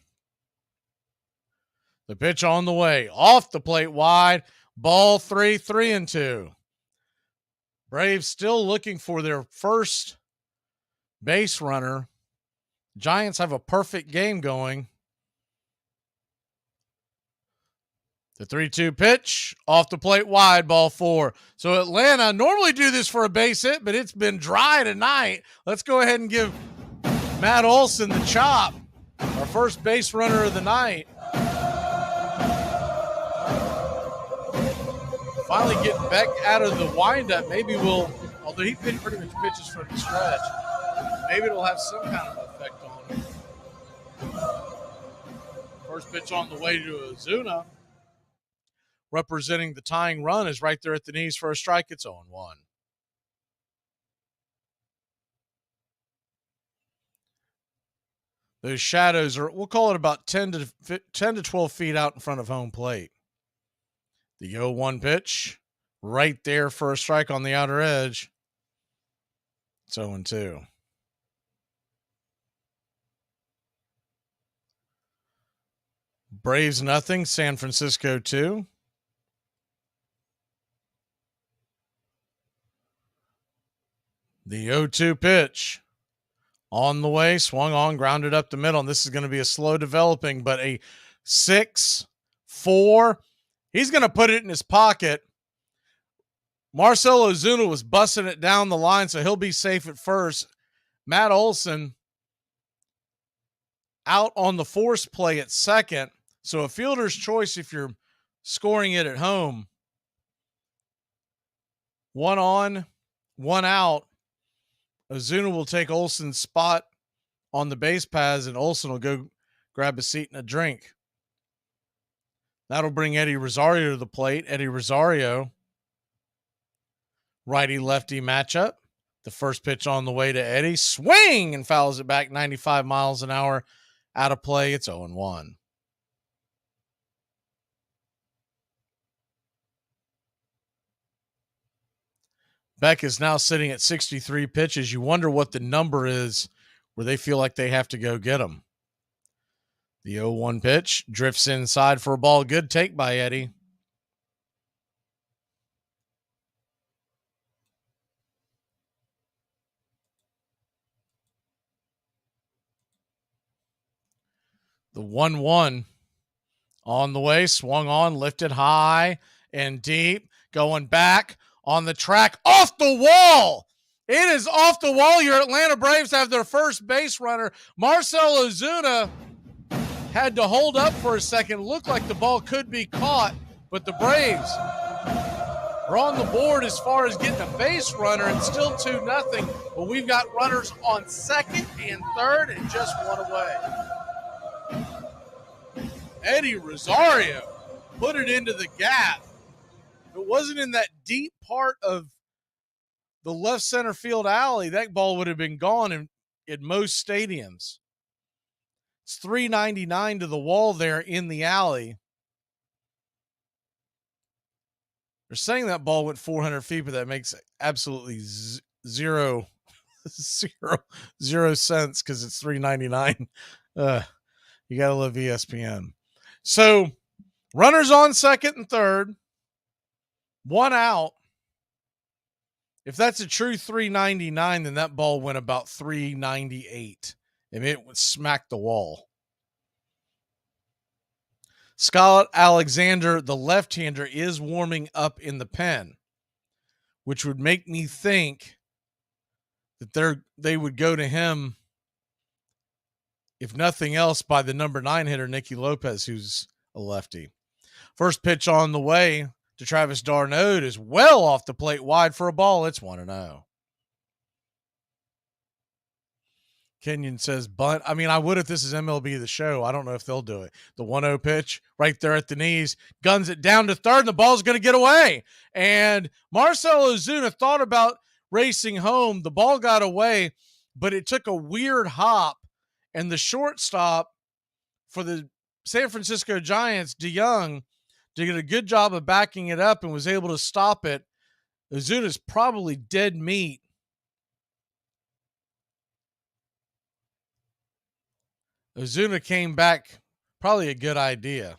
The pitch on the way. Off the plate wide. Ball 3, 3-2. Braves still looking for their first base runner. Giants have a perfect game going. The 3-2 pitch. Off the plate wide. Ball 4. So Atlanta normally do this for a base hit, but it's been dry tonight. Let's go ahead and give Matt Olson the chop, our first base runner of the night. Finally getting back out of the windup. Maybe although he pretty much pitches from the stretch, maybe it'll have some kind of effect on him. First pitch on the way to Ozuna, representing the tying run, is right there at the knees for a strike. It's 0-1. Those shadows are, we'll call it about 10 to 12 feet out in front of home plate. The 0-1 pitch, right there for a strike on the outer edge. It's 0-2. Braves nothing, San Francisco 2. The 0-2 pitch. On the way, swung on, grounded up the middle. And this is going to be a slow developing, but a 6-4. He's going to put it in his pocket. Marcell Ozuna was busting it down the line, so he'll be safe at first. Matt Olson out on the force play at second. So a fielder's choice if you're scoring it at home. 1 on, 1 out. Ozuna will take Olson's spot on the base paths, and Olson will go grab a seat and a drink. That'll bring Eddie Rosario to the plate. Eddie Rosario, righty-lefty matchup. The first pitch on the way to Eddie. Swing and fouls it back 95 miles an hour. Out of play. It's 0-1. Beck is now sitting at 63 pitches. You wonder what the number is where they feel like they have to go get him. The 0-1 pitch drifts inside for a ball. Good take by Eddie. The 1-1 on the way, swung on, lifted high and deep, going back on the track, off the wall. It is off the wall. Your Atlanta Braves have their first base runner. Marcell Ozuna had to hold up for a second. Looked like the ball could be caught, but the Braves are on the board as far as getting a base runner. It's still 2-0, but we've got runners on second and third and just one away. Eddie Rosario put it into the gap. If it wasn't in that deep part of the left center field alley, that ball would have been gone in most stadiums. It's 399 to the wall there in the alley. They're saying that ball went 400 feet, but that makes absolutely zero sense because it's 399. You got to love ESPN. So runners on second and third, one out. If that's a true 399, then that ball went about 398. And it would smack the wall. Scott Alexander, the left-hander, is warming up in the pen, which would make me think that they would go to him, if nothing else, by the number 9 hitter, Nicky Lopez, who's a lefty. First pitch on the way to Travis d'Arnaud is well off the plate, wide for a ball. It's 1-0. Kenyon says bunt. I mean, I would if this is MLB The Show. I don't know if they'll do it. The 1-0 pitch right there at the knees, guns it down to third, and the ball's going to get away. And Marcell Ozuna thought about racing home. The ball got away, but it took a weird hop, and the shortstop for the San Francisco Giants, DeYoung, did a good job of backing it up and was able to stop it. Ozuna's probably dead meat. Ozuna came back, probably a good idea.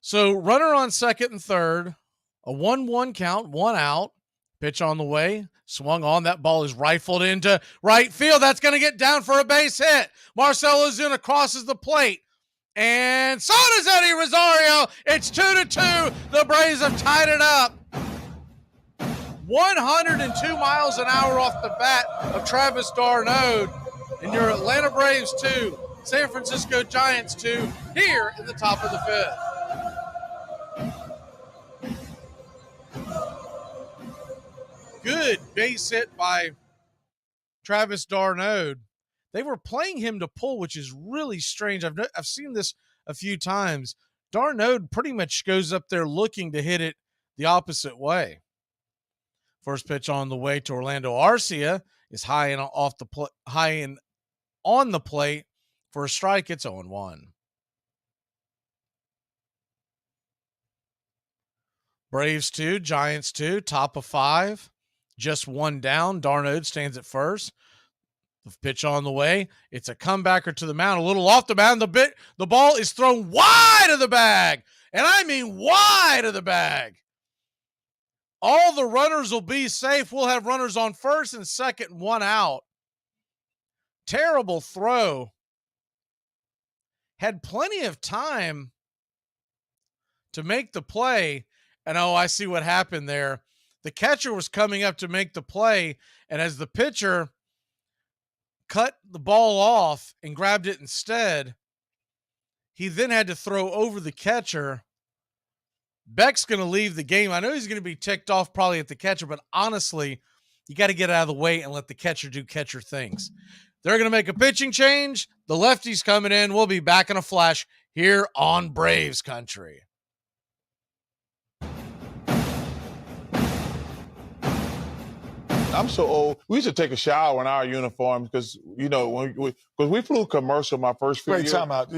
So runner on second and third, a 1-1 count, one out. Pitch on the way, swung on. That ball is rifled into right field. That's going to get down for a base hit. Marcell Ozuna crosses the plate. And so does Eddie Rosario. It's 2-2. The Braves have tied it up. 102 miles an hour off the bat of Travis d'Arnaud. And your Atlanta Braves 2, San Francisco Giants 2, here in the top of the fifth. Good base hit by Travis d'Arnaud. They were playing him to pull, which is really strange. I've seen this a few times. d'Arnaud pretty much goes up there looking to hit it the opposite way. First pitch on the way to Orlando Arcia is high and on the plate for a strike. It's 0-1. Braves 2, Giants 2, top of 5. Just one down. d'Arnaud stands at first. The pitch on the way. It's a comebacker to the mound, a little off the mound. The ball is thrown wide of the bag. And I mean wide of the bag. All the runners will be safe. We'll have runners on first and second, one out. Terrible throw. Had plenty of time to make the play. And I see what happened there. The catcher was coming up to make the play. And as the pitcher cut the ball off and grabbed it instead, he then had to throw over the catcher. Beck's going to leave the game. I know he's going to be ticked off probably at the catcher, but honestly, You got to get out of the way and let the catcher do catcher things. They're going to make a pitching change. The lefty's coming in. We'll be back in a flash here on Braves Country. I'm so old. We used to take a shower in our uniforms because, you know, because we flew commercial my first few Wait, years. time out.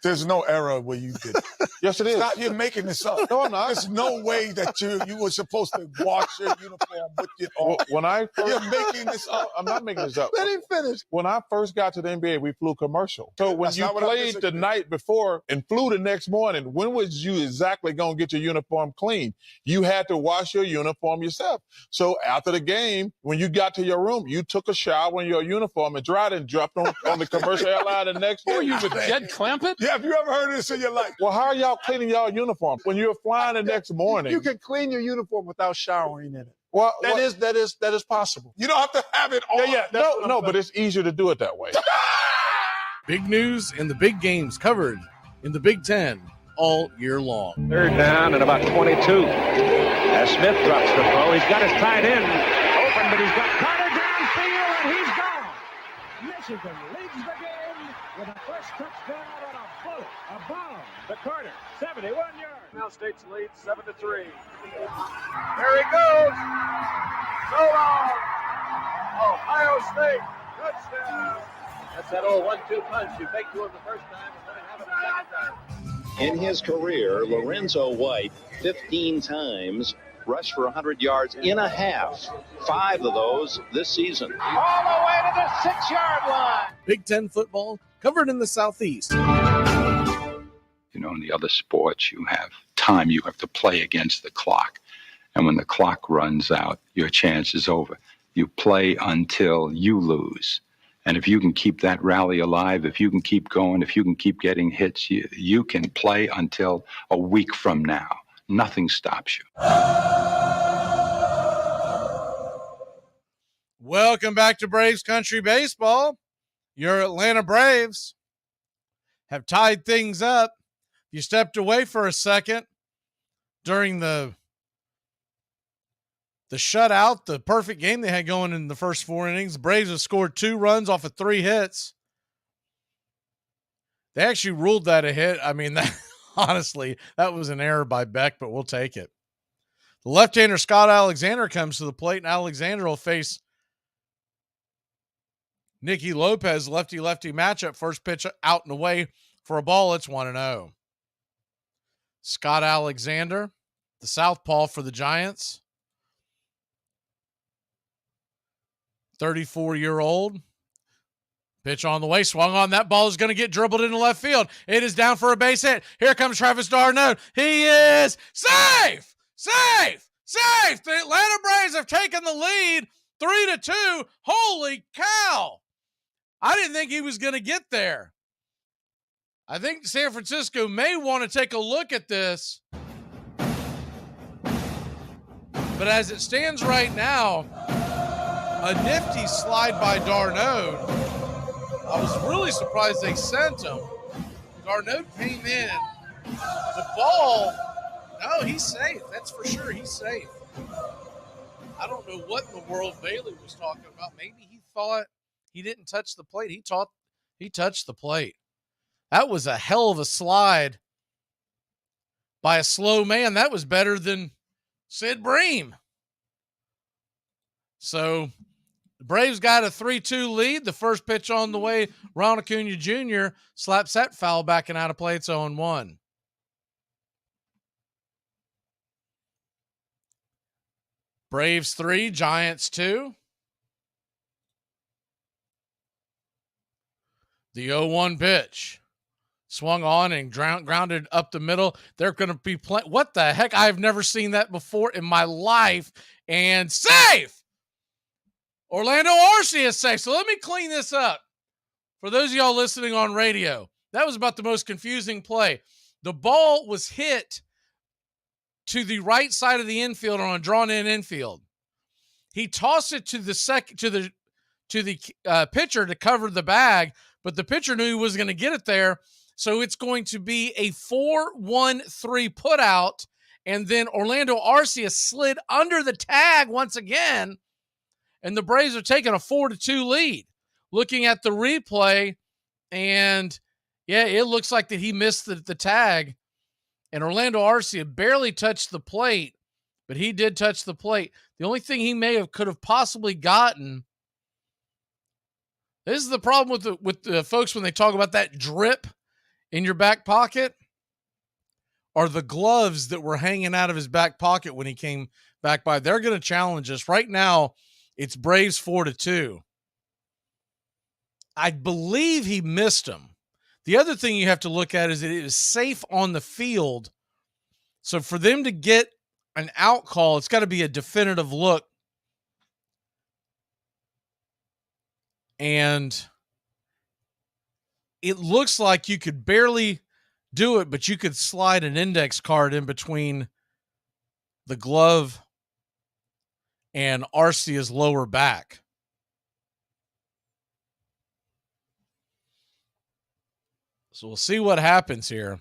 There's no era where you did it. Yes, it is. Stop, you're making this up. No, I'm not. There's no way that you were supposed to wash your uniform with it on. When I first, you're making this up. I'm not making this up. Let him finish. When I first got to the NBA, we flew commercial. So when That's you not what I played disagree. the night before and flew the next morning, when was you exactly going to get your uniform clean? You had to wash your uniform yourself. So after the game, when you got to your room, you took a shower in your uniform and dried it and dropped on the commercial airline the next day. Were you with Jed Clampett? Yeah, have you ever heard of this in your life? Well, how are y'all cleaning y'all uniform when you're flying the next morning? You can clean your uniform without showering in it. Well, That is possible. You don't have to have it on. Yeah. No, but it's easier to do it that way. Big news and the big games covered in the Big Ten all year long. Third down and about 22. As Smith drops the throw, he's got his tight end open, but he's got Carter downfield, and he's gone. Michigan leads the game with a first touchdown on a bullet, a bomb. The Carter, 71 yards. Now State's lead 7-3. There he goes. So long. Ohio State touchdown. That's that old 1-2 punch you make to him the first time and then have it the second time. In his career, Lorenzo White 15 times rushed for 100 yards in a half. 5 of those this season. All the way to the 6-yard line. Big Ten football covered in the Southeast. You know, in the other sports, you have time. You have to play against the clock. And when the clock runs out, your chance is over. You play until you lose. And if you can keep that rally alive, if you can keep going, if you can keep getting hits, you can play until a week from now. Nothing stops you. Welcome back to Braves Country Baseball. Your Atlanta Braves have tied things up. You stepped away for a second during the shutout, the perfect game they had going in the first 4 innings. The Braves have scored 2 runs off of 3 hits. They actually ruled that a hit. I mean, honestly, that was an error by Beck, but we'll take it. The left-hander Scott Alexander comes to the plate, and Alexander will face Nicky Lopez, lefty-lefty matchup. First pitch out and away for a ball. It's 1-0. Scott Alexander, the southpaw for the Giants. 34-year-old. Pitch on the way. Swung on. That ball is going to get dribbled into left field. It is down for a base hit. Here comes Travis d'Arnaud. He is safe! Safe! Safe! The Atlanta Braves have taken the lead 3-2. Holy cow! I didn't think he was going to get there. I think San Francisco may want to take a look at this. But as it stands right now, a nifty slide by d'Arnaud. I was really surprised they sent him. d'Arnaud came in. The ball, no, he's safe. That's for sure. He's safe. I don't know what in the world Bailey was talking about. Maybe he thought he didn't touch the plate. He touched the plate. That was a hell of a slide by a slow man. That was better than Sid Bream. So the Braves got a 3-2 lead. The first pitch on the way, Ron Acuna Jr. slaps that foul back and out of play. It's 0-1. Braves 3, Giants 2. The 0-1 pitch. Swung on and grounded up the middle. They're going to be playing. What the heck? I've never seen that before in my life. And safe! Orlando Arcia is safe. So let me clean this up. For those of y'all listening on radio, that was about the most confusing play. The ball was hit to the right side of the infield on a drawn-in infield. He tossed it to the pitcher to cover the bag, but the pitcher knew he was going to get it there. So it's going to be a 4-1-3 put out, and then Orlando Arcia slid under the tag once again and the Braves are taking a 4-2 lead. Looking at the replay, and yeah, it looks like that he missed the tag, and Orlando Arcia barely touched the plate, but he did touch the plate. The only thing he could have possibly gotten. This is the problem with the folks when they talk about that drip in your back pocket, are the gloves that were hanging out of his back pocket when he came back by. They're going to challenge us. Right now, it's Braves 4-2. I believe he missed him. The other thing you have to look at is that it is safe on the field. So for them to get an out call, it's got to be a definitive look. And it looks like you could barely do it, but you could slide an index card in between the glove and Arcia's lower back. So we'll see what happens here.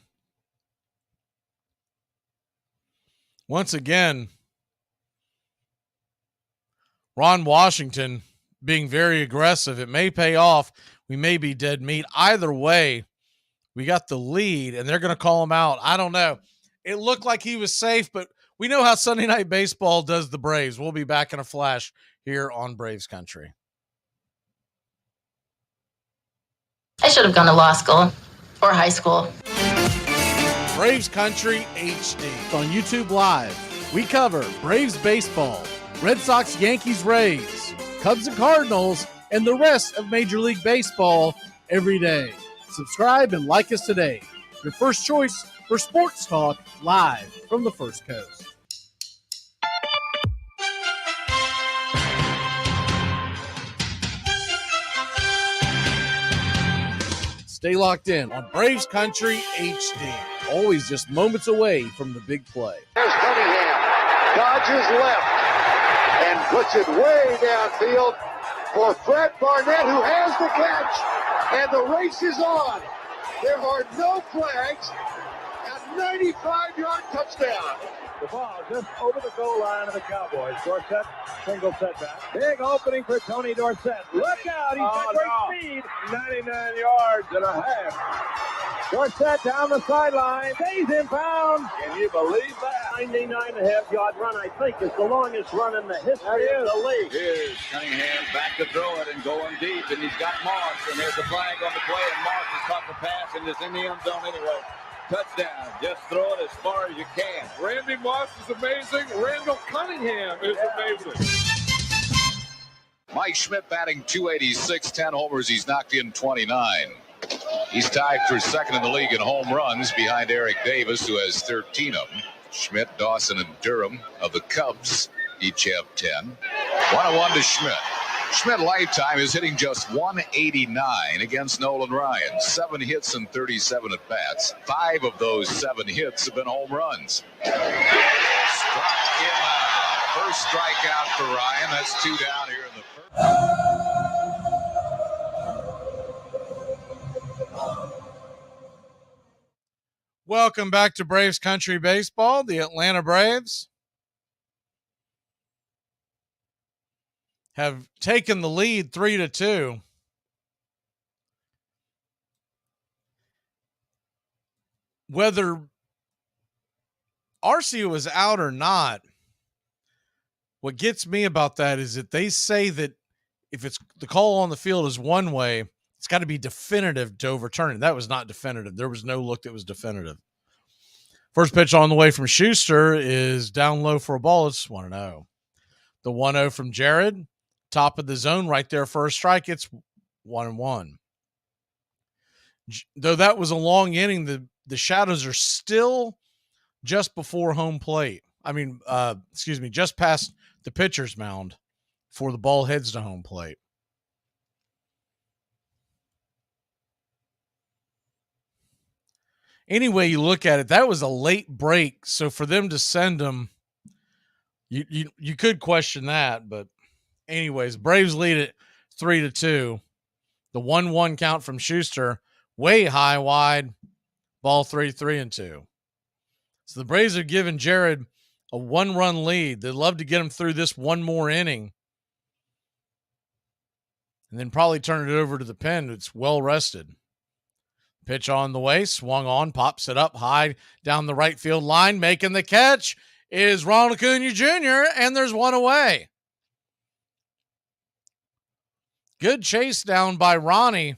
Once again, Ron Washington being very aggressive. It may pay off. We may be dead meat. Either way, we got the lead, and they're going to call him out. I don't know. It looked like he was safe, but we know how Sunday Night Baseball does the Braves. We'll be back in a flash here on Braves Country. I should have gone to law school or high school. Braves Country HD on YouTube Live. We cover Braves baseball, Red Sox, Yankees, Rays, Cubs and Cardinals, and the rest of Major League Baseball every day. Subscribe and like us today. Your first choice for sports talk live from the First Coast. Stay locked in on Braves Country HD. Always just moments away from the big play. There's Cunningham. Dodges left and puts it way downfield for Fred Barnett, who has the catch. And the race is on. There are no flags. A 95-yard touchdown. The ball just over the goal line of the Cowboys. Dorsett, single setback. Big opening for Tony Dorsett. Look out, he's got great speed. 99 yards and a half. Dorsett down the sideline. Stays in bounds. Can you believe that? 99.5-yard run, I think, is the longest run in the history of the league. Here's Cunningham back to throw it and going deep, and he's got Moss, and there's a flag on the play, and Moss has caught the pass and is in the end zone anyway. Touchdown. Just throw it as far as you can. Randy Moss is amazing. Randall Cunningham is amazing. Mike Schmidt batting .286, 10 homers. He's knocked in 29. He's tied for second in the league in home runs behind Eric Davis, who has 13 of them. Schmidt, Dawson, and Durham of the Cubs each have 10. 1-1 to Schmidt. Schmidt lifetime is hitting just 189 against Nolan Ryan. 7 hits and 37 at bats. 5 of those 7 hits have been home runs. First strikeout for Ryan. That's 2 down here in the first. Welcome back to Braves Country Baseball. The Atlanta Braves have taken the lead 3-2. Whether Arcia was out or not, what gets me about that is that they say that if it's the call on the field is one way, it's got to be definitive to overturn it. That was not definitive. There was no look that was definitive. First pitch on the way from Schuster is down low for a ball. It's 1-0. The 1-0 from Jared, top of the zone right there for a strike. It's 1-1. Though that was a long inning, the shadows are still just before home plate. Just past the pitcher's mound before the ball heads to home plate. Anyway, you look at it, that was a late break. So for them to send them, you could question that. But anyways, Braves lead it 3-2. The 1-1 count from Schuster, way high, wide, ball 3-2. So the Braves are giving Jared a 1-run lead. They'd love to get him through this one more inning. and then probably turn it over to the pen. It's well rested. Pitch on the way, swung on, pops it up high down the right field line. Making the catch is Ronald Acuna Jr., and there's one away. Good chase down by Ronnie.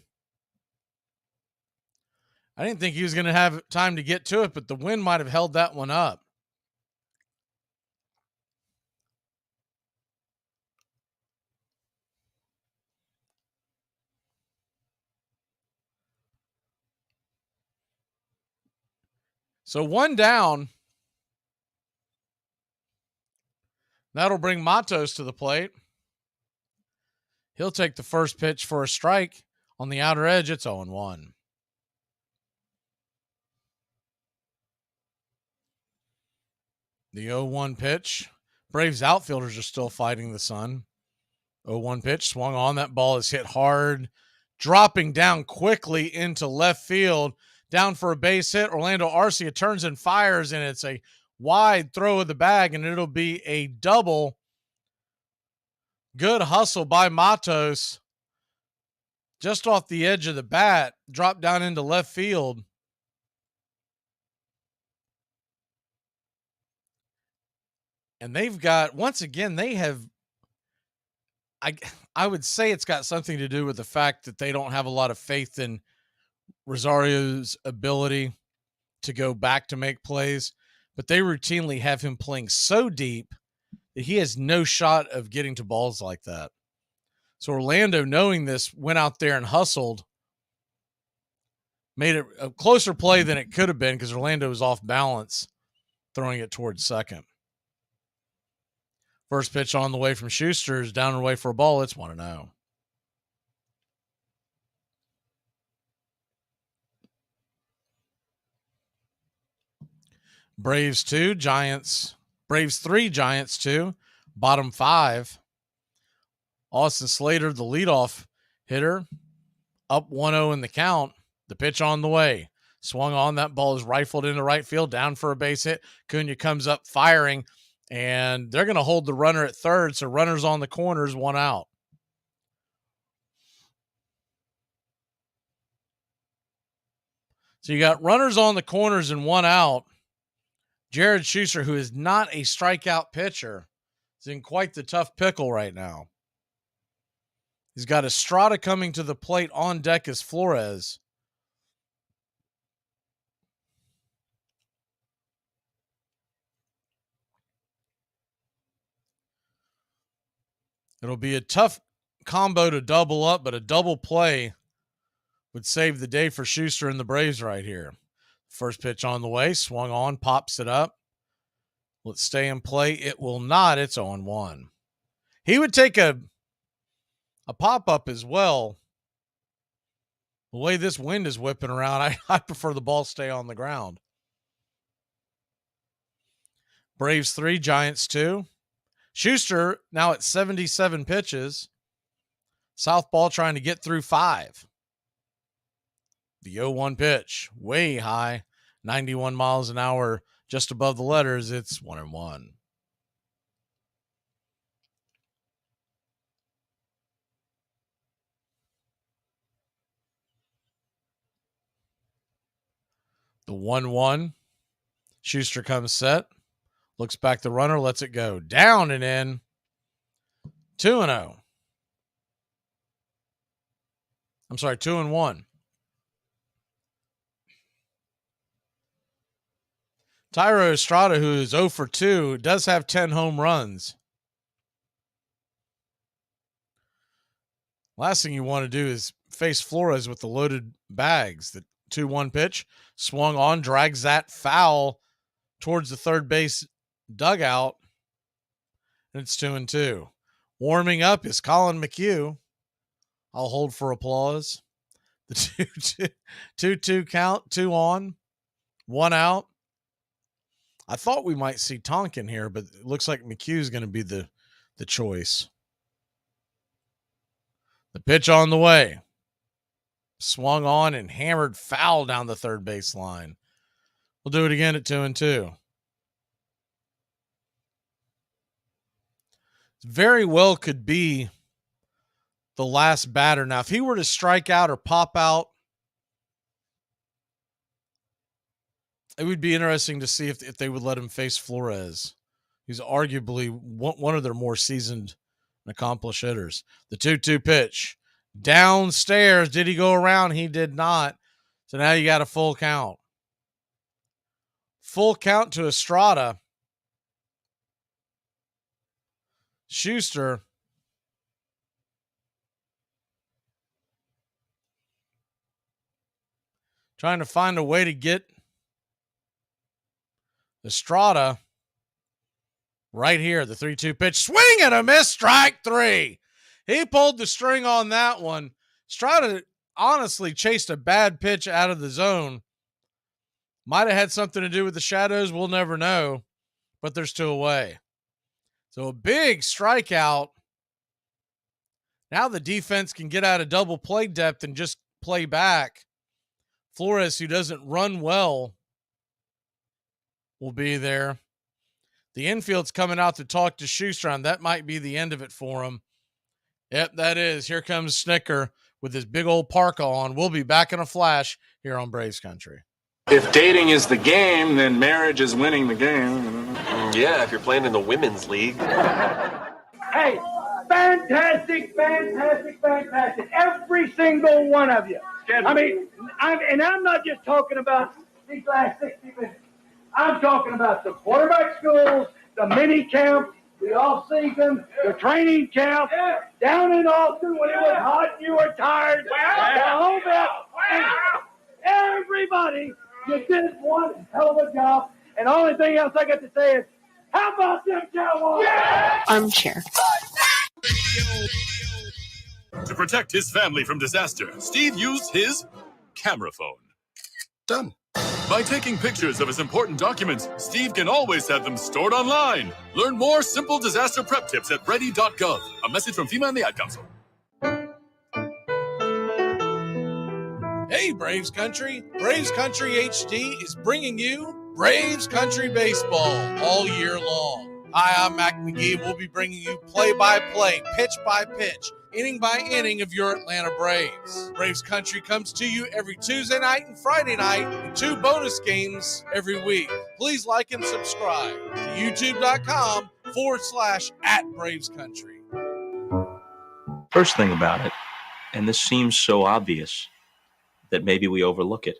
I didn't think he was going to have time to get to it, but the wind might have held that one up. So one down. That'll bring Matos to the plate. He'll take the first pitch for a strike. On the outer edge, it's 0-1. The 0-1 pitch. Braves outfielders are still fighting the sun. 0-1 pitch, swung on. That ball is hit hard, dropping down quickly into left field. Down for a base hit. Orlando Arcia turns and fires, and it's a wide throw of the bag, and it'll be a double. Good hustle by Matos. Just off the edge of the bat, dropped down into left field. And they've got, once again, they have, I would say it's got something to do with the fact that they don't have a lot of faith in Rosario's ability to go back to make plays, but they routinely have him playing so deep that he has no shot of getting to balls like that. So Orlando, knowing this, went out there and hustled, made it a closer play than it could have been because Orlando was off balance, throwing it towards second. First pitch on the way from Schuster is down and away for a ball. It's 1-0. Braves 2, Giants. Braves 3, Giants 2. Bottom 5. Austin Slater, the leadoff hitter, up 1-0 in the count. The pitch on the way. Swung on. That ball is rifled into right field, down for a base hit. Cunha comes up firing, and they're going to hold the runner at third, so runners on the corners, 1 out. So you got runners on the corners and 1 out. Jared Schuster, who is not a strikeout pitcher, is in quite the tough pickle right now. He's got Estrada coming to the plate. On deck is Flores. It'll be a tough combo to double up, but a double play would save the day for Schuster and the Braves right here. First pitch on the way, swung on, pops it up. Will it stay in play? It will not. It's 0-1. He would take a pop-up as well. The way this wind is whipping around, I prefer the ball stay on the ground. Braves 3, Giants 2. Schuster now at 77 pitches. Southpaw trying to get through 5. The 0-1 pitch, way high, 91 miles an hour, just above the letters. It's 1-1. The 1-1. Schuster comes set. Looks back the runner, lets it go. Down and in. 2-0. I'm sorry, 2-1. Thairo Estrada, who is 0 for 2, does have 10 home runs. Last thing you want to do is face Flores with the loaded bags. The 2-1 pitch, swung on, drags that foul towards the third base dugout, and it's 2-2. Warming up is Colin McHugh. I'll hold for applause. The 2-2 count, 2 on, 1 out. I thought we might see Tonkin here, but it looks like McHugh's going to be the choice. The pitch on the way. Swung on and hammered foul down the third base line. We'll do it again at 2-2. Very well could be the last batter. Now, if he were to strike out or pop out, it would be interesting to see if they would let him face Flores. He's arguably one of their more seasoned and accomplished hitters. The 2-2 pitch. Downstairs. Did he go around? He did not. So now you got a full count. Full count to Estrada. Schuster. Trying to find a way to get Estrada right here. The 3-2 pitch. Swing and a miss. Strike 3. He pulled the string on that one. Estrada honestly chased a bad pitch out of the zone. Might have had something to do with the shadows. We'll never know. But there's 2 away. So a big strikeout. Now the defense can get out of double play depth and just play back. Flores, who doesn't run well, will be there. The infield's coming out to talk to Schuster, and that might be the end of it for him. Yep, that is. Here comes Snicker with his big old parka on. We'll be back in a flash here on Braves Country. If dating is the game, then marriage is winning the game. Yeah, if you're playing in the women's league. Hey, fantastic. Every single one of you. I mean, I'm not just talking about these last 60 minutes. I'm talking about the quarterback schools, the mini camp, the off season, the training camp, down in Austin when it was hot and you were tired, the whole bit. Everybody, you did one hell of a job. And the only thing else I got to say is, how about them Cowboys? Armchair. To protect his family from disaster, Steve used his camera phone. Done. By taking pictures of his important documents, Steve can always have them stored online. Learn more simple disaster prep tips at ready.gov. A message from FEMA and the Ad Council. Hey, Braves Country. Braves Country HD is bringing you Braves Country Baseball all year long. Hi, I'm Mac Magee. We'll be bringing you play-by-play, pitch-by-pitch, inning-by-inning of your Atlanta Braves. Braves Country comes to you every Tuesday night and Friday night, and 2 bonus games every week. Please like and subscribe to youtube.com/@BravesCountry. First thing about it, and this seems so obvious that maybe we overlook it,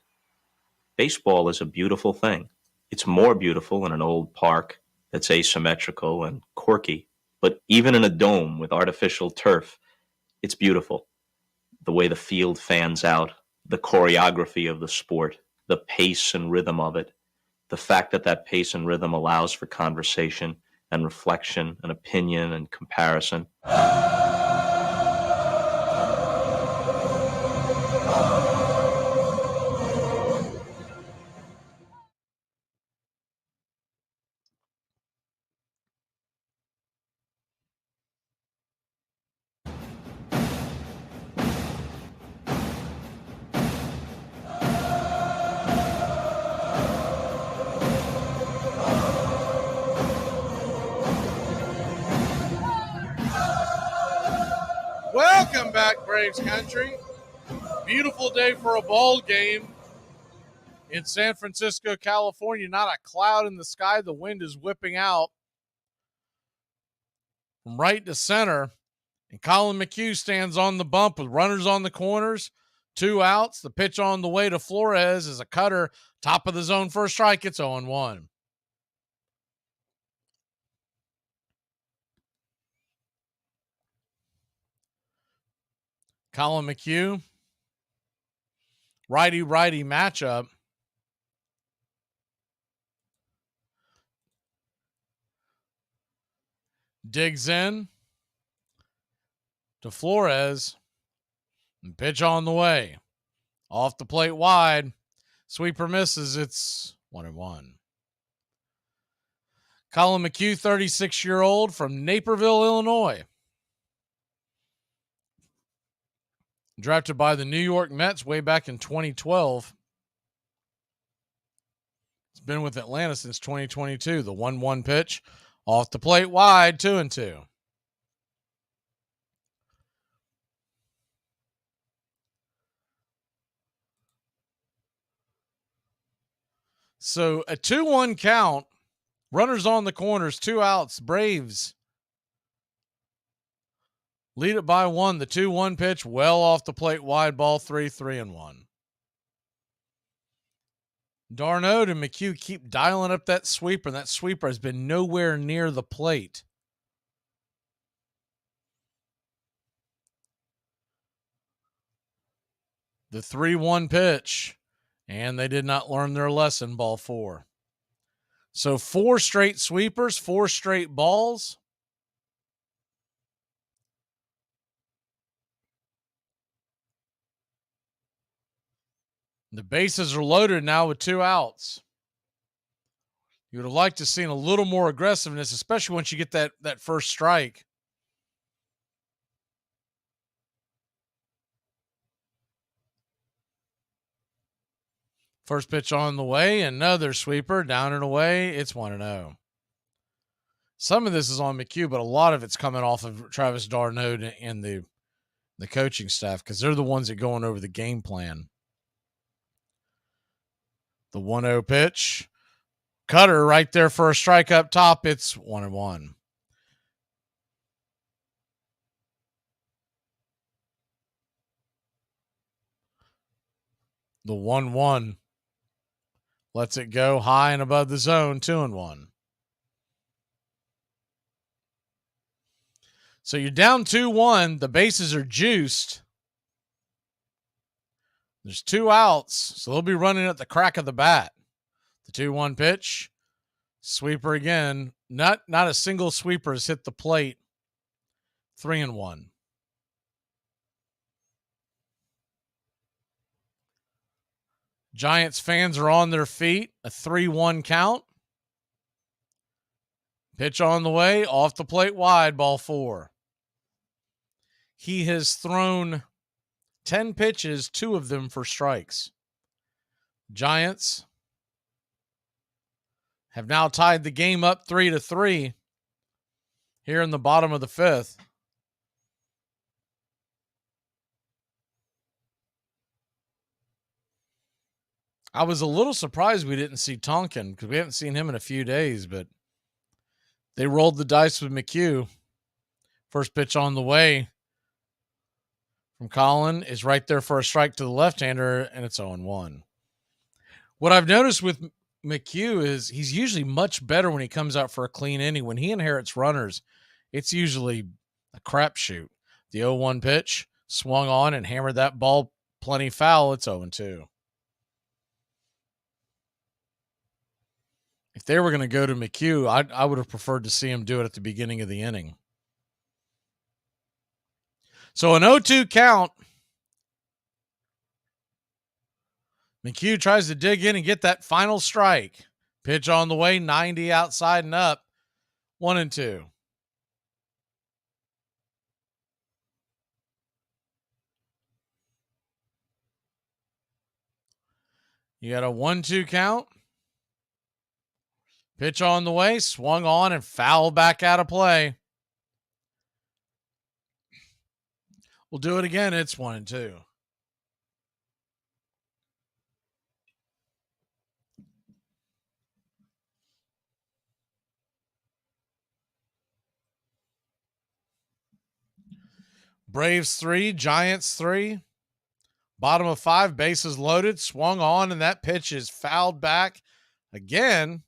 baseball is a beautiful thing. It's more beautiful in an old park that's asymmetrical and quirky, but even in a dome with artificial turf, it's beautiful. The way the field fans out, the choreography of the sport, the pace and rhythm of it, the fact that that pace and rhythm allows for conversation and reflection and opinion and comparison. Welcome back, Braves Country. Beautiful day for a ball game in San Francisco, California. Not a cloud in the sky. The wind is whipping out from right to center. And Colin McHugh stands on the bump with runners on the corners, 2 outs. The pitch on the way to Flores is a cutter, top of the zone for a strike. It's 0-1. Colin McHugh, righty-righty matchup. Digs in to Flores. And pitch on the way. Off the plate wide. Sweeper misses. It's 1-1. Colin McHugh, 36-year-old from Naperville, Illinois. Drafted by the New York Mets way back in 2012. He's been with Atlanta since 2022. The 1-1 pitch. Off the plate wide, 2-2. So a 2-1 count, runners on the corners, 2 outs. Braves lead it by 1. The 2-1 pitch, well off the plate, wide ball, 3-1. Darno and McHugh keep dialing up that sweeper, and that sweeper has been nowhere near the plate. The 3-1 pitch, and they did not learn their lesson, ball 4. So 4 straight sweepers, 4 straight balls. The bases are loaded now with 2 outs. You would have liked to have seen a little more aggressiveness, especially once you get that first strike. First pitch on the way, another sweeper, down and away. It's 1-0. Some of this is on McHugh, but a lot of it's coming off of Travis d'Arnaud and the coaching staff, because they're the ones that going over the game plan. The 1-0 pitch. Cutter right there for a strike up top. It's 1-1. The 1-1 lets it go high and above the zone, 2-1. So you're down 2-1. The bases are juiced. There's 2 outs, so they'll be running at the crack of the bat. The 2-1 pitch. Sweeper again. Not a single sweeper has hit the plate. 3-1. Giants fans are on their feet. A 3-1 count. Pitch on the way. Off the plate wide. Ball 4. He has thrown 10 pitches, 2 of them for strikes. Giants have now tied the game up 3-3 here in the bottom of the 5th. I was a little surprised we didn't see Tonkin, because we haven't seen him in a few days, but they rolled the dice with McHugh. First pitch on the way from Colin is right there for a strike to the left-hander, and it's 0-1. What I've noticed with McHugh is he's usually much better when he comes out for a clean inning. When he inherits runners, it's usually a crapshoot. The 0-1 pitch, swung on and hammered that ball plenty foul. It's 0-2. If they were going to go to McHugh, I would have preferred to see him do it at the beginning of the inning. So an 0-2 count. McHugh tries to dig in and get that final strike. Pitch on the way, 90 outside and up. 1-2. You got a 1-2 count. Pitch on the way, swung on and fouled back out of play. We'll do it again. It's 1-2. Braves 3, Giants 3. Bottom of 5, bases loaded, swung on, and that pitch is fouled back again.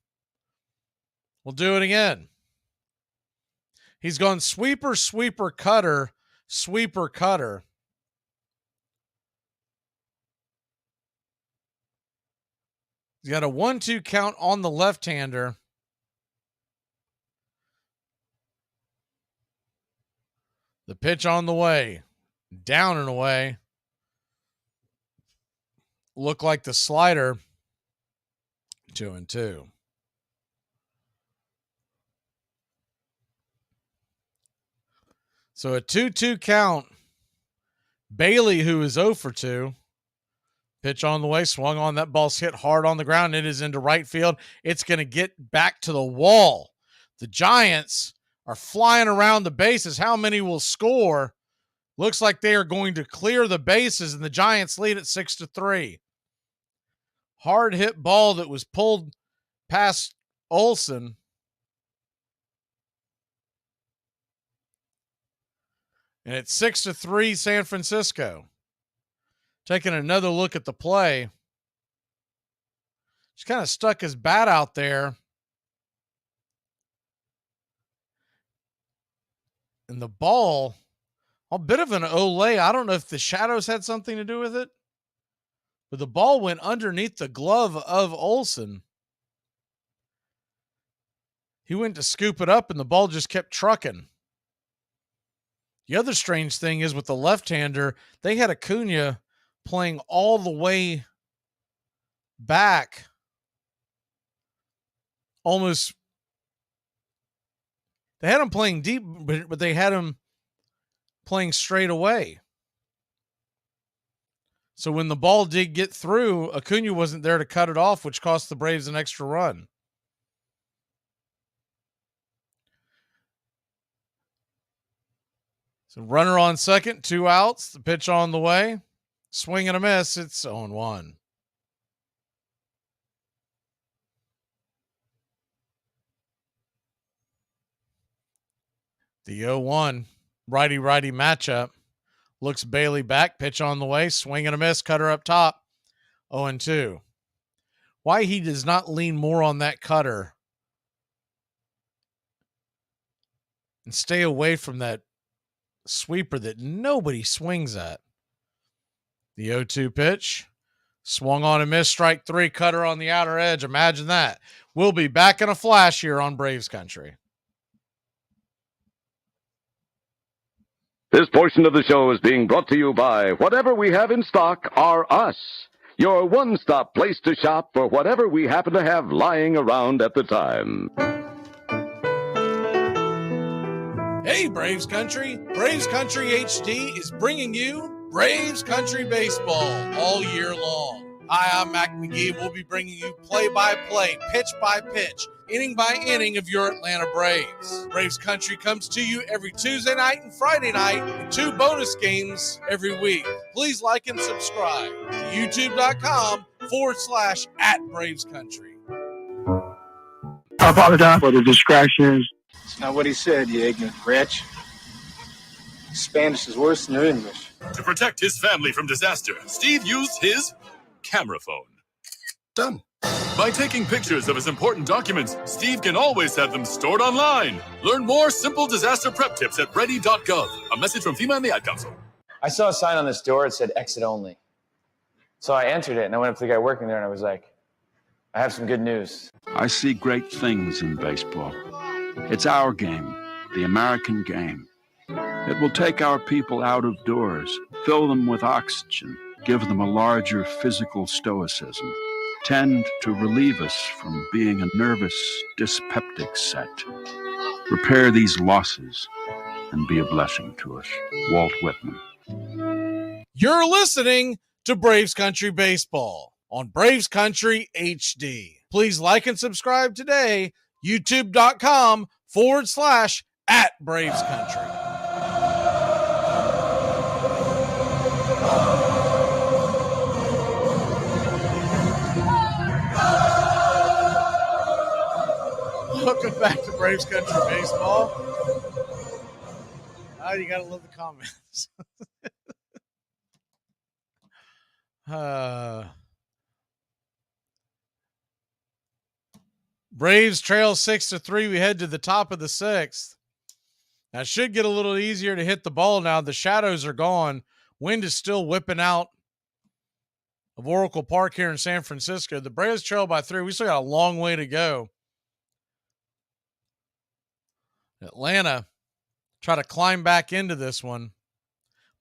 We'll do it again. He's gone sweeper, sweeper, cutter, sweeper, cutter. He's got a 1-2 count on the left-hander. The pitch on the way. Down and away. Look like the slider. 2-2. So a 2-2 count. Bailey, who is 0 for 2. Pitch on the way, swung on. That ball's hit hard on the ground. It is into right field. It's going to get back to the wall. The Giants are flying around the bases. How many will score? Looks like they are going to clear the bases, and the Giants lead at 6-3. hard hit ball that was pulled past Olsen. And it's 6-3 San Francisco. Taking another look at the play. Just kind of stuck his bat out there. And the ball, a bit of an Olay. I don't know if the shadows had something to do with it, but the ball went underneath the glove of Olsen. He went to scoop it up, and the ball just kept trucking. The other strange thing is with the left-hander, they had Acuna playing all the way back, almost. They had him playing deep, but they had him playing straight away. So when the ball did get through, Acuna wasn't there to cut it off, which cost the Braves an extra run. So runner on second, 2 outs, the pitch on the way. Swing and a miss, it's 0-1. The 0-1 righty-righty matchup. Looks Bailey back, pitch on the way, swing and a miss, cutter up top, 0-2. Why he does not lean more on that cutter and stay away from that sweeper that nobody swings at. The 0-2 pitch, swung on and missed, strike 3, cutter on the outer edge. Imagine that. We'll be back in a flash here on Braves Country. This portion of the show is being brought to you by Whatever We Have in Stock Are Us, your one-stop place to shop for whatever we happen to have lying around at the time. Hey, Braves Country. Braves Country HD is bringing you Braves Country Baseball all year long. Hi, I'm Mac Magee. We'll be bringing you play-by-play, pitch-by-pitch, inning-by-inning of your Atlanta Braves. Braves Country comes to you every Tuesday night and Friday night, and 2 bonus games every week. Please like and subscribe to youtube.com/@BravesCountry. I apologize for the distractions. It's not what he said, you ignorant wretch. Spanish is worse than your English. To protect his family from disaster, Steve used his camera phone. Done. By taking pictures of his important documents, Steve can always have them stored online. Learn more simple disaster prep tips at ready.gov. A message from FEMA and the Ad Council. I saw a sign on this door that said exit only. So I entered it and I went up to the guy working there and I was like, I have some good news. I see great things in baseball. It's our game, the American game. It will take our people out of doors, fill them with oxygen, give them a larger physical stoicism, tend to relieve us from being a nervous, dyspeptic set, repair these losses, and be a blessing to us. Walt Whitman. You're listening to Braves Country Baseball on Braves Country HD. Please like and subscribe today, youtube.com/@BravesCountry. Welcome back to Braves Country Baseball. Oh, you got to love the comments. Braves trail 6-3. We head to the top of the 6th. Now, it should get a little easier to hit the ball now. The shadows are gone. Wind is still whipping out of Oracle Park here in San Francisco. The Braves trail by 3. We still got a long way to go. Atlanta try to climb back into this one.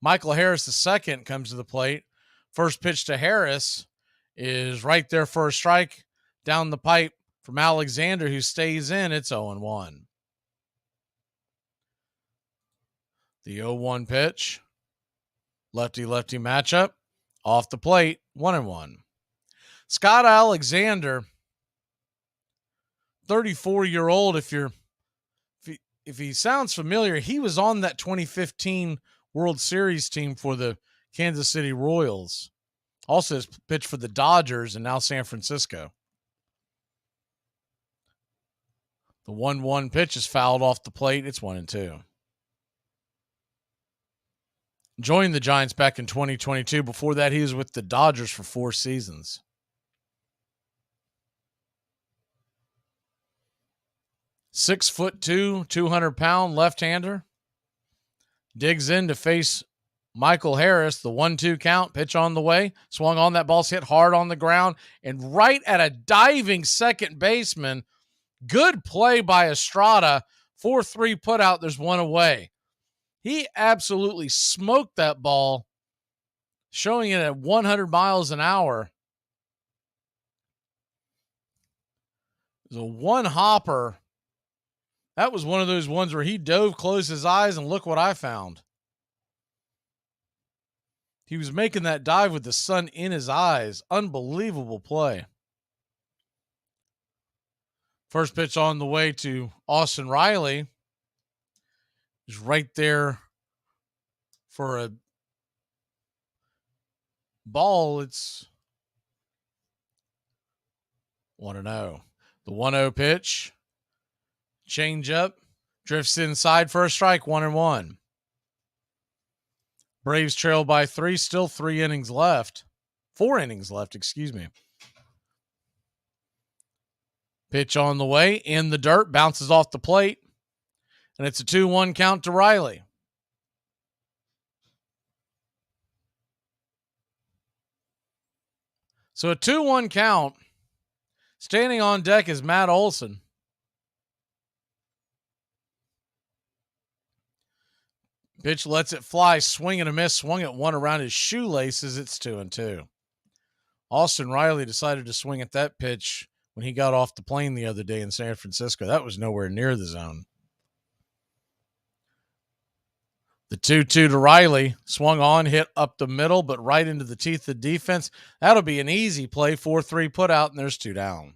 Michael Harris II comes to the plate. First pitch to Harris is right there for a strike down the pipe from Alexander, who stays in. It's 0-1. The 0-1 pitch. Lefty-lefty matchup. Off the plate, 1-1. Scott Alexander, 34-year-old. If he sounds familiar, he was on that 2015 World Series team for the Kansas City Royals. Also has pitched for the Dodgers and now San Francisco. The 1-1 pitch is fouled off the plate. It's 1-2. Joined the Giants back in 2022. Before that, he was with the Dodgers for 4 seasons. (6'2", 200-pound left-hander. Digs in to face Michael Harris. The 1-2 count. Pitch on the way. Swung on. That ball's hit hard on the ground and right at a diving second baseman. Good play by Estrada. 4-3 put out. There's one away. He absolutely smoked that ball, showing it at 100 miles an hour. It was a one-hopper. That was one of those ones where he dove, closed his eyes, and look what I found. He was making that dive with the sun in his eyes. Unbelievable play. First pitch on the way to Austin Riley. He's right there for a ball. It's 1-0. The 1-0 pitch. Change up. Drifts inside for a strike. 1-1. Braves trail by 3. Still 3 innings left. 4 innings left, excuse me. Pitch on the way. In the dirt. Bounces off the plate. And it's a 2-1 count to Riley. So a 2-1 count. Standing on deck is Matt Olson. Pitch lets it fly. Swing and a miss. Swung at one around his shoelaces. It's 2-2. Austin Riley decided to swing at that pitch when he got off the plane the other day in San Francisco. That was nowhere near the zone. The 2-2 to Riley. Swung on, hit up the middle, but right into the teeth of defense. That'll be an easy play. 4-3 put out, and there's 2 down.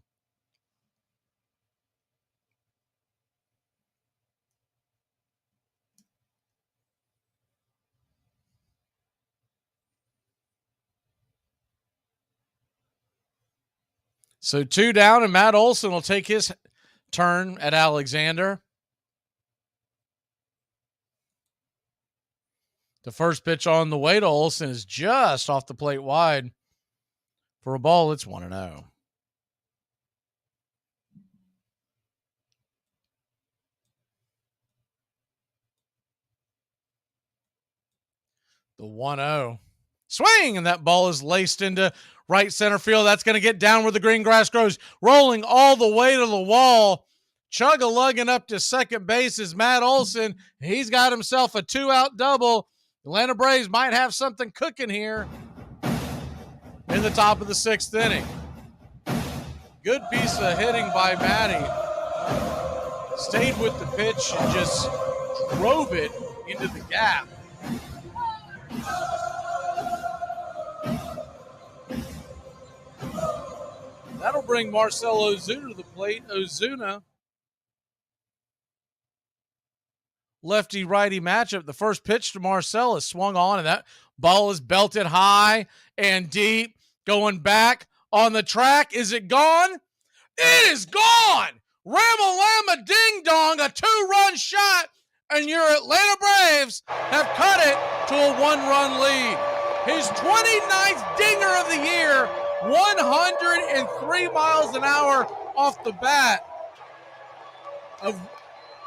So 2 down, and Matt Olson will take his turn at Alexander. The first pitch on the way to Olson is just off the plate wide. For a ball, it's 1-0. The 1-0. Swing, and that ball is laced into right center field. That's going to get down where the green grass grows. Rolling all the way to the wall. Chug-a-lugging up to second base is Matt Olson. He's got himself a 2-out double. Atlanta Braves might have something cooking here in the top of the 6th inning. Good piece of hitting by Matty. Stayed with the pitch and just drove it into the gap. That'll bring Marcell Ozuna to the plate. Ozuna, lefty-righty matchup. The first pitch to Marcell is swung on, and that ball is belted high and deep. Going back on the track. Is it gone? It is gone! Ram-a-lamma ding-dong, a 2-run shot, and your Atlanta Braves have cut it to a 1-run lead. His 29th dinger of the year, 103 miles an hour off the bat of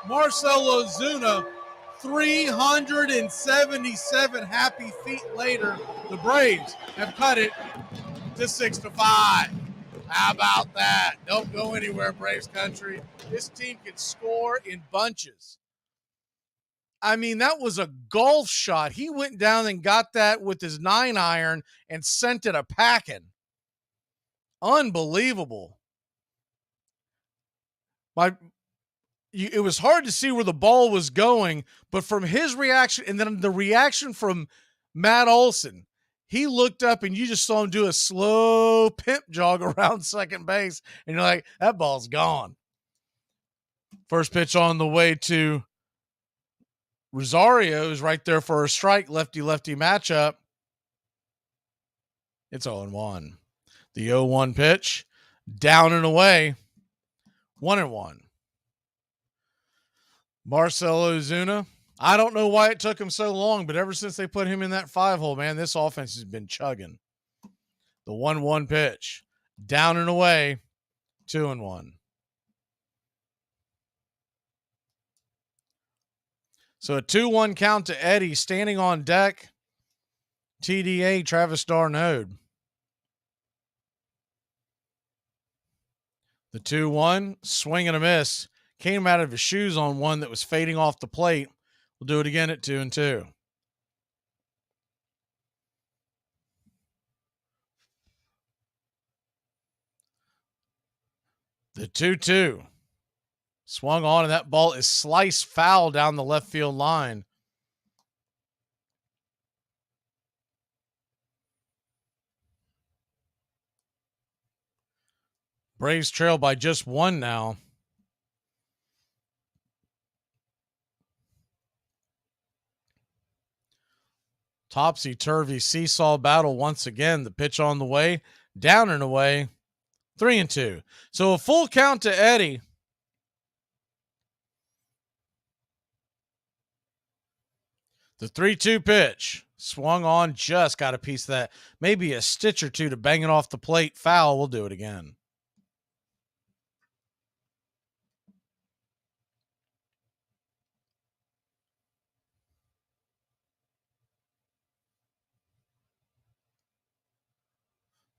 Marcell Ozuna. 377 happy feet later, the Braves have cut it to 6-5. How about that? Don't go anywhere, Braves country. This team can score in bunches. I mean, that was a golf shot. He went down and got that with his 9-iron and sent it a packing. Unbelievable. It was hard to see where the ball was going, but from his reaction and then the reaction from Matt Olson, he looked up and you just saw him do a slow pimp jog around second base, and you're like, that ball's gone. First pitch on the way to Rosario is right there for a strike, lefty-lefty matchup. It's 0-1. The 0-1 pitch, down and away, 1-1. Marcell Ozuna, I don't know why it took him so long, but ever since they put him in that 5-hole, man, this offense has been chugging. The 1-1 pitch, down and away, 2-1. So a 2-1 count to Eddie. Standing on deck, TDA Travis d'Arnaud. The 2-1, swing and a miss. Came out of his shoes on one that was fading off the plate. We'll do it again at 2-2. The 2-2. Swung on, and that ball is sliced foul down the left field line. Braves trail by just 1 now. Topsy-turvy seesaw battle once again. The pitch on the way, down and away, 3-2. So a full count to Eddie. The 3-2 pitch, swung on, just got a piece of that. Maybe a stitch or two to bang it off the plate. Foul, we'll do it again.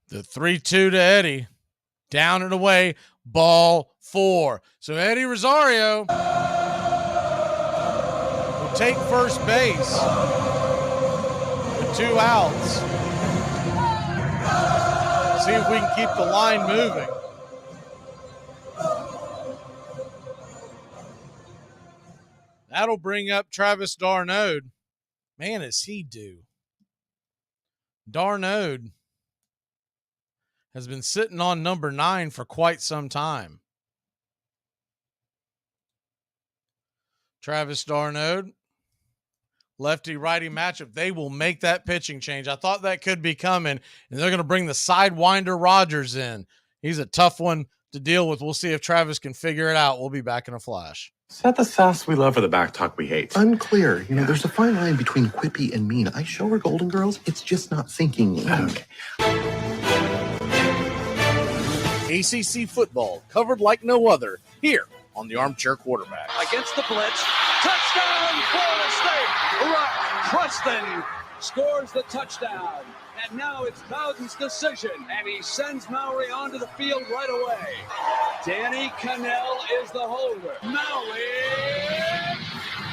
The 3-2 to Eddie, down and away, ball 4. So Eddie Rosario will take first base with 2 outs. See if we can keep the line moving. That'll bring up Travis d'Arnaud. Man, is he due. d'Arnaud has been sitting on number 9 for quite some time. Travis d'Arnaud, lefty-righty matchup. They will make that pitching change. I thought that could be coming, and they're going to bring the Sidewinder Rogers in. He's a tough one to deal with. We'll see if Travis can figure it out. We'll be back in a flash. Is that the sass we love or the back talk we hate? Unclear. You know, there's a fine line between quippy and mean. I show her Golden Girls. It's just not sinking. Okay. ACC football covered like no other here on the Armchair Quarterback. Against the blitz. Touchdown, Florida State! Rock Preston scores the touchdown. And now it's Bowden's decision, and he sends Mowry onto the field right away. Danny Cannell is the holder. Mowry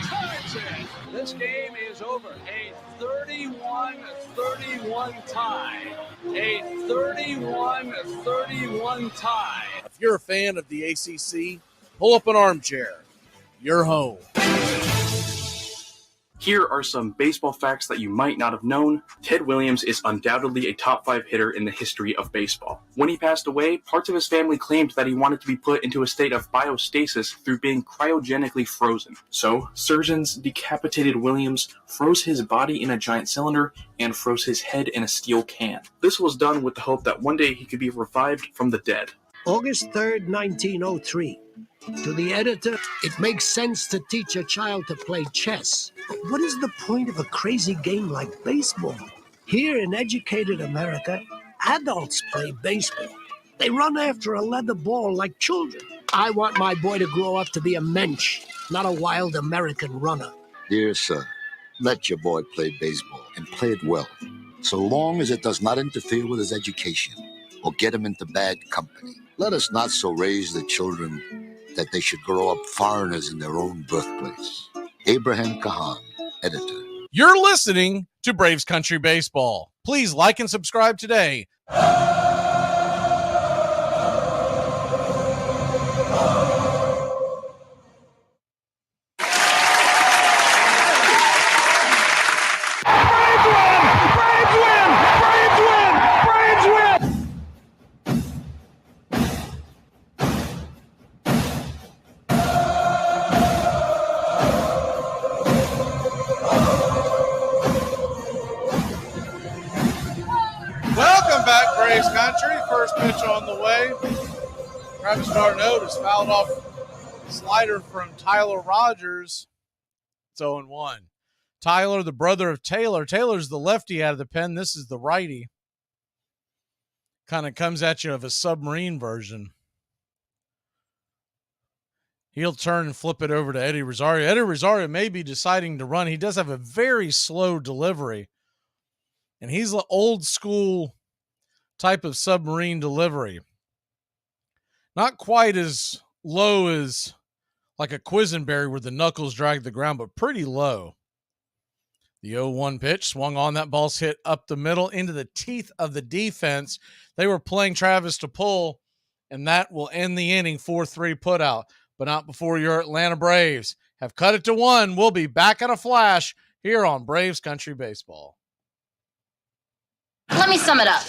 ties it. This game is over. A 31-31 tie. A 31-31 tie. If you're a fan of the ACC, pull up an armchair. You're home. Here are some baseball facts that you might not have known. Ted Williams is undoubtedly a top 5 hitter in the history of baseball. When he passed away, parts of his family claimed that he wanted to be put into a state of biostasis through being cryogenically frozen. So, surgeons decapitated Williams, froze his body in a giant cylinder, and froze his head in a steel can. This was done with the hope that one day he could be revived from the dead. August 3rd, 1903. To the editor, it makes sense to teach a child to play chess. But what is the point of a crazy game like baseball? Here in educated America, adults play baseball. They run after a leather ball like children. I want my boy to grow up to be a mensch, not a wild American runner. Dear son, let your boy play baseball and play it well, so long as it does not interfere with his education or get him into bad company. Let us not so raise the children that they should grow up foreigners in their own birthplace. Abraham Kahan, editor. You're listening to Braves Country Baseball. Please like and subscribe today. Braves country. First pitch on the way. Travis d'Arnaud has fouled off a slider from Tyler Rogers. It's 0-1. Tyler, the brother of Taylor. Taylor's the lefty out of the pen. This is the righty. Kind of comes at you of a submarine version. He'll turn and flip it over to Eddie Rosario. Eddie Rosario may be deciding to run. He does have a very slow delivery. And he's the old school type of submarine delivery. Not quite as low as like a Quisenberry where the knuckles drag the ground, but pretty low. The 0-1 pitch swung on. That ball's hit up the middle into the teeth of the defense. They were playing Travis to pull, and that will end the inning. 4-3 put out, but not before your Atlanta Braves have cut it to 1. We'll be back in a flash here on Braves Country Baseball. Let me sum it up.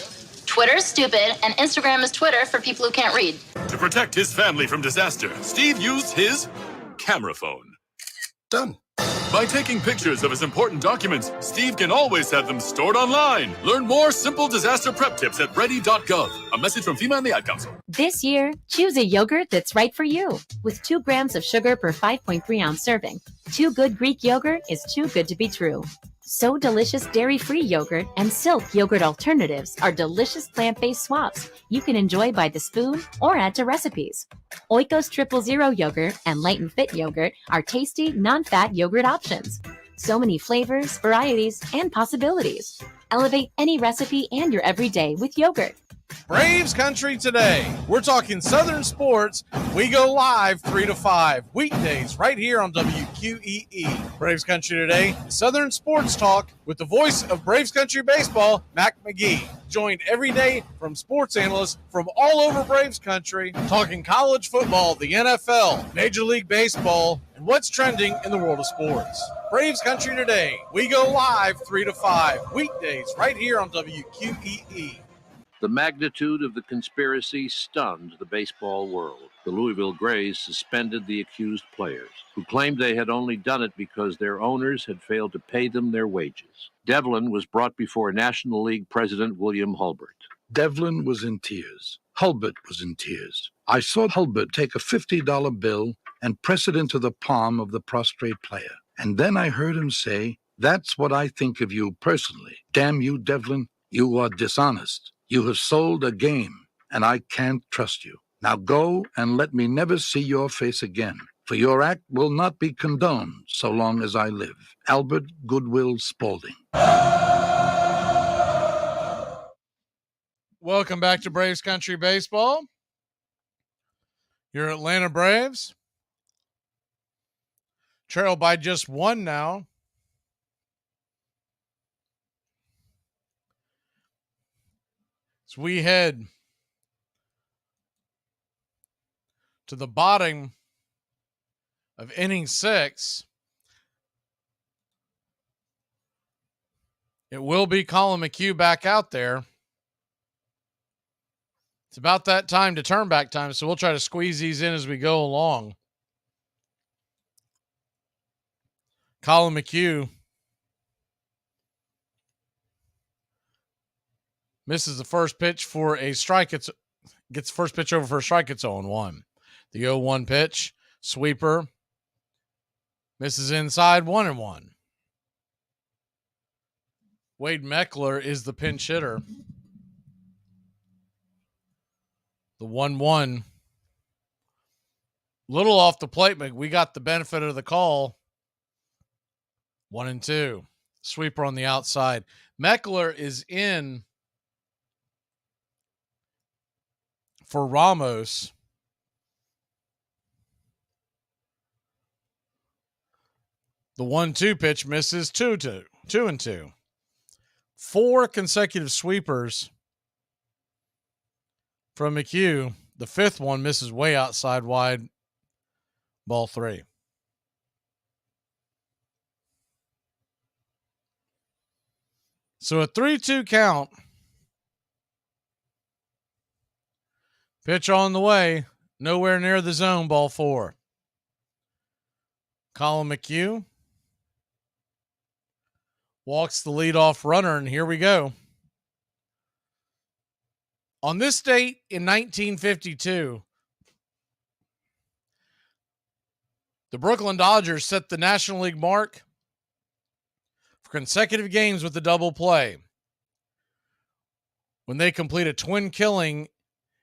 Twitter is stupid, and Instagram is Twitter for people who can't read. To protect his family from disaster, Steve used his camera phone. Done. By taking pictures of his important documents, Steve can always have them stored online. Learn more simple disaster prep tips at ready.gov. A message from FEMA and the Ad Council. This year, choose a yogurt that's right for you. With 2 grams of sugar per 5.3-ounce serving, Too Good Greek yogurt is too good to be true. So Delicious dairy-free yogurt and Silk yogurt alternatives are delicious plant-based swaps you can enjoy by the spoon or add to recipes. Oikos 000 yogurt and Light and Fit yogurt are tasty, non-fat yogurt options. So many flavors, varieties, and possibilities. Elevate any recipe and your everyday with yogurt. Braves Country today. We're talking Southern sports. We go live 3 to 5 weekdays right here on WQEE. Braves Country today, Southern sports talk with the voice of Braves Country baseball, Mac Magee. Joined every day from sports analysts from all over Braves Country, talking college football, the NFL, Major League Baseball, and what's trending in the world of sports. Braves Country today. We go live 3 to 5 weekdays right here on WQEE. The magnitude of the conspiracy stunned the baseball world. The Louisville Grays suspended the accused players, who claimed they had only done it because their owners had failed to pay them their wages. Devlin was brought before National League President William Hulbert. Devlin was in tears. Hulbert was in tears. I saw Hulbert take a $50 bill and press it into the palm of the prostrate player. And then I heard him say, "That's what I think of you personally. Damn you, Devlin, you are dishonest. You have sold a game, and I can't trust you. Now go and let me never see your face again, for your act will not be condoned so long as I live. Albert Goodwill Spaulding." Welcome back to Braves Country Baseball. Your Atlanta Braves trail by just 1 now. As we head to the bottom of inning 6, it will be Colin McHugh back out there. It's about that time to turn back time, so we'll try to squeeze these in as we go along. Colin McHugh misses the first pitch for a strike. Gets the first pitch over for a strike. It's 0-1. The 0-1 pitch, sweeper, misses inside, 1-1. Wade Meckler is the pinch hitter. The 1-1. Little off the plate, but we got the benefit of the call. 1-2. Sweeper on the outside. Meckler is in for Ramos. The 1-2 pitch misses. 2-2. 4 consecutive sweepers from McHugh. The 5th one misses way outside wide. Ball 3. So a 3-2 count. Pitch on the way. Nowhere near the zone. Ball 4. Colin McHugh walks the leadoff runner, and here we go. On this date in 1952, the Brooklyn Dodgers set the National League mark for consecutive games with the double play when they complete a twin killing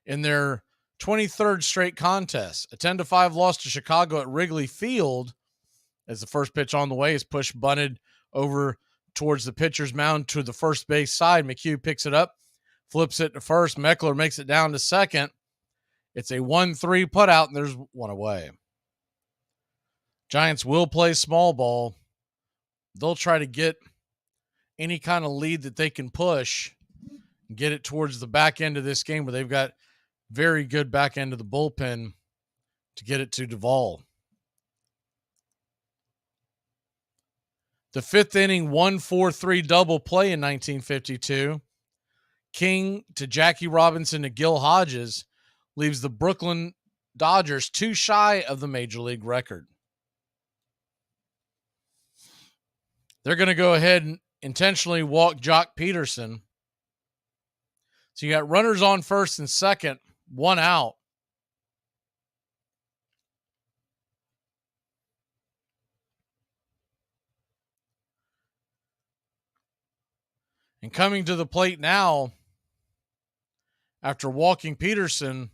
in their 23rd straight contest. A 10-5 loss to Chicago at Wrigley Field as the first pitch on the way is push bunted over towards the pitcher's mound to the first base side. McHugh picks it up, flips it to first. Meckler makes it down to second. It's a 1-3 putout, and there's one away. Giants will play small ball. They'll try to get any kind of lead that they can push and get it towards the back end of this game where they've got very good back end of the bullpen to get it to Duvall. The fifth inning 1-4-3 double play in 1952. King to Jackie Robinson to Gil Hodges leaves the Brooklyn Dodgers too shy of the major league record. They're going to go ahead and intentionally walk Jock Peterson. So you got runners on first and second, one out. And coming to the plate now, after walking Peterson,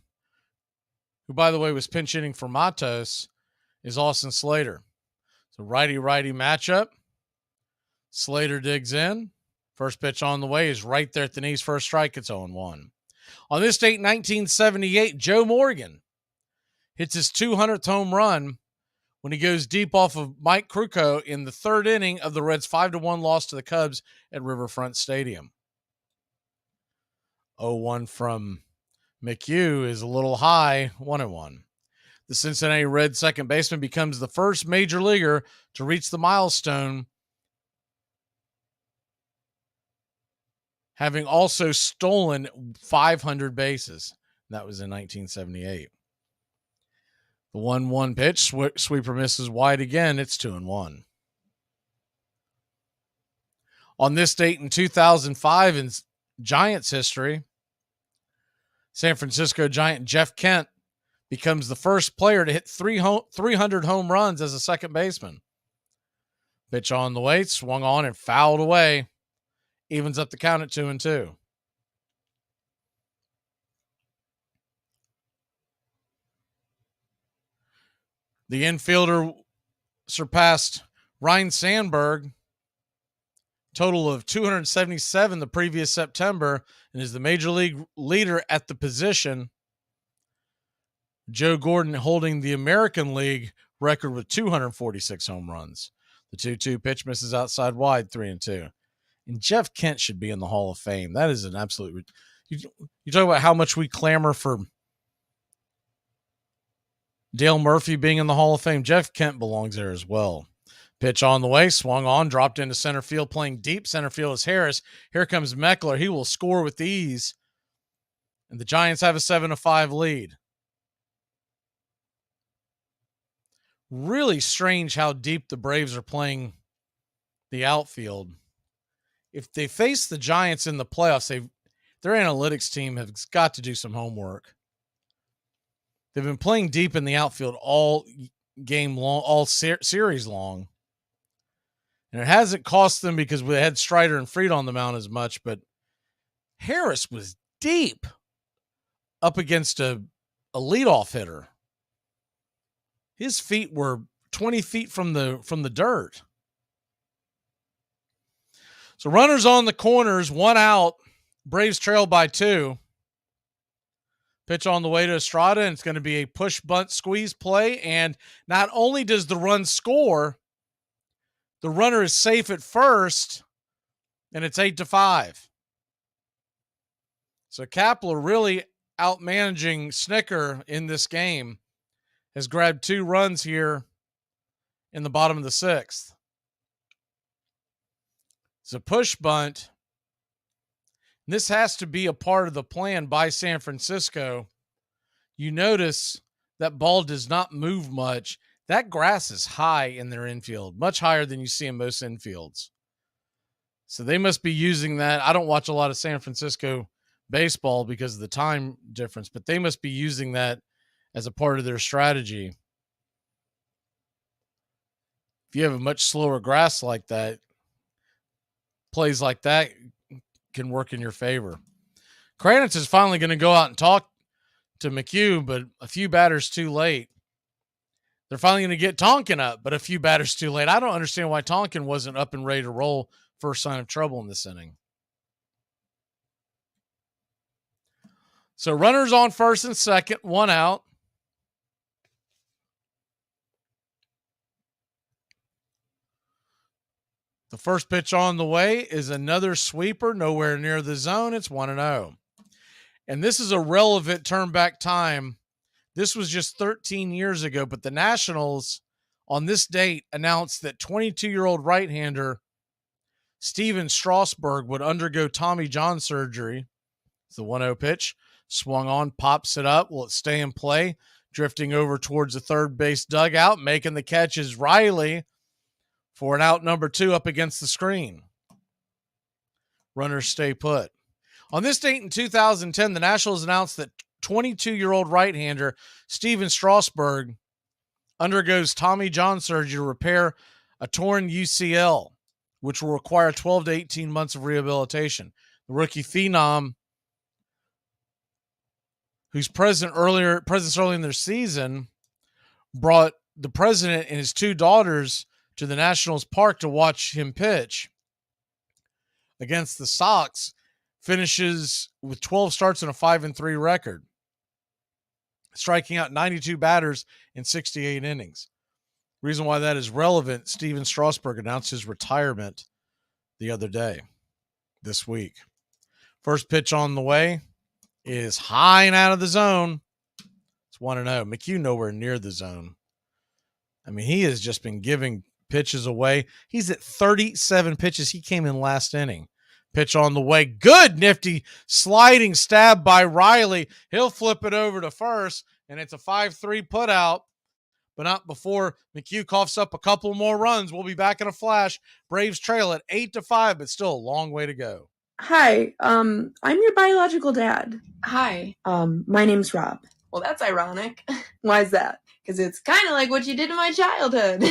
who, by the way, was pinch hitting for Matos, is Austin Slater. So righty-righty matchup. Slater digs in. First pitch on the way is right there at the knees. First strike, it's 0-1. On this date, 1978, Joe Morgan hits his 200th home run when he goes deep off of Mike Krukow in the third inning of the Reds' 5-1 loss to the Cubs at Riverfront Stadium. 0-1 from McHugh is a little high, 1-1. The Cincinnati Reds second baseman becomes the first major leaguer to reach the milestone, having also stolen 500 bases. That was in 1978. The 1-1 pitch, sweeper misses wide again. It's 2-1. On this date in 2005 in Giants history, San Francisco Giant Jeff Kent becomes the first player to hit 300 home runs as a second baseman. Pitch on the way, swung on and fouled away. Evens up the count at 2-2. The infielder surpassed Ryne Sandberg, total of 277 the previous September, and is the major league leader at the position. Joe Gordon holding the American League record with 246 home runs. The 2-2 pitch misses outside wide, 3-2. And Jeff Kent should be in the Hall of Fame. That is an absolute... You talk about how much we clamor for Dale Murphy being in the Hall of Fame. Jeff Kent belongs there as well. Pitch on the way, swung on, dropped into center field, playing deep center field is Harris. Here comes Meckler. He will score with ease. And the Giants have a 7-5 lead. Really strange how deep the Braves are playing the outfield. If they face the Giants in the playoffs, their analytics team has got to do some homework. They've been playing deep in the outfield all game long, all series long. And it hasn't cost them because we had Strider and Fried on the mound as much, but Harris was deep up against a leadoff hitter. His feet were 20 feet from the dirt. So runners on the corners, one out. Braves trail by 2. Pitch on the way to Estrada, and it's going to be a push bunt squeeze play. And not only does the run score, the runner is safe at first, and it's 8-5. So Kapler really outmanaging Snicker in this game, has grabbed 2 runs here in the bottom of the 6th. It's a push bunt. This has to be a part of the plan by San Francisco. You notice that ball does not move much. That grass is high in their infield, much higher than you see in most infields. So they must be using that. I don't watch a lot of San Francisco baseball because of the time difference, but they must be using that as a part of their strategy. If you have a much slower grass like that, plays like that can work in your favor. Kranitz is finally going to go out and talk to McHugh, but a few batters too late. They're finally going to get Tonkin up, but a few batters too late. I don't understand why Tonkin wasn't up and ready to roll first sign of trouble in this inning. So runners on first and second, one out. The first pitch on the way is another sweeper, nowhere near the zone. It's 1-0. And this is a relevant turn back time. This was just 13 years ago, but the Nationals on this date announced that 22-year-old right-hander Steven Strasburg would undergo Tommy John surgery. It's the 1-0 pitch. Swung on, pops it up. Will it stay in play? Drifting over towards the third base dugout. Making the catch is Riley for an out number 2 up against the screen. Runners stay put. On this date in 2010, the Nationals announced that 22-year-old right-hander Steven Strasburg undergoes Tommy John surgery to repair a torn UCL, which will require 12 to 18 months of rehabilitation. The rookie phenom, whose presence early in their season, brought the president and his 2 daughters to the Nationals park to watch him pitch against the Sox, finishes with 12 starts and a 5-3 record, striking out 92 batters in 68 innings. Reason why that is relevant, Steven Strasburg announced his retirement the other day, this week. First pitch on the way is high and out of the zone. It's 1-0. McHugh nowhere near the zone. I mean, he has just been giving pitches away. He's at 37 pitches. He came in last inning. Pitch on the way. Good nifty sliding stab by Riley. He'll flip it over to first, and it's a 5-3 put out, but not before McHugh coughs up a couple more runs. We'll be back in a flash. Braves trail at 8-5, but still a long way to go. Hi, I'm your biological dad. Hi. My name's Rob. Well, that's ironic. Why is that? Because it's kind of like what you did in my childhood.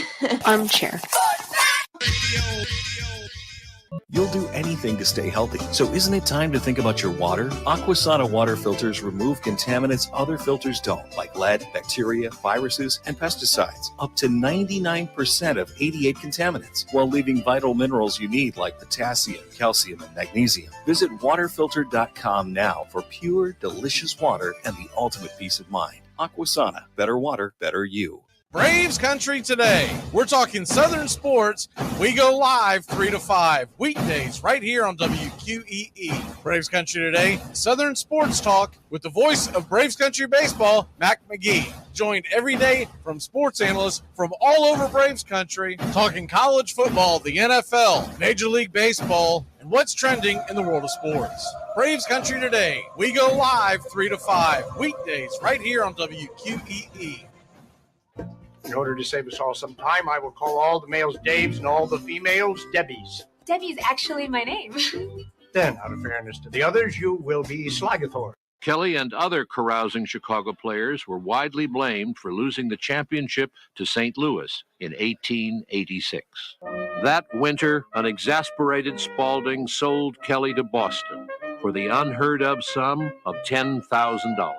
Armchair. You'll do anything to stay healthy, so isn't it time to think about your water? Aquasana water filters remove contaminants other filters don't, like lead, bacteria, viruses, and pesticides. Up to 99% of 88 contaminants, while leaving vital minerals you need like potassium, calcium, and magnesium. Visit waterfilter.com now for pure, delicious water and the ultimate peace of mind. Aquasana. Better water, better you. Braves Country today. We're talking Southern sports. We go live 3 to 5 weekdays right here on WQEE. Braves Country today. Southern sports talk with the voice of Braves Country baseball, Mac Magee. Joined every day from sports analysts from all over Braves Country, talking college football, the NFL, Major League Baseball, and what's trending in the world of sports. Braves Country today. We go live 3 to 5 weekdays right here on WQEE. In order to save us all some time, I will call all the males Daves and all the females Debbies. Debbie's actually my name. Then, out of fairness to the others, you will be Slagathor. Kelly and other carousing Chicago players were widely blamed for losing the championship to St. Louis in 1886. That winter, an exasperated Spaulding sold Kelly to Boston for the unheard-of sum of $10,000.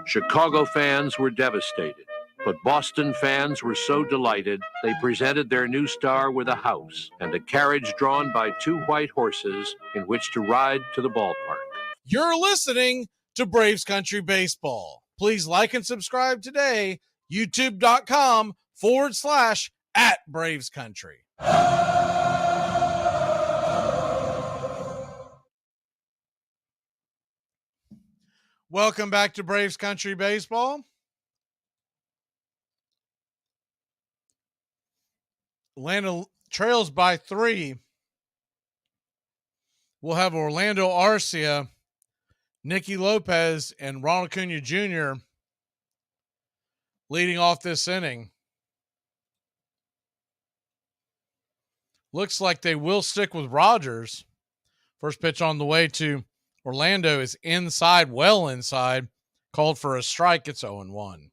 Chicago fans were devastated, but Boston fans were so delighted they presented their new star with a house and a carriage drawn by 2 white horses in which to ride to the ballpark. You're listening to Braves Country Baseball. Please like and subscribe today, youtube.com/@Braves Country. Welcome back to Braves Country Baseball. Atlanta trails by 3. We'll have Orlando Arcia, Nicky Lopez, and Ronald Acuna Jr. leading off this inning. Looks like they will stick with Rogers. First pitch on the way to Orlando is inside, well inside. Called for a strike. It's 0-1.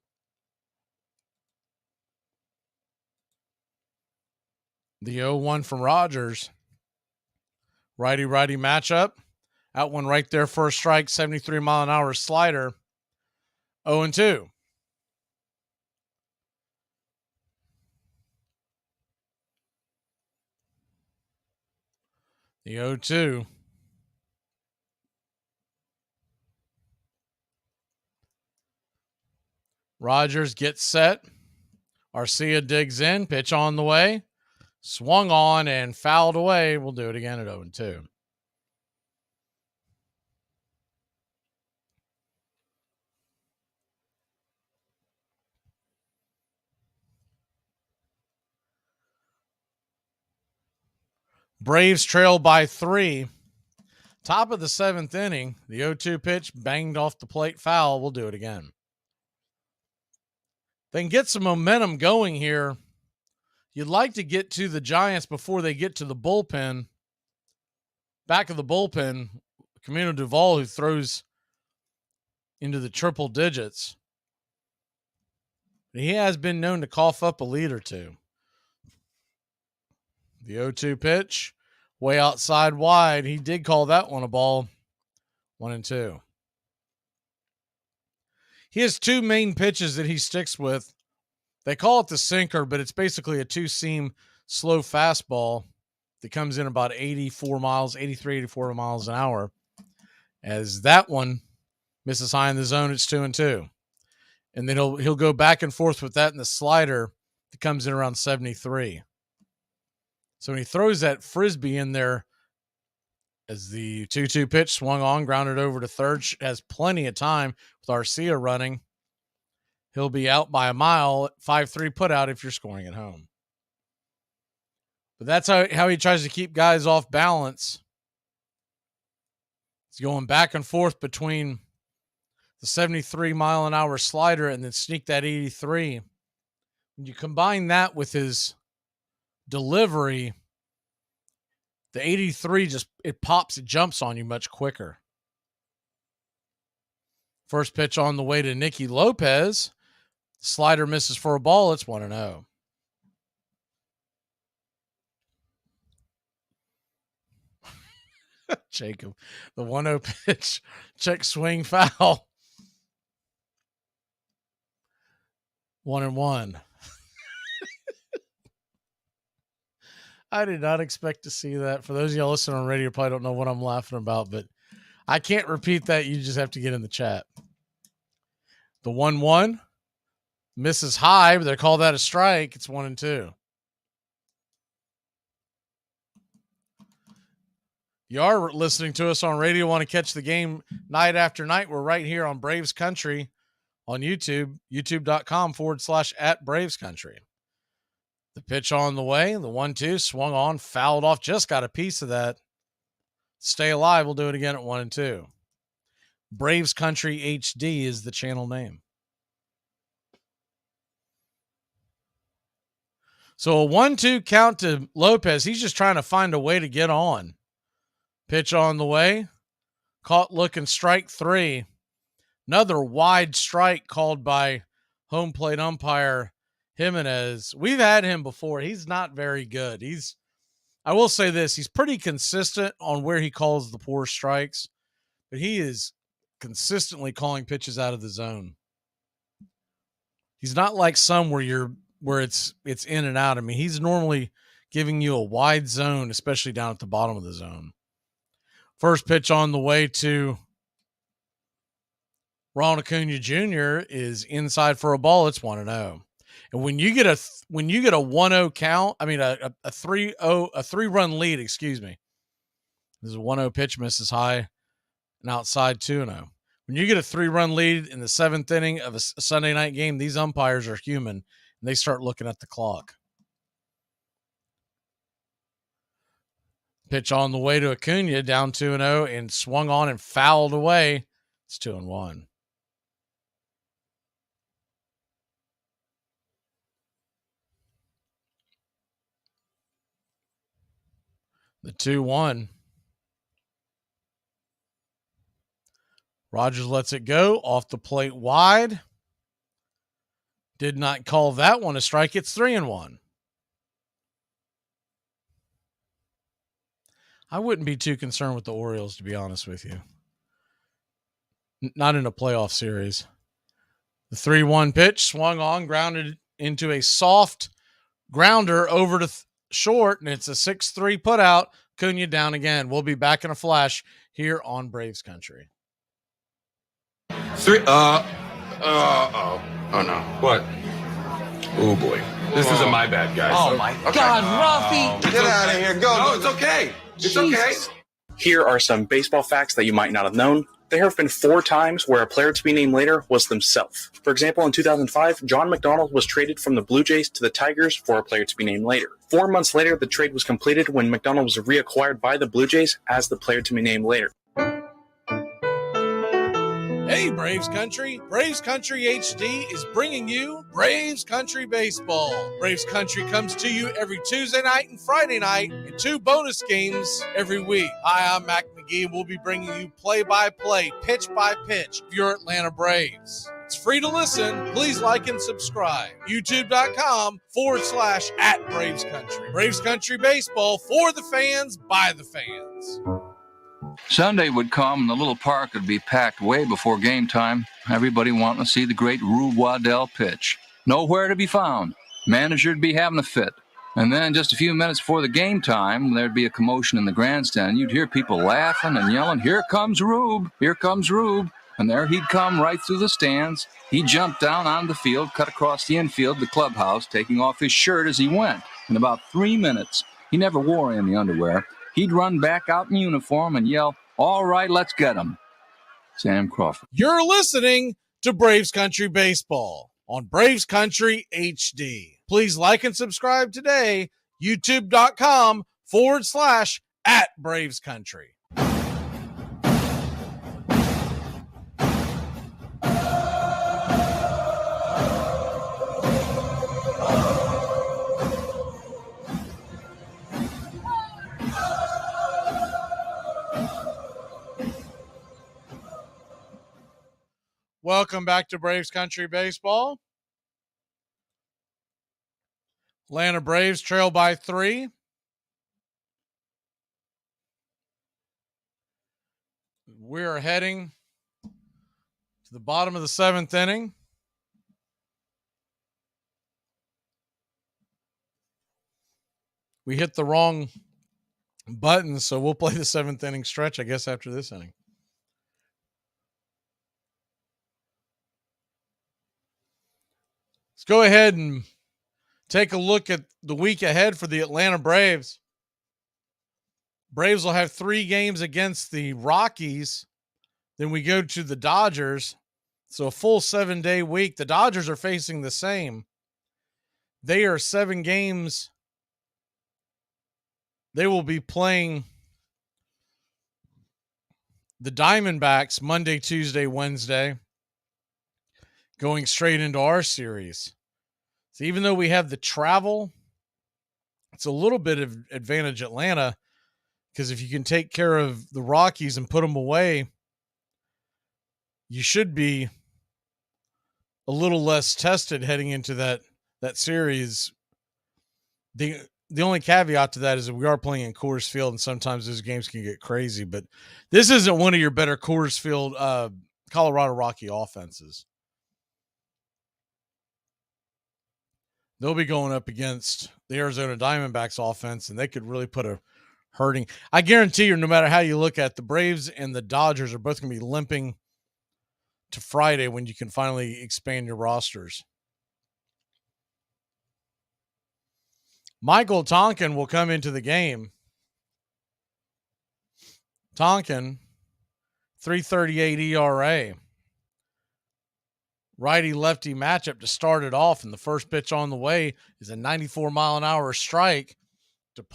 The 0-1 from Rogers. Righty-righty matchup. Out one right there for a strike. 73-mile-an-hour slider. 0-2. The 0-2. Rogers gets set. Arcia digs in. Pitch on the way. Swung on and fouled away. We'll do it again at 0-2. Braves trail by 3. Top of the 7th inning. The 0-2 pitch banged off the plate, foul. We'll do it again. Then get some momentum going here. You'd like to get to the Giants before they get to the bullpen. Back of the bullpen, Camino Duvall, who throws into the triple digits. He has been known to cough up a lead or two. The 0-2 pitch, way outside wide. He did call that one a ball. 1-2. He has two main pitches that he sticks with. They call it the sinker, but it's basically a two-seam slow fastball that comes in about 84 miles, 83, 84 miles an hour. As that one misses high in the zone, it's 2-2. And then he'll go back and forth with that in the slider that comes in around 73. So when he throws that frisbee in there, as the 2-2 pitch swung on, grounded over to third, has plenty of time with Arcia running. He'll be out by a mile, 5-3 put out if you're scoring at home. But that's how he tries to keep guys off balance. He's going back and forth between the 73-mile-an-hour slider and then sneak that 83. When you combine that with his delivery, the 83 it pops, it jumps on you much quicker. First pitch on the way to Nicky Lopez. Slider misses for a ball. It's 1-0. Jacob, the 1-0 pitch, check swing foul. 1-1. I did not expect to see that. For those of y'all listening on radio, probably don't know what I'm laughing about, but I can't repeat that. You just have to get in the chat. The 1-1 misses high, but they call that a strike. It's 1-2. You are listening to us on radio, want to catch the game night after night. We're right here on Braves Country on YouTube, youtube.com/@BravesCountry. The pitch on the way, the 1-2 swung on, fouled off, just got a piece of that. Stay alive. We'll do it again at 1-2. Braves Country HD is the channel name. So a 1-2 count to Lopez. He's just trying to find a way to get on. Pitch on the way. Caught looking, strike 3. Another wide strike called by home plate umpire Jimenez. We've had him before. He's not very good. I will say this, he's pretty consistent on where he calls the poor strikes, but he is consistently calling pitches out of the zone. He's not like some where it's in and out. I mean, he's normally giving you a wide zone, especially down at the bottom of the zone. First pitch on the way to Ronald Acuna Jr. is inside for a ball. It's 1-0. And when you get a 1-0 count, I mean a 3-run lead, excuse me. There's a 1-0 pitch, misses high and outside 2-0. When you get a 3-run lead in the 7th inning of a Sunday night game, these umpires are human and they start looking at the clock. Pitch on the way to Acuna, down 2-0, and swung on and fouled away. It's 2-1. The 2-1. Rogers lets it go off the plate wide. Did not call that one a strike. It's 3-1. I wouldn't be too concerned with the Orioles, to be honest with you. Not in a playoff series. The 3-1 pitch swung on, grounded into a soft grounder over to short, and it's a 6-3 putout. Cunha down again. We'll be back in a flash here on Braves Country. Oh no. What? Oh boy. This isn't my bad, guys. Oh my God, Rafi! Get out of here. Go. No, it's okay. It's okay. Here are some baseball facts that you might not have known. There have been 4 times where a player to be named later was themselves. For example, in 2005, John McDonald was traded from the Blue Jays to the Tigers for a player to be named later. 4 months later, the trade was completed when McDonald was reacquired by the Blue Jays as the player to be named later. Hey, Braves Country. Braves Country HD is bringing you Braves Country Baseball. Braves Country comes to you every Tuesday night and Friday night, and 2 bonus games every week. Hi, I'm Mac Magee, and we'll be bringing you play-by-play, pitch-by-pitch of your Atlanta Braves. It's free to listen. Please like and subscribe. YouTube.com/@Braves Country. Braves Country Baseball for the fans, by the fans. Sunday would come and the little park would be packed way before game time. Everybody wanting to see the great Rube Waddell pitch. Nowhere to be found. Manager'd be having a fit. And then just a few minutes before the game time, there'd be a commotion in the grandstand. You'd hear people laughing and yelling, "Here comes Rube! Here comes Rube!" And there he'd come right through the stands. He'd jump down onto the field, cut across the infield, the clubhouse, taking off his shirt as he went. In about 3 minutes, he never wore any underwear. He'd run back out in uniform and yell, "All right, let's get him." Sam Crawford. You're listening to Braves Country Baseball on Braves Country HD. Please like and subscribe today. YouTube.com/@Braves Country. Welcome back to Braves Country Baseball. Atlanta Braves trail by 3. We're heading to the bottom of the 7th inning. We hit the wrong button, so we'll play the 7th inning stretch, I guess, after this inning. Let's go ahead and take a look at the week ahead for the Atlanta Braves. Braves will have 3 games against the Rockies. Then we go to the Dodgers. So a full 7-day week. The Dodgers are facing the same. They are 7 games. They will be playing the Diamondbacks Monday, Tuesday, Wednesday, going straight into our series. So even though we have the travel, it's a little bit of advantage Atlanta, because if you can take care of the Rockies and put them away, you should be a little less tested heading into that series. The only caveat to that is that we are playing in Coors Field, and sometimes those games can get crazy. But this isn't one of your better Coors Field Colorado Rocky offenses. They'll be going up against the Arizona Diamondbacks offense, and they could really put a hurting. I guarantee you, no matter how you look at it, the Braves and the Dodgers are both going to be limping to Friday when you can finally expand your rosters. Michael Tonkin will come into the game. Tonkin, 3.38 ERA. Righty-lefty matchup to start it off, and the first pitch on the way is a 94-mile-an-hour strike to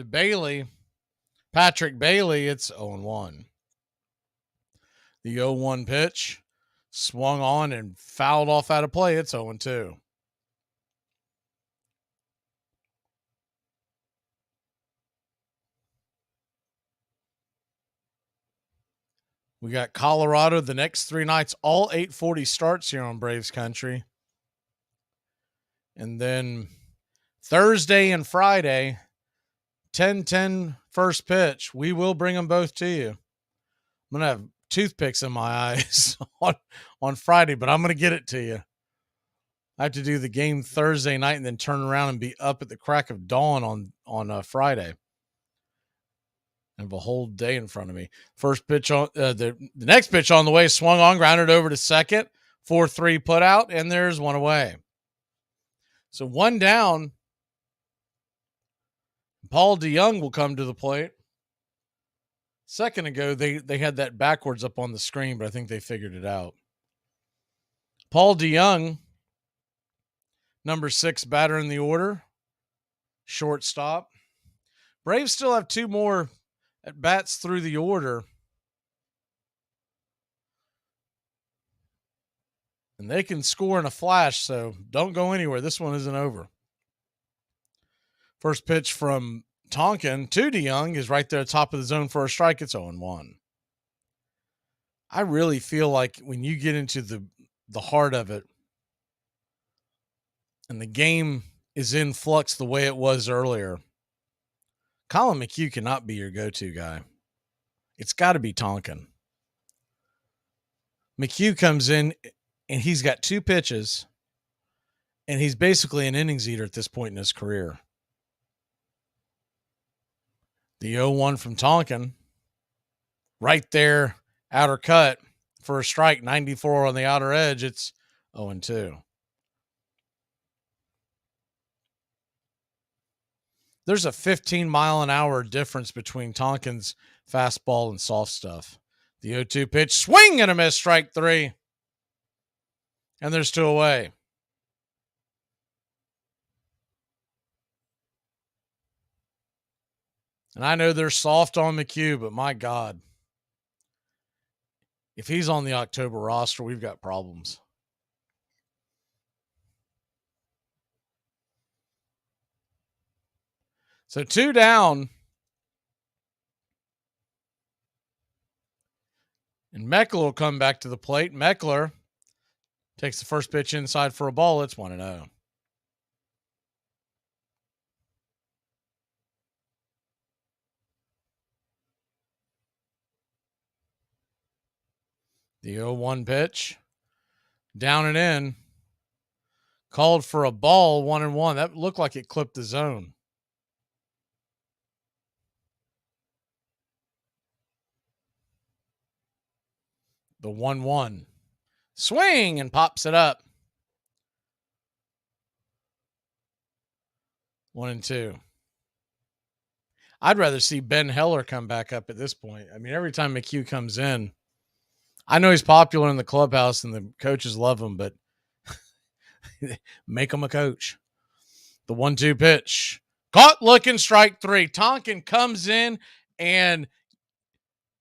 Bailey. Patrick Bailey, it's 0-1. The 0-1 pitch swung on and fouled off out of play. It's 0-2. We got Colorado the next 3 nights, all 8:40 starts here on Braves Country. And then Thursday and Friday, 10:10 first pitch. We will bring them both to you. I'm going to have toothpicks in my eyes on Friday, but I'm going to get it to you. I have to do the game Thursday night and then turn around and be up at the crack of dawn on Friday. I have a whole day in front of me. First pitch on the next pitch on the way, swung on, grounded over to second, 4-3 put out, and there's one away. So one down. Paul DeYoung will come to the plate. Second ago, they had that backwards up on the screen, but I think they figured it out. Paul DeYoung, number 6 batter in the order, shortstop. Braves still have 2 more at bats through the order. And they can score in a flash, so don't go anywhere. This one isn't over. First pitch from Tonkin to DeYoung is right there at the top of the zone for a strike. It's 0-1. I really feel like when you get into the heart of it and the game is in flux the way it was earlier, Colin McHugh cannot be your go-to guy. It's got to be Tonkin. McHugh comes in and he's got 2 pitches and he's basically an innings eater at this point in his career. The 0-1 from Tonkin, right there, outer cut for a strike, 94 on the outer edge. It's 0-2. There's a 15-mile-an-hour difference between Tonkin's fastball and soft stuff. The 0-2 pitch, swing and a miss, strike 3. And there's 2 away. And I know they're soft on McHugh, but my God, if he's on the October roster, we've got problems. So 2 down. And Meckler will come back to the plate. Meckler takes the first pitch inside for a ball. It's 1-0. The 0-1 pitch, down and in, called for a ball, 1-1. That looked like it clipped the zone. The 1-1, swing and pops it up. 1-2. I'd rather see Ben Heller come back up at this point. I mean, every time McHugh comes in, I know he's popular in the clubhouse and the coaches love him, but make him a coach. The 1-2 pitch, caught looking, strike 3. Tonkin comes in and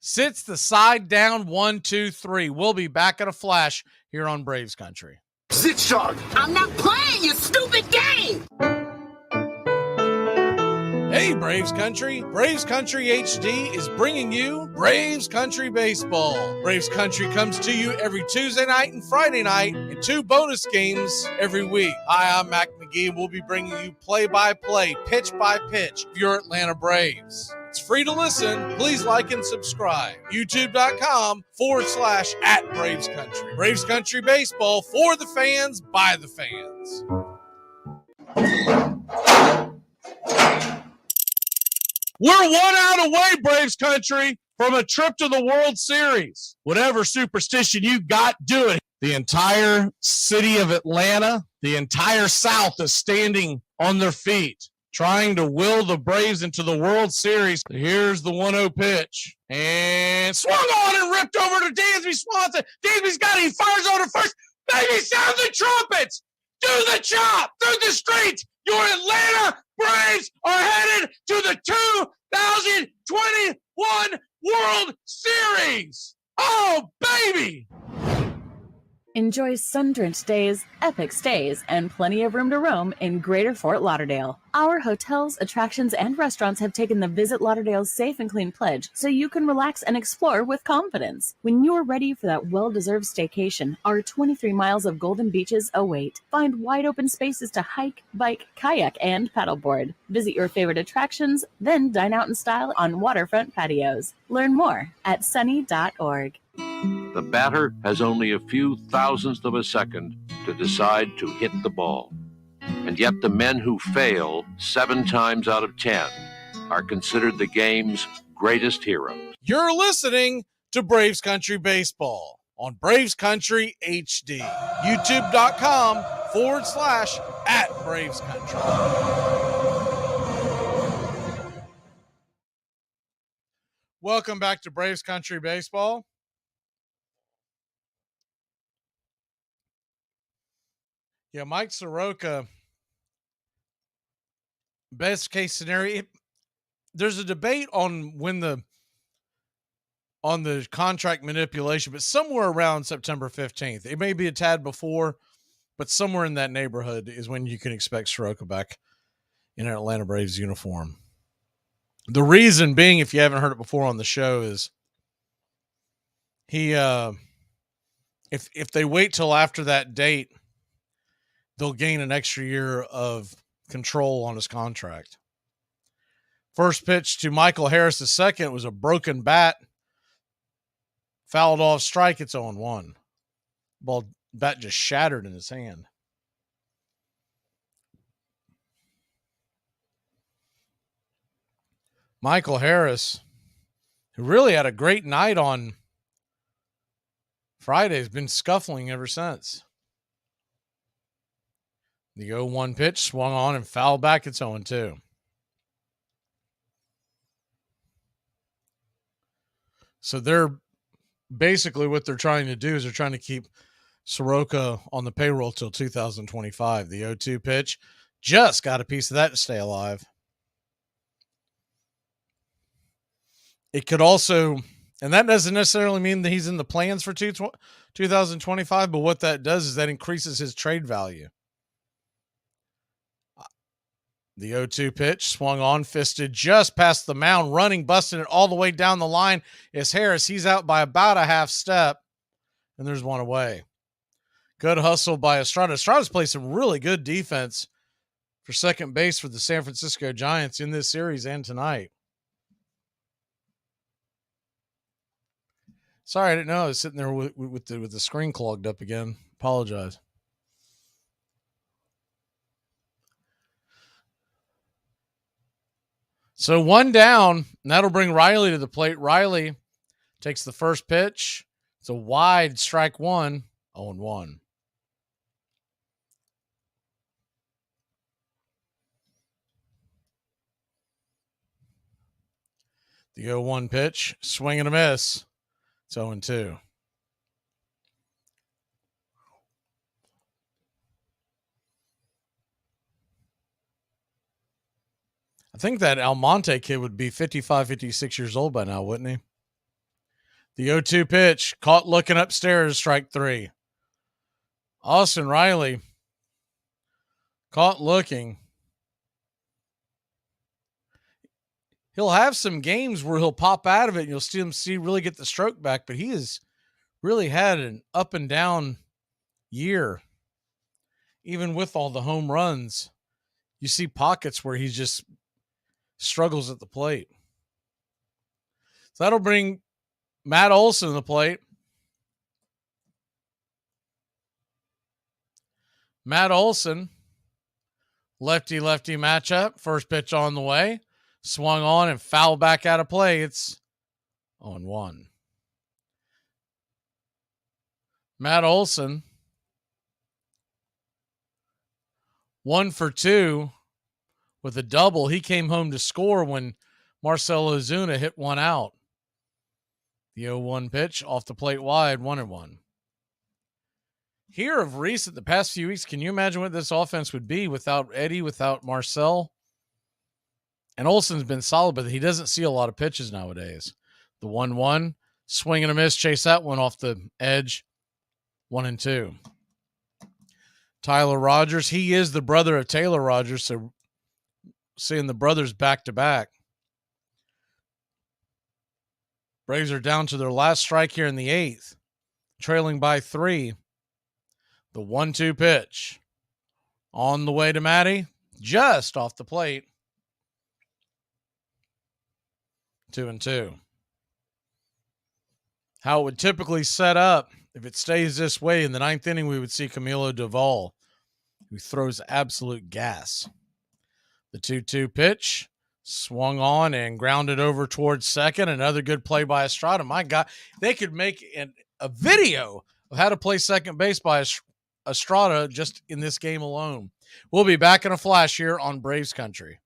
sits the side down, 1-2-3. We'll be back at a flash here on Braves Country. Sit sharp. I'm not playing your stupid game. Hey, Braves Country. Braves Country HD is bringing you Braves Country Baseball. Braves Country comes to you every Tuesday night and Friday night and 2 bonus games every week. Hi, I'm Mac Magee. We'll be bringing you play-by-play, pitch-by-pitch of your Atlanta Braves. It's free to listen. Please like and subscribe. YouTube.com/@Braves Country. Braves Country Baseball for the fans, by the fans. We're 1 out away, Braves Country, from a trip to the World Series. Whatever superstition you got, do it. The entire city of Atlanta, the entire South is standing on their feet, trying to will the Braves into the World Series. Here's the 1-0 pitch. And swung on and ripped over to Dansby Swanson. Dansby's got it. He fires over to first. Baby, sound the trumpets. Do the chop through the streets. Your Atlanta Braves are headed to the 2021 World Series. Oh, baby. Enjoy sun-drenched days, epic stays, and plenty of room to roam in Greater Fort Lauderdale. Our hotels, attractions, and restaurants have taken the Visit Lauderdale's Safe and Clean pledge so you can relax and explore with confidence. When you're ready for that well-deserved staycation, our 23 miles of golden beaches await. Find wide-open spaces to hike, bike, kayak, and paddleboard. Visit your favorite attractions, then dine out in style on waterfront patios. Learn more at sunny.org. The batter has only a few thousandths of a second to decide to hit the ball. And yet the men who fail 7 times out of 10 are considered the game's greatest heroes. You're listening to Braves Country Baseball on Braves Country HD. YouTube.com/@Braves Country. Welcome back to Braves Country Baseball. Yeah, Mike Soroka, best case scenario. There's a debate on the contract manipulation, but somewhere around September 15th. It may be a tad before, but somewhere in that neighborhood is when you can expect Soroka back in an Atlanta Braves uniform. The reason being, if you haven't heard it before on the show, is he if they wait till after that date, they'll gain an extra year of control on his contract. First pitch to Michael Harris II was a broken bat. Fouled off strike. It's 0-1. Bat just shattered in his hand. Michael Harris, who really had a great night on Friday, has been scuffling ever since. The 0-1 pitch swung on and fouled back. It's 0-2. So they're basically what they're trying to do is they're trying to keep Soroka on the payroll till 2025. The 0-2 pitch just got a piece of that to stay alive. It could also, and that doesn't necessarily mean that he's in the plans for 2025, but what that does is that increases his trade value. The 0-2 pitch swung on, fisted just past the mound, running, busting it all the way down the line is Harris. He's out by about a half step, and there's one away. Good hustle by Estrada. Estrada's played some really good defense for second base for the San Francisco Giants in this series and tonight. Sorry, I didn't know I was sitting there with the screen clogged up again. Apologize. So one down, and that'll bring Riley to the plate. Riley takes the first pitch. It's a wide strike one, 0-1. The 0-1 pitch, swing and a miss. It's 0-2. I think that Almonte kid would be 55, 56 years old by now, wouldn't he? The 0-2 pitch, caught looking upstairs, strike 3. Austin Riley, caught looking. He'll have some games where he'll pop out of it and you'll see him really get the stroke back, but he has really had an up and down year. Even with all the home runs, you see pockets where he just struggles at the plate. So that'll bring Matt Olson to the plate. Matt Olson, lefty-lefty matchup. First pitch on the way. Swung on and fouled back out of play. It's 0-1. Matt Olson, 1 for 2 with a double. He came home to score when Marcell Ozuna hit one out. The 0-1 pitch off the plate wide, 1-1. Here of recent, the past few weeks, can you imagine what this offense would be without Eddie, without Marcell? And Olson's been solid, but he doesn't see a lot of pitches nowadays. The 1-1, swing and a miss, chase that one off the edge, 1-2. Tyler Rogers, he is the brother of Taylor Rogers, so seeing the brothers back-to-back. Braves are down to their last strike here in the 8th, trailing by 3. The 1-2 pitch. On the way to Matty, just off the plate. 2-2. How it would typically set up, if it stays this way in the 9th inning, we would see Camilo Doval, who throws absolute gas. The 2-2 pitch swung on and grounded over towards second. Another good play by Estrada. My God, they could make a video of how to play second base by Estrada just in this game alone. We'll be back in a flash here on Braves Country.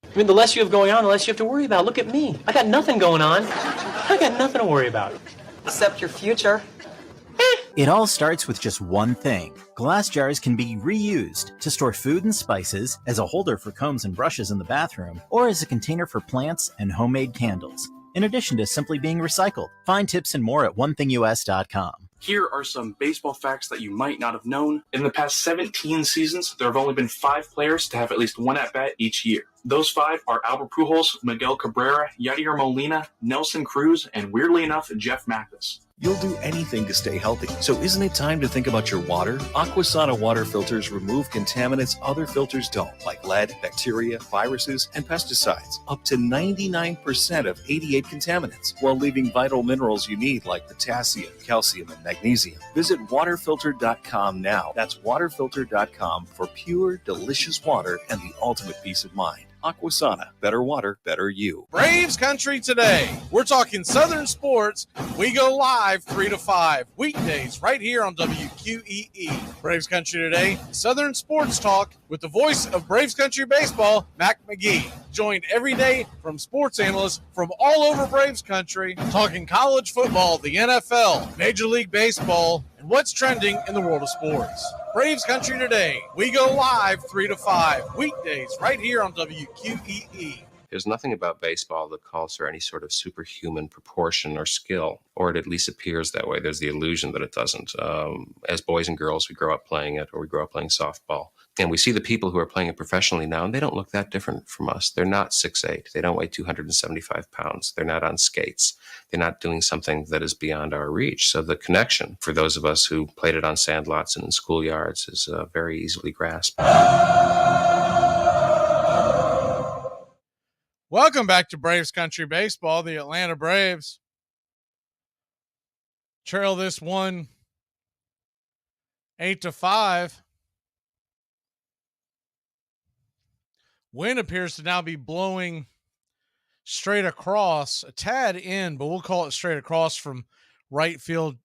I mean, the less you have going on, the less you have to worry about. Look at me. I got nothing going on. I got nothing to worry about. Except your future. It all starts with just one thing. Glass jars can be reused to store food and spices, as a holder for combs and brushes in the bathroom, or as a container for plants and homemade candles, in addition to simply being recycled. Find tips and more at onethingus.com. Here are some baseball facts that you might not have known. In the past 17 seasons, there have only been 5 players to have at least one at-bat each year. Those 5 are Albert Pujols, Miguel Cabrera, Yadier Molina, Nelson Cruz, and weirdly enough, Jeff Mathis. You'll do anything to stay healthy, so isn't it time to think about your water? Aquasana water filters remove contaminants other filters don't, like lead, bacteria, viruses, and pesticides. Up to 99% of 88 contaminants, while leaving vital minerals you need like potassium, calcium, and magnesium. Visit waterfilter.com now. That's waterfilter.com for pure, delicious water and the ultimate peace of mind. Aquasana, better water, better you. Braves Country today. We're talking Southern sports. We go live 3 to 5 weekdays right here on WQEE. Braves Country today, Southern sports talk with the voice of Braves Country baseball, Mac Magee. Joined every day from sports analysts from all over Braves Country, talking college football, the NFL, Major League Baseball, and what's trending in the world of sports. Braves Country today. We go live 3 to 5 weekdays right here on WQEE. There's nothing about baseball that calls for any sort of superhuman proportion or skill, or it at least appears that way. There's the illusion that it doesn't. As boys and girls, we grow up playing it, or we grow up playing softball. And we see the people who are playing it professionally now, and they don't look that different from us. They're not 6'8". They don't weigh 275 pounds. They're not on skates. They're not doing something that is beyond our reach. So the connection for those of us who played it on sandlots and in schoolyards is very easily grasped. Welcome back to Braves Country Baseball. The Atlanta Braves trail this one 8 to 5. Wind appears to now be blowing straight across, a tad in, but we'll call it straight across from right field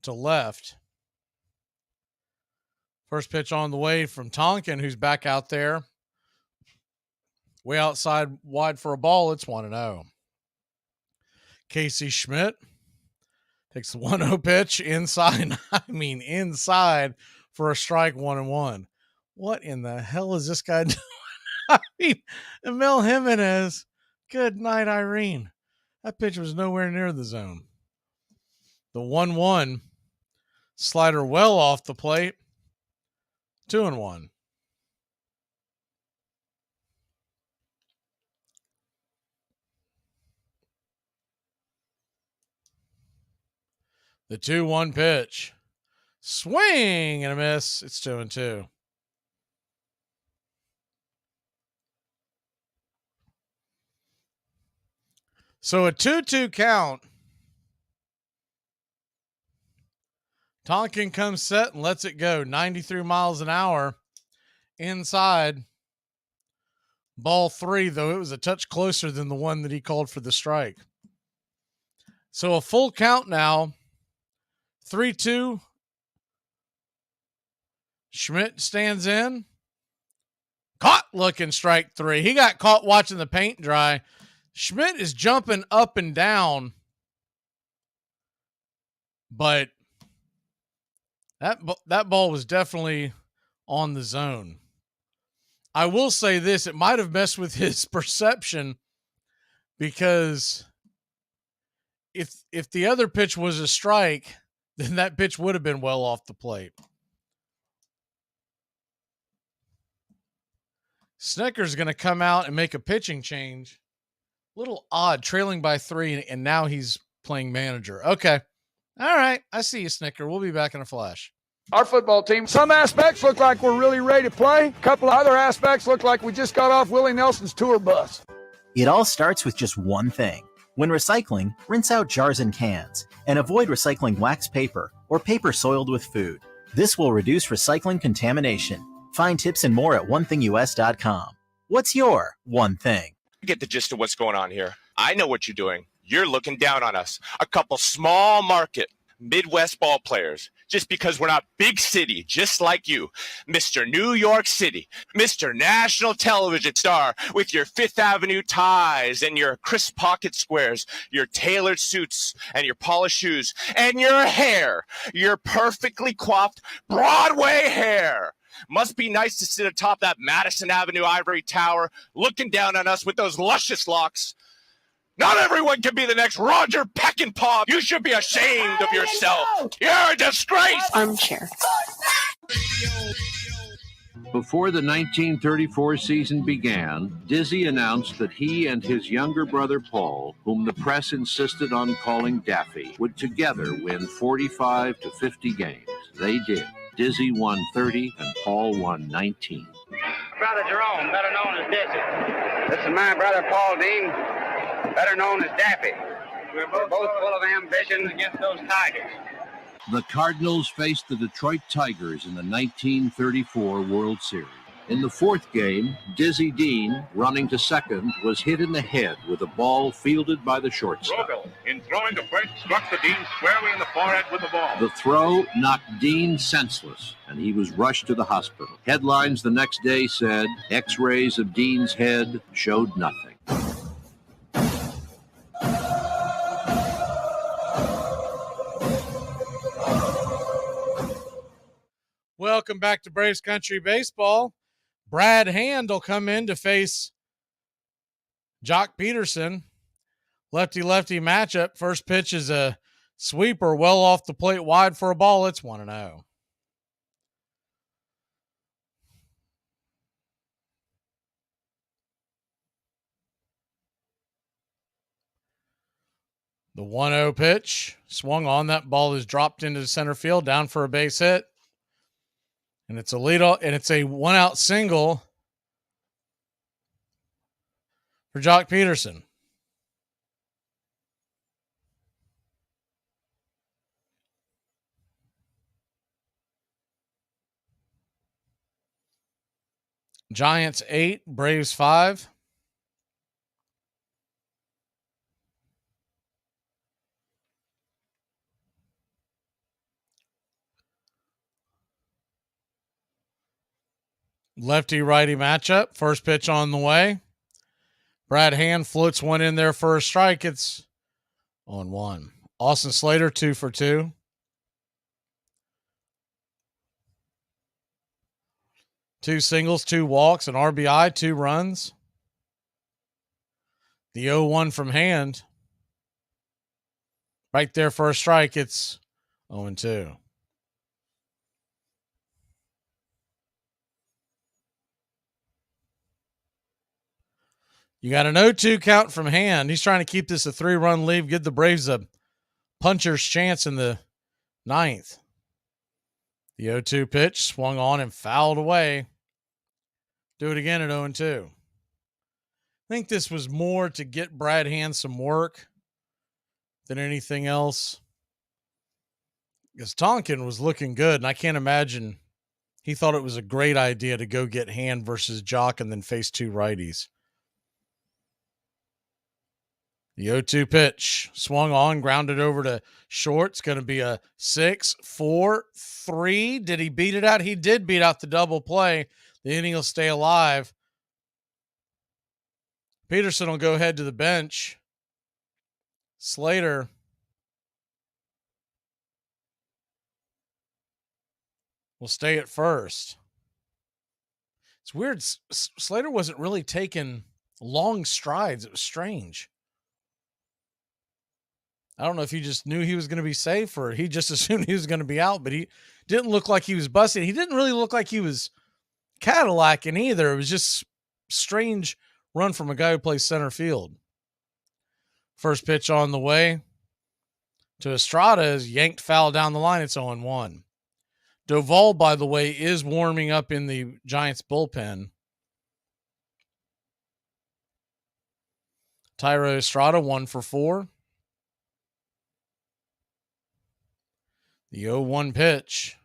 to left. First pitch on the way from Tonkin, who's back out there. Way outside, wide for a ball. It's 1-0. Casey Schmidt takes the 1-0 pitch inside. Inside for a strike, 1-1. What in the hell is this guy doing? Emil Jimenez. Good night, Irene. That pitch was nowhere near the zone. The 1-1 slider well off the plate. 2-1. The 2-1 pitch. Swing and a miss. It's 2-2. So a 2-2 count. Tonkin comes set and lets it go. 93 miles an hour inside. Ball 3, though it was a touch closer than the one that he called for the strike. So a full count now. 3-2. Schmidt stands in. Caught looking strike 3. He got caught watching the paint dry. Schmidt is jumping up and down, but that ball was definitely on the zone. I will say this, it might have messed with his perception because if the other pitch was a strike, then that pitch would have been well off the plate. Snicker's going to come out and make a pitching change. Little odd, trailing by 3, and now he's playing manager. Okay. All right. I see you, Snicker. We'll be back in a flash. Our football team, some aspects look like we're really ready to play. A couple of other aspects look like we just got off Willie Nelson's tour bus. It all starts with just one thing. When recycling, rinse out jars and cans, and avoid recycling wax paper or paper soiled with food. This will reduce recycling contamination. Find tips and more at onethingus.com. What's your one thing? Get the gist of what's going on here. I know what you're doing. You're looking down on us. A couple small market Midwest ball players. Just because we're not big city, just like you. Mr. New York City, Mr. National Television Star, with your Fifth Avenue ties and your crisp pocket squares, your tailored suits and your polished shoes, and your hair, your perfectly coiffed Broadway hair. Must be nice to sit atop that Madison Avenue ivory tower, looking down on us with those luscious locks. Not everyone can be the next Roger Peckinpah. You should be ashamed of yourself. You're a disgrace. Armchair. Before the 1934 season began, Dizzy announced that he and his younger brother Paul, whom the press insisted on calling Daffy, would together win 45 to 50 games. They did. Dizzy won 30 and Paul won 19. Brother Jerome, better known as Dizzy. This is my brother Paul Dean, better known as Daffy. We're both full of ambition against those Tigers. The Cardinals faced the Detroit Tigers in the 1934 World Series. In the fourth game, Dizzy Dean, running to second, was hit in the head with a ball fielded by the shortstop. Rogel, in throwing to first, struck the Dean squarely in the forehead with the ball. The throw knocked Dean senseless, and he was rushed to the hospital. Headlines the next day said, X-rays of Dean's head showed nothing. Welcome back to Braves Country Baseball. Brad Hand will come in to face Jock Peterson. Lefty-lefty matchup. First pitch is a sweeper well off the plate wide for a ball. It's 1-0. The 1-0 pitch swung on. That ball is dropped into the center field, down for a base hit. And it's a lead off, and it's a 1-out single for Jock Peterson. Giants 8, Braves 5. Lefty-righty matchup. First pitch on the way. Brad Hand floats one in there for a strike. It's 0-1. Austin Slater 2 for 2. Two singles, 2 walks, an RBI, 2 runs. The 0-1 from Hand. Right there for a strike. It's 0-2. You got an 0-2 count from Hand. He's trying to keep this a 3-run lead, give the Braves a puncher's chance in the 9th. The 0-2 pitch swung on and fouled away. Do it again at 0-2. I think this was more to get Brad Hand some work than anything else. Because Tonkin was looking good, and I can't imagine he thought it was a great idea to go get Hand versus Jock and then face 2 righties. The 0-2 pitch swung on, grounded over to short. It's going to be a 6-4-3. Did he beat it out? He did beat out the double play. The inning will stay alive. Peterson will go ahead to the bench. Slater will stay at first. It's weird. Slater wasn't really taking long strides. It was strange. I don't know if he just knew he was going to be safe or he just assumed he was going to be out, but he didn't look like he was busting. He didn't really look like he was Cadillacing either. It was just strange run from a guy who plays center field. First pitch on the way to Estrada is yanked foul down the line. It's 0-1. Doval, by the way, is warming up in the Giants bullpen. Thairo Estrada 1 for 4. The 0-1 pitch.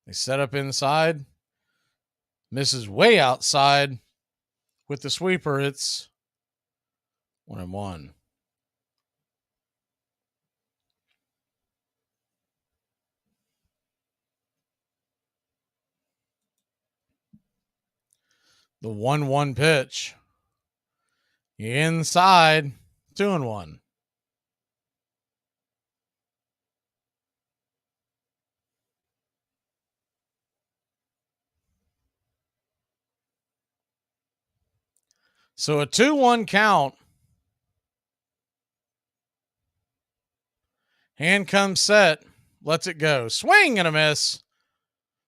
They set up inside. Misses way outside. With the sweeper, it's 1-1. The 1-1 pitch. Inside. 2-1. So a 2-1 count. Hand comes set. Lets it go. Swing and a miss.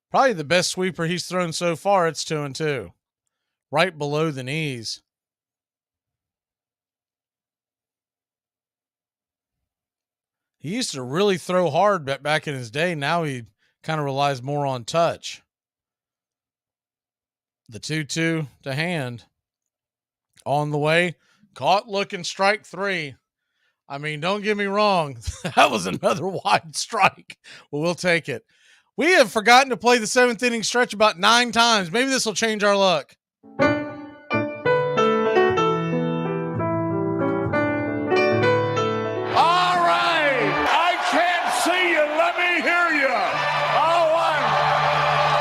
Probably the best sweeper he's thrown so far. It's 2-2. Right below the knees. He used to really throw hard back in his day. Now he kind of relies more on touch. The 2-2 to hand. On the way. Caught looking, strike 3. I mean, don't get me wrong. That was another wide strike. Well, we'll take it. We have forgotten to play the 7th inning stretch about 9 times. Maybe this will change our luck. All right. I can't see you. Let me hear you. A 1,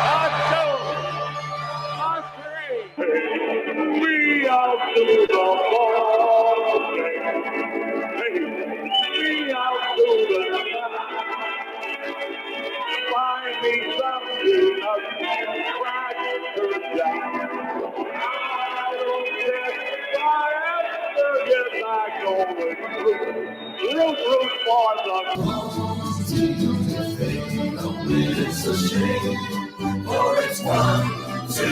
a 2, a 3. We out to the ball game. We out to the find me something cracker jack. I don't care if I ever get back on the root for the It's a shame, for it's 1, 2,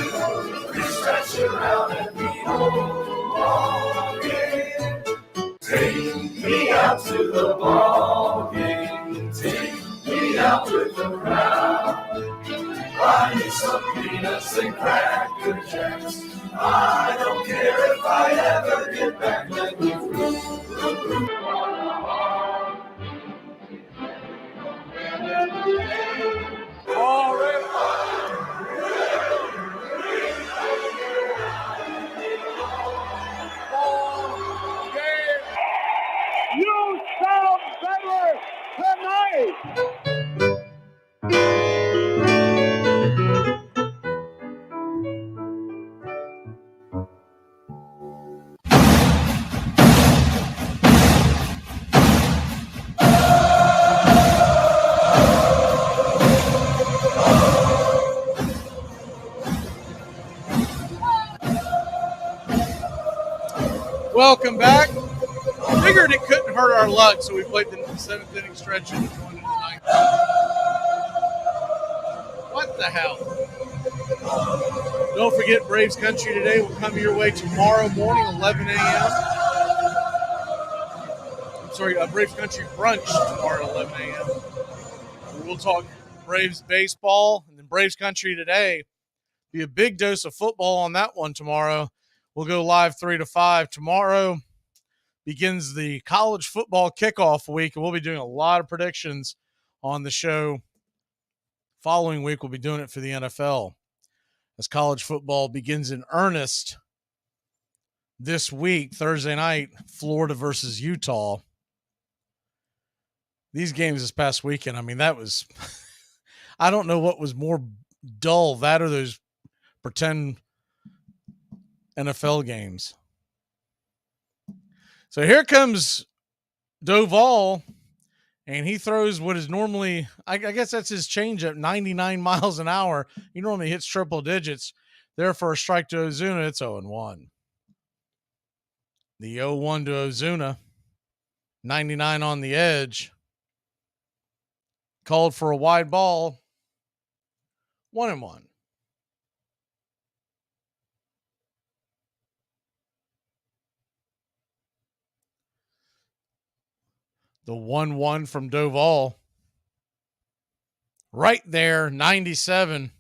3, stretch around and be all game. Take me out to the ball game. Take me out with the crowd. Buy me some peanuts and cracker jacks. I don't care if I ever get back. Let me root. You sound better tonight. Welcome back. Figured it couldn't hurt our luck, so we played the 7th inning stretch and going into the 9th. What the hell? Don't forget, Braves Country Today will come your way tomorrow morning, 11 a.m. I'm sorry, Braves Country Brunch tomorrow at 11 a.m. We'll talk Braves baseball and then Braves Country Today. Be a big dose of football on that one tomorrow. We'll go live 3 to 5 tomorrow. Begins the college football kickoff week, and we'll be doing a lot of predictions on the show. Following week, we'll be doing it for the NFL as college football begins in earnest this week, Thursday night, Florida versus Utah. These games this past weekend, I mean, that was, I don't know what was more dull, that or those pretend NFL games. So here comes Doval, and he throws what is normally, I guess that's his changeup, 99 miles an hour. He normally hits triple digits. There for a strike to Ozuna, it's 0-1. The 0-1 to Ozuna. 99 on the edge. Called for a wide ball. 1-1. The 1-1 from Doval. Right there, 97.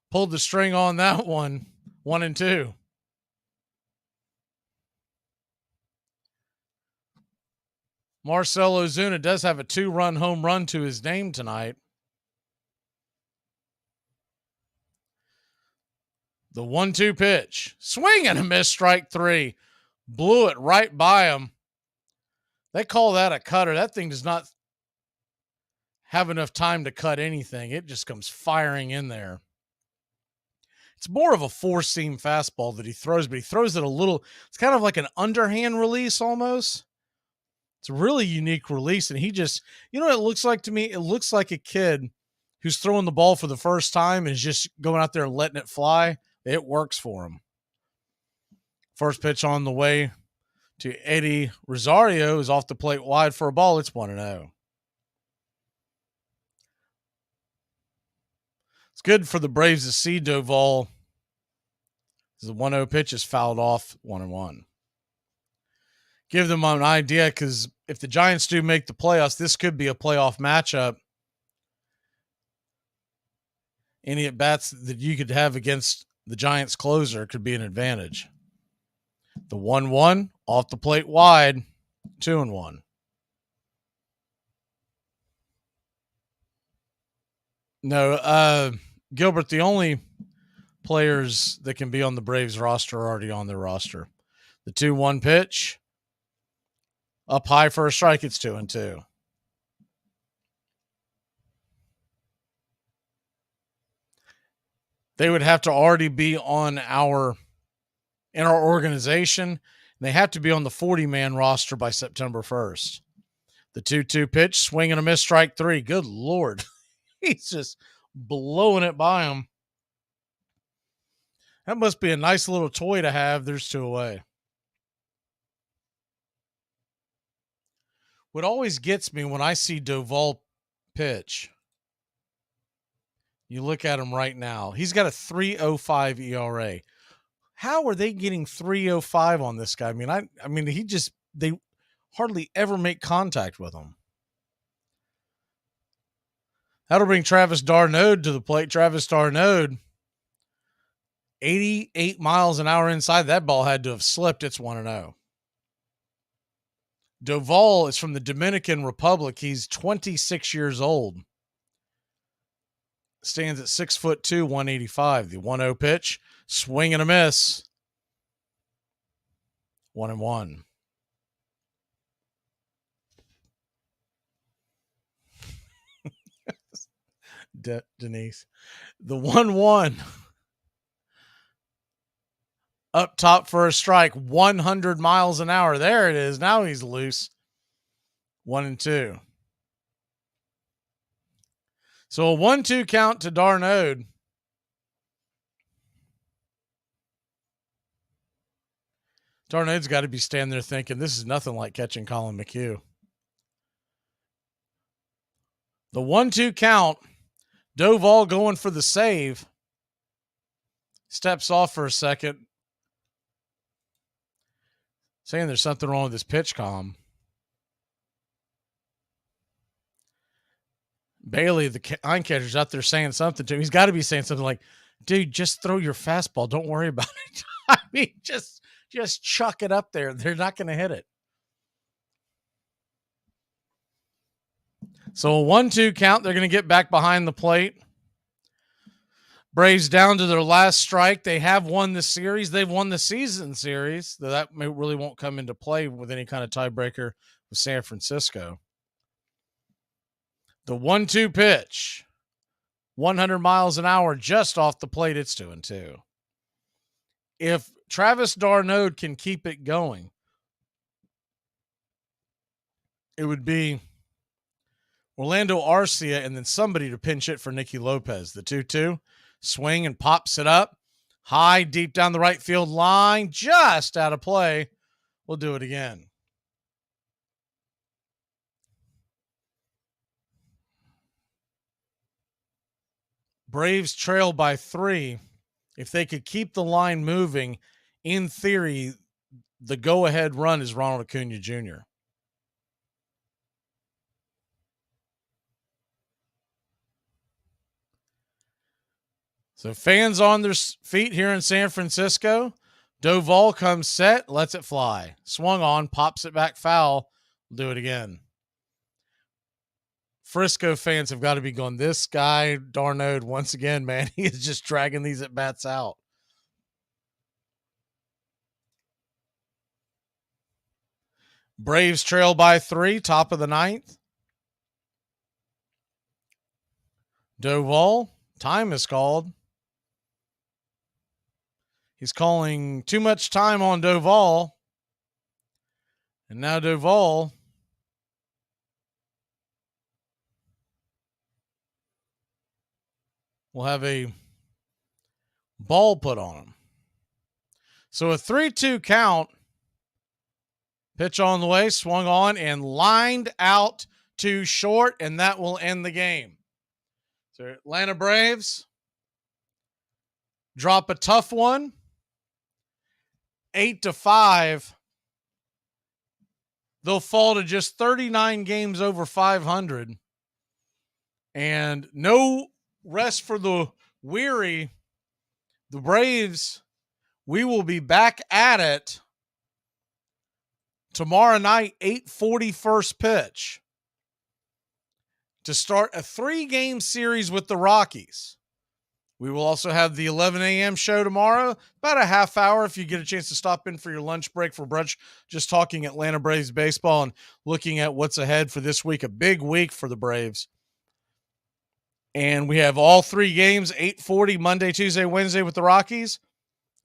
Pulled the string on that one. 1-2. Marcell Ozuna does have a 2-run home run to his name tonight. The 1-2 pitch. Swing and a miss, strike 3. Blew it right by him. They call that a cutter. That thing does not have enough time to cut anything. It just comes firing in there. It's more of a four-seam fastball that he throws, but he throws it a little, it's kind of like an underhand release almost. It's a really unique release, and he just, you know what it looks like to me? It looks like a kid who's throwing the ball for the first time and is just going out there and letting it fly. It works for him. First pitch on the way to Eddie Rosario is off the plate wide for a ball. It's 1-0. It's good for the Braves to see Doval. The 1-0 pitch is fouled off. 1-1. Give them an idea, because if the Giants do make the playoffs, this could be a playoff matchup. Any at-bats that you could have against the Giants closer could be an advantage. The 1-1 off the plate wide. 2-1. No, Gilbert, the only players that can be on the Braves roster are already on their roster. The 2-1 pitch. Up high for a strike. It's 2-2. They would have to already be on in our organization. And they have to be on the 40-man roster by September 1st. The 2-2 pitch, swing and a miss, strike 3. Good Lord. He's just blowing it by him. That must be a nice little toy to have. There's 2 away. What always gets me when I see Doval pitch, you look at him right now. He's got a 3.05 ERA. How are they getting 3.05 on this guy? I mean, they hardly ever make contact with him. That'll bring Travis d'Arnaud to the plate. Travis d'Arnaud, 88 miles an hour inside. That ball had to have slipped. It's 1-0. Doval is from the Dominican Republic. He's 26 years old. Stands at 6'2", 185. The 1-0 pitch, swing and a miss. 1-1. Denise. The 1-1. Up top for a strike, 100 miles an hour. There it is. Now he's loose. 1-2. So a 1-2 count to d'Arnaud. D'Arnaud's got to be standing there thinking, this is nothing like catching Colin McHugh. The 1-2 count. Doval going for the save. Steps off for a second. Saying there's something wrong with his pitch comm. Bailey, the line catcher's out there saying something to him. He's got to be saying something like, dude, just throw your fastball. Don't worry about it. I mean, just chuck it up there. They're not going to hit it. So a 1-2 count. They're going to get back behind the plate. Braves down to their last strike. They have won the series. They've won the season series. That really won't come into play with any kind of tiebreaker with San Francisco. The 1-2 pitch. 100 miles an hour just off the plate. It's 2-2. If Travis d'Arnaud can keep it going, it would be Orlando Arcia and then somebody to pinch it for Nicky Lopez. The 2-2. Swing and pops it up. High, deep down the right field line. Just out of play. We'll do it again. Braves trail by 3. If they could keep the line moving, in theory, the go-ahead run is Ronald Acuna Jr. So fans on their feet here in San Francisco. Doval comes set, lets it fly. Swung on, pops it back foul. We'll do it again. Frisco fans have got to be going, this guy, Darnode, once again, man, he is just dragging these at-bats out. Braves trail by 3, top of the 9th. Doval, time is called. He's calling too much time on Doval. And now Doval will have a ball put on him. So a 3-2 count. Pitch on the way, swung on, and lined out to short, and that will end the game. So Atlanta Braves drop a tough one, 8-5. They'll fall to just 39 games over 500. And no rest for the weary. The Braves, we will be back at it tomorrow night, 8:40 first pitch, to start a 3-game series with the Rockies. We will also have the 11 a.m. show tomorrow, about a half hour if you get a chance to stop in for your lunch break for brunch, just talking Atlanta Braves baseball and looking at what's ahead for this week, a big week for the Braves. And we have all 3 games, 8:40 Monday, Tuesday, Wednesday with the Rockies.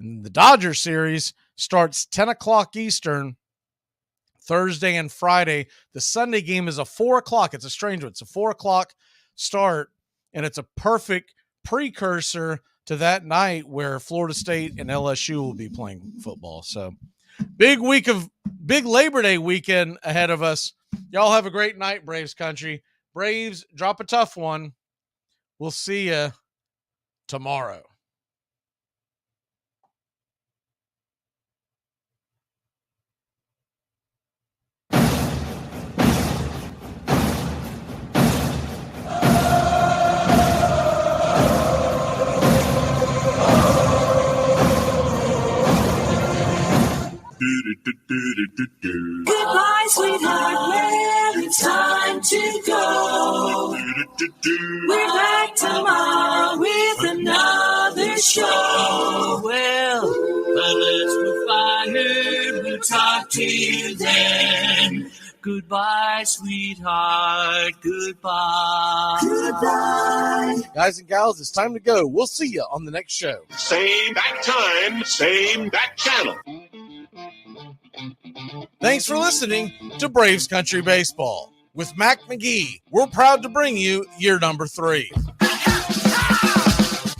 And the Dodgers series starts 10 o'clock Eastern, Thursday and Friday. The Sunday game is a 4 o'clock. It's a strange one. It's a 4 o'clock start, and it's a perfect precursor to that night where Florida State and LSU will be playing football. So big Labor Day weekend ahead of us. Y'all have a great night, Braves country. Braves drop a tough one. We'll see you tomorrow. Goodbye, sweetheart, well, it's time to go. We're back tomorrow with another show. Well, fellas, we're fired, we'll talk to you then. Goodbye, sweetheart, goodbye. Goodbye. Guys and gals, it's time to go. We'll see you on the next show. Same back time, same back channel. Thanks for listening to Braves Country Baseball. With Mac Magee, we're proud to bring you year number 3.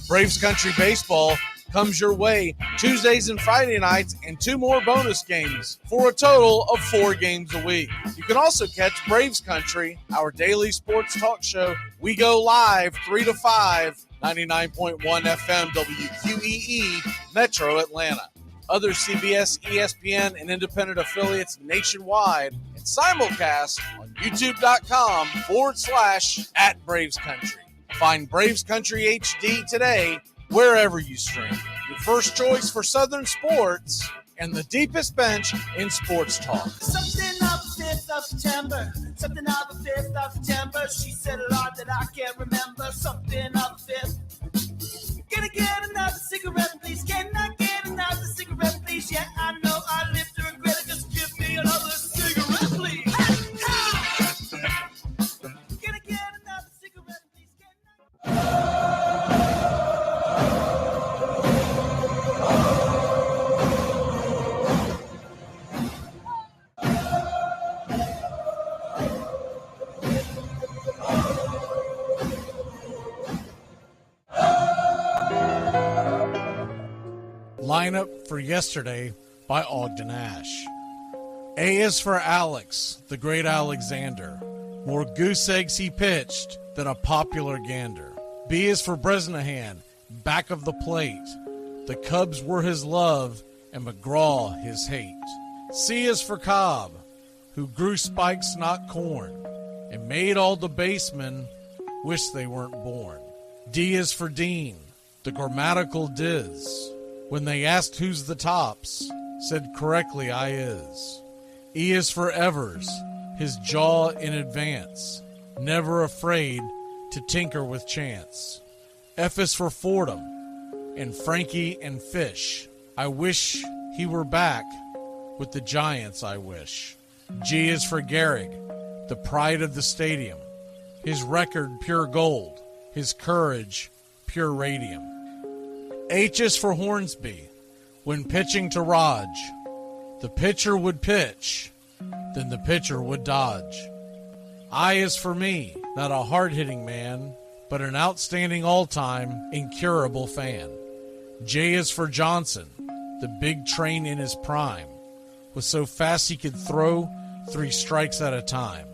Braves Country Baseball comes your way Tuesdays and Friday nights and 2 more bonus games for a total of 4 games a week. You can also catch Braves Country, our daily sports talk show. We go live 3 to 5, 99.1 FM WQEE, Metro Atlanta. Other CBS, ESPN, and independent affiliates nationwide, and simulcast on youtube.com/@BravesCountry. Find Braves Country HD today wherever you stream. Your first choice for Southern sports and the deepest bench in sports talk. Something of the 5th of September. Something of the 5th of September. She said a lot that I can't remember. Something of the 5th. Can I get another cigarette, please? Can I get another cigarette, please? Yeah, I know I live to regret it. Just give me another cigarette, please. Can I get another cigarette, please? Lineup for yesterday by Ogden Ash. A is for Alex, the great Alexander. More goose eggs he pitched than a popular gander. B is for Bresnahan, back of the plate. The Cubs were his love and McGraw his hate. C is for Cobb, who grew spikes not corn, and made all the basemen wish they weren't born. D is for Dean, the grammatical diz. When they asked who's the tops, said correctly I is. E is for Evers, his jaw in advance, never afraid to tinker with chance. F is for Fordham, and Frankie and Fish. I wish he were back with the Giants, I wish. G is for Gehrig, the pride of the stadium. His record pure gold, his courage pure radium. H is for Hornsby, when pitching to Raj. The pitcher would pitch, then the pitcher would dodge. I is for me, not a hard-hitting man, but an outstanding all-time, incurable fan. J is for Johnson, the big train in his prime, was so fast he could throw 3 strikes at a time.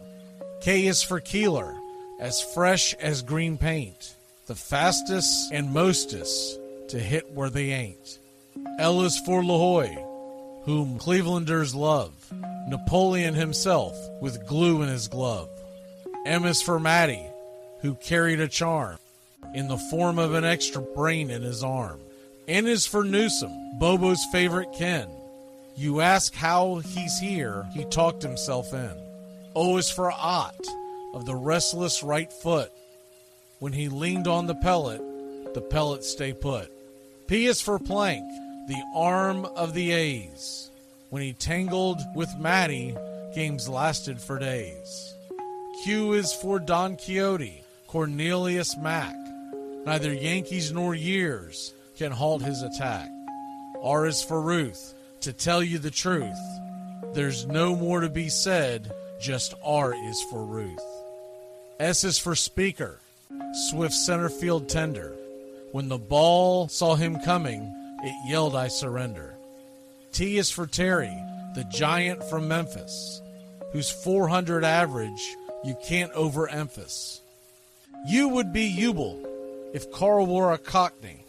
K is for Keeler, as fresh as green paint, the fastest and mostest to hit where they ain't. L is for LaHoy, whom Clevelanders love, Napoleon himself with glue in his glove. M is for Matty, who carried a charm in the form of an extra brain in his arm. N is for Newsom, Bobo's favorite kin. You ask how he's here, he talked himself in. O is for Ott, of the restless right foot. When he leaned on the pellet stay put. P is for Plank, the arm of the A's. When he tangled with Matty, games lasted for days. Q is for Don Quixote, Cornelius Mack. Neither Yankees nor years can halt his attack. R is for Ruth, to tell you the truth. There's no more to be said, just R is for Ruth. S is for Speaker, swift center field tender. When the ball saw him coming, it yelled I surrender. T is for Terry, the giant from Memphis, whose 400 average you can't overemphasize. U would be Ubel if Carl wore a Cockney,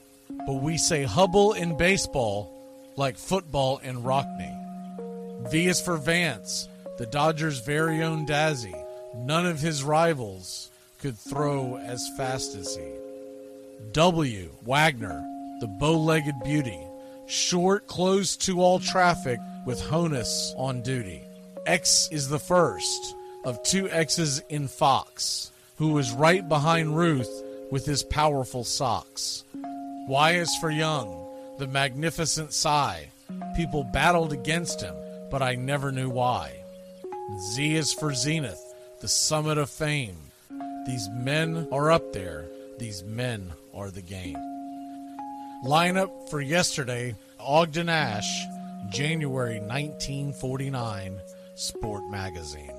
but we say Hubble in baseball like football in Rockney. V is for Vance, the Dodgers' very own Dazzy. None of his rivals could throw as fast as he. W, Wagner, the bow-legged beauty, short, close to all traffic with Honus on duty. X is the first of 2 X's in Fox, who was right behind Ruth with his powerful socks. Y is for Young, the magnificent sigh. People battled against him, but I never knew why. Z is for Zenith, the summit of fame. These men are up there. These men are the game. Lineup for yesterday, Ogden Ash, January 1949, Sport Magazine.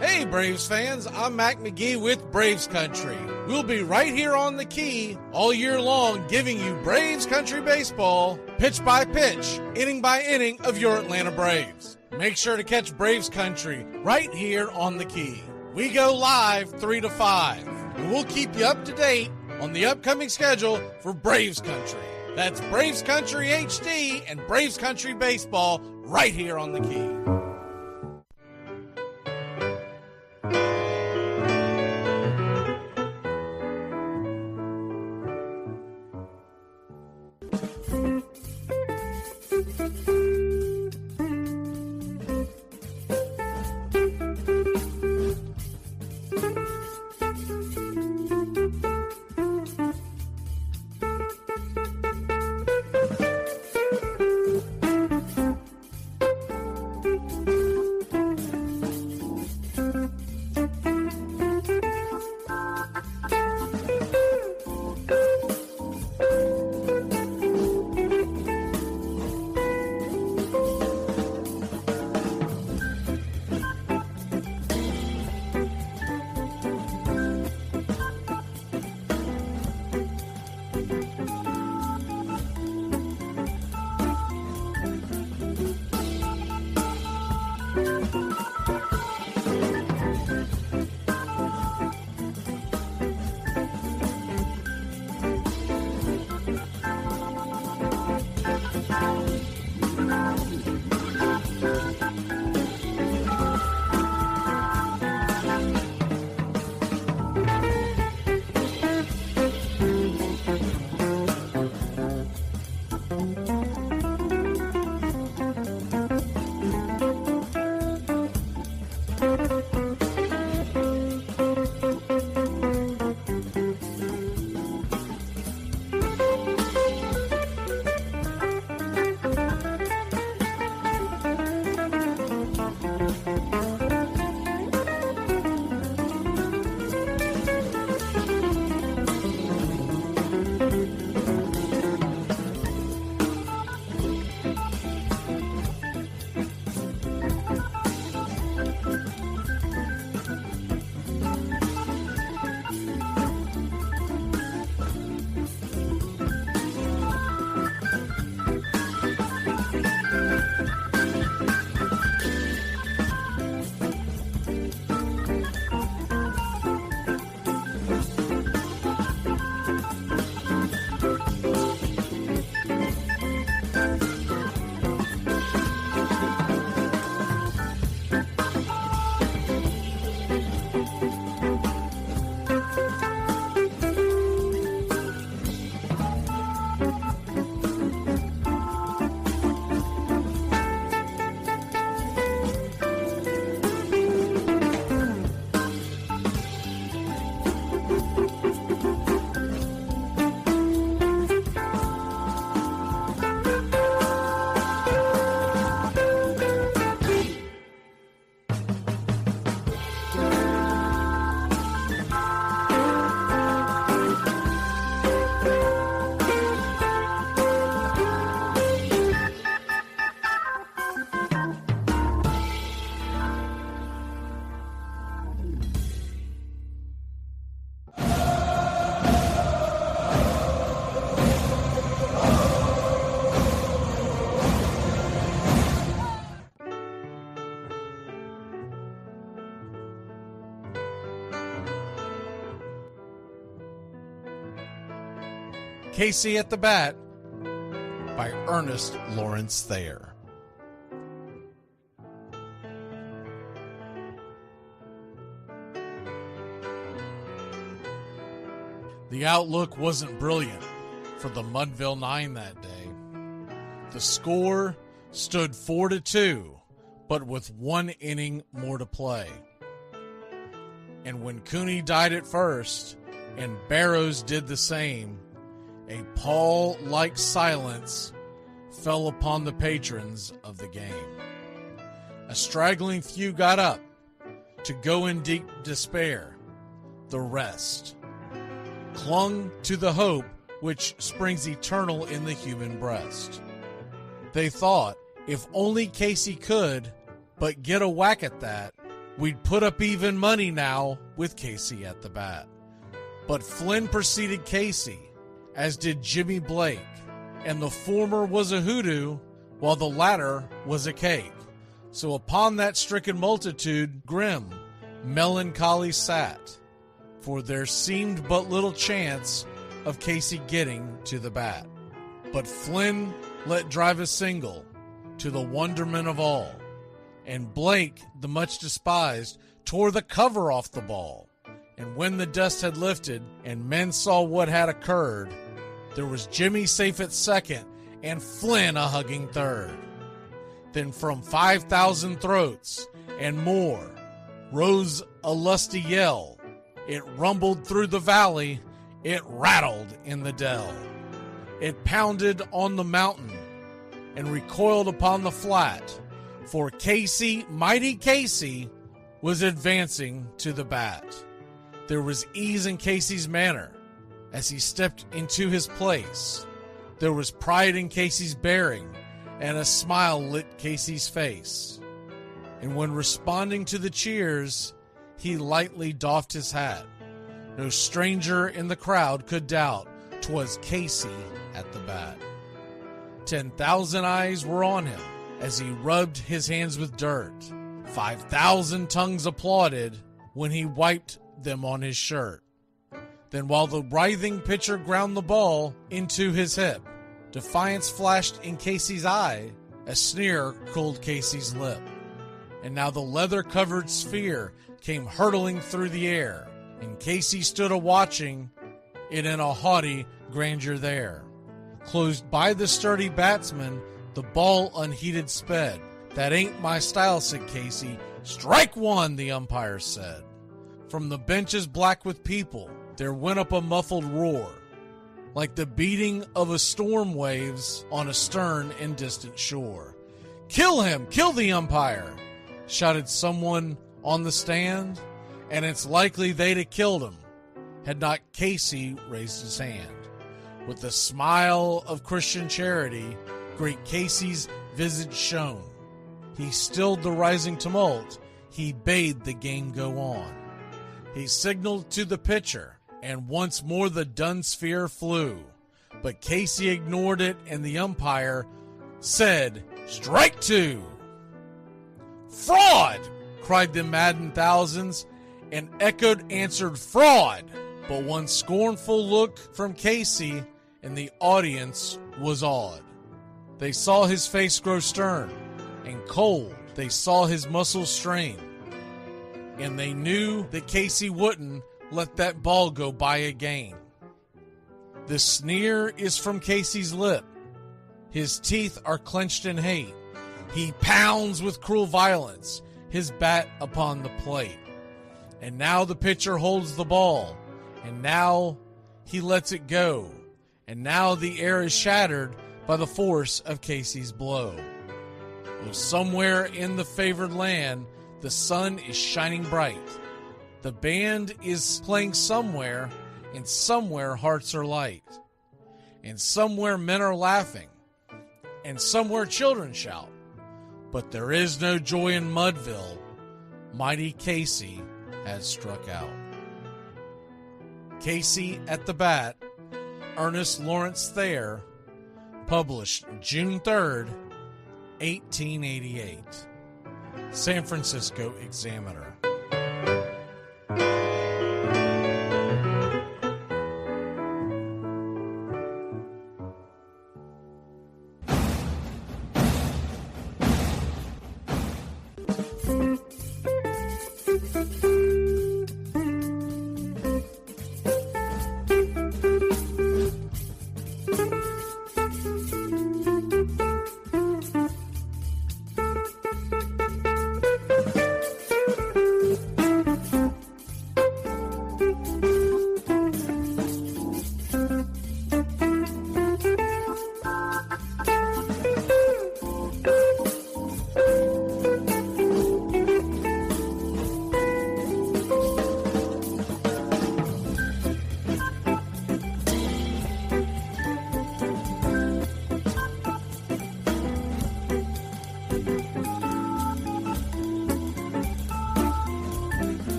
Hey Braves fans, I'm Mac Magee with Braves Country. We'll be right here on the key all year long giving you Braves Country baseball, pitch by pitch, inning by inning of your Atlanta Braves. Make sure to catch Braves Country right here on the key. We go live 3 to 5, and we'll keep you up to date on the upcoming schedule for Braves Country. That's Braves Country HD and Braves Country baseball right here on the key. Casey at the Bat by Ernest Lawrence Thayer. The outlook wasn't brilliant for the Mudville Nine that day. The score stood 4-2, but with 1 inning more to play. And when Cooney died at first, and Barrows did the same, a pall-like silence fell upon the patrons of the game. A straggling few got up to go in deep despair. The rest clung to the hope which springs eternal in the human breast. They thought, if only Casey could but get a whack at that, we'd put up even money now with Casey at the bat. But Flynn preceded Casey, as did Jimmy Blake, and the former was a hoodoo, while the latter was a cake. So upon that stricken multitude grim, melancholy sat, for there seemed but little chance of Casey getting to the bat. But Flynn let drive a single, to the wonderment of all, and Blake, the much despised, tore the cover off the ball. And when the dust had lifted, and men saw what had occurred, there was Jimmy safe at second, and Flynn a hugging third. Then from 5,000 throats and more rose a lusty yell. It rumbled through the valley, it rattled in the dell. It pounded on the mountain and recoiled upon the flat, for Casey, mighty Casey, was advancing to the bat. There was ease in Casey's manner as he stepped into his place. There was pride in Casey's bearing, and a smile lit Casey's face. And when responding to the cheers, he lightly doffed his hat. No stranger in the crowd could doubt 'twas Casey at the bat. 10,000 eyes were on him as he rubbed his hands with dirt. 5,000 tongues applauded when he wiped them on his shirt. Then while the writhing pitcher ground the ball into his hip, defiance flashed in Casey's eye, a sneer cooled Casey's lip. And now the leather-covered sphere came hurtling through the air, and Casey stood a-watching it in a haughty grandeur there. Closed by the sturdy batsman, the ball unheeded sped. "That ain't my style," said Casey. "Strike one," the umpire said. From the benches black with people, there went up a muffled roar, like the beating of a storm waves on a stern and distant shore. "Kill him! Kill the umpire!" shouted someone on the stand, and it's likely they'd have killed him had not Casey raised his hand. With the smile of Christian charity, great Casey's visage shone. He stilled the rising tumult, he bade the game go on. He signaled to the pitcher, and once more the dun sphere flew. But Casey ignored it, and the umpire said, "Strike two!" "Fraud!" cried the maddened thousands, and echoed answered, "Fraud!" But one scornful look from Casey, and the audience was awed. They saw his face grow stern and cold. They saw his muscles strain. And they knew that Casey wouldn't let that ball go by again. The sneer is from Casey's lip. His teeth are clenched in hate. He pounds with cruel violence his bat upon the plate. And now the pitcher holds the ball, and now he lets it go. And now the air is shattered by the force of Casey's blow. Oh, somewhere in the favored land, the sun is shining bright. The band is playing somewhere, and somewhere hearts are light. And somewhere men are laughing, and somewhere children shout. But there is no joy in Mudville. Mighty Casey has struck out. Casey at the Bat, Ernest Lawrence Thayer, published June 3rd, 1888. San Francisco Examiner.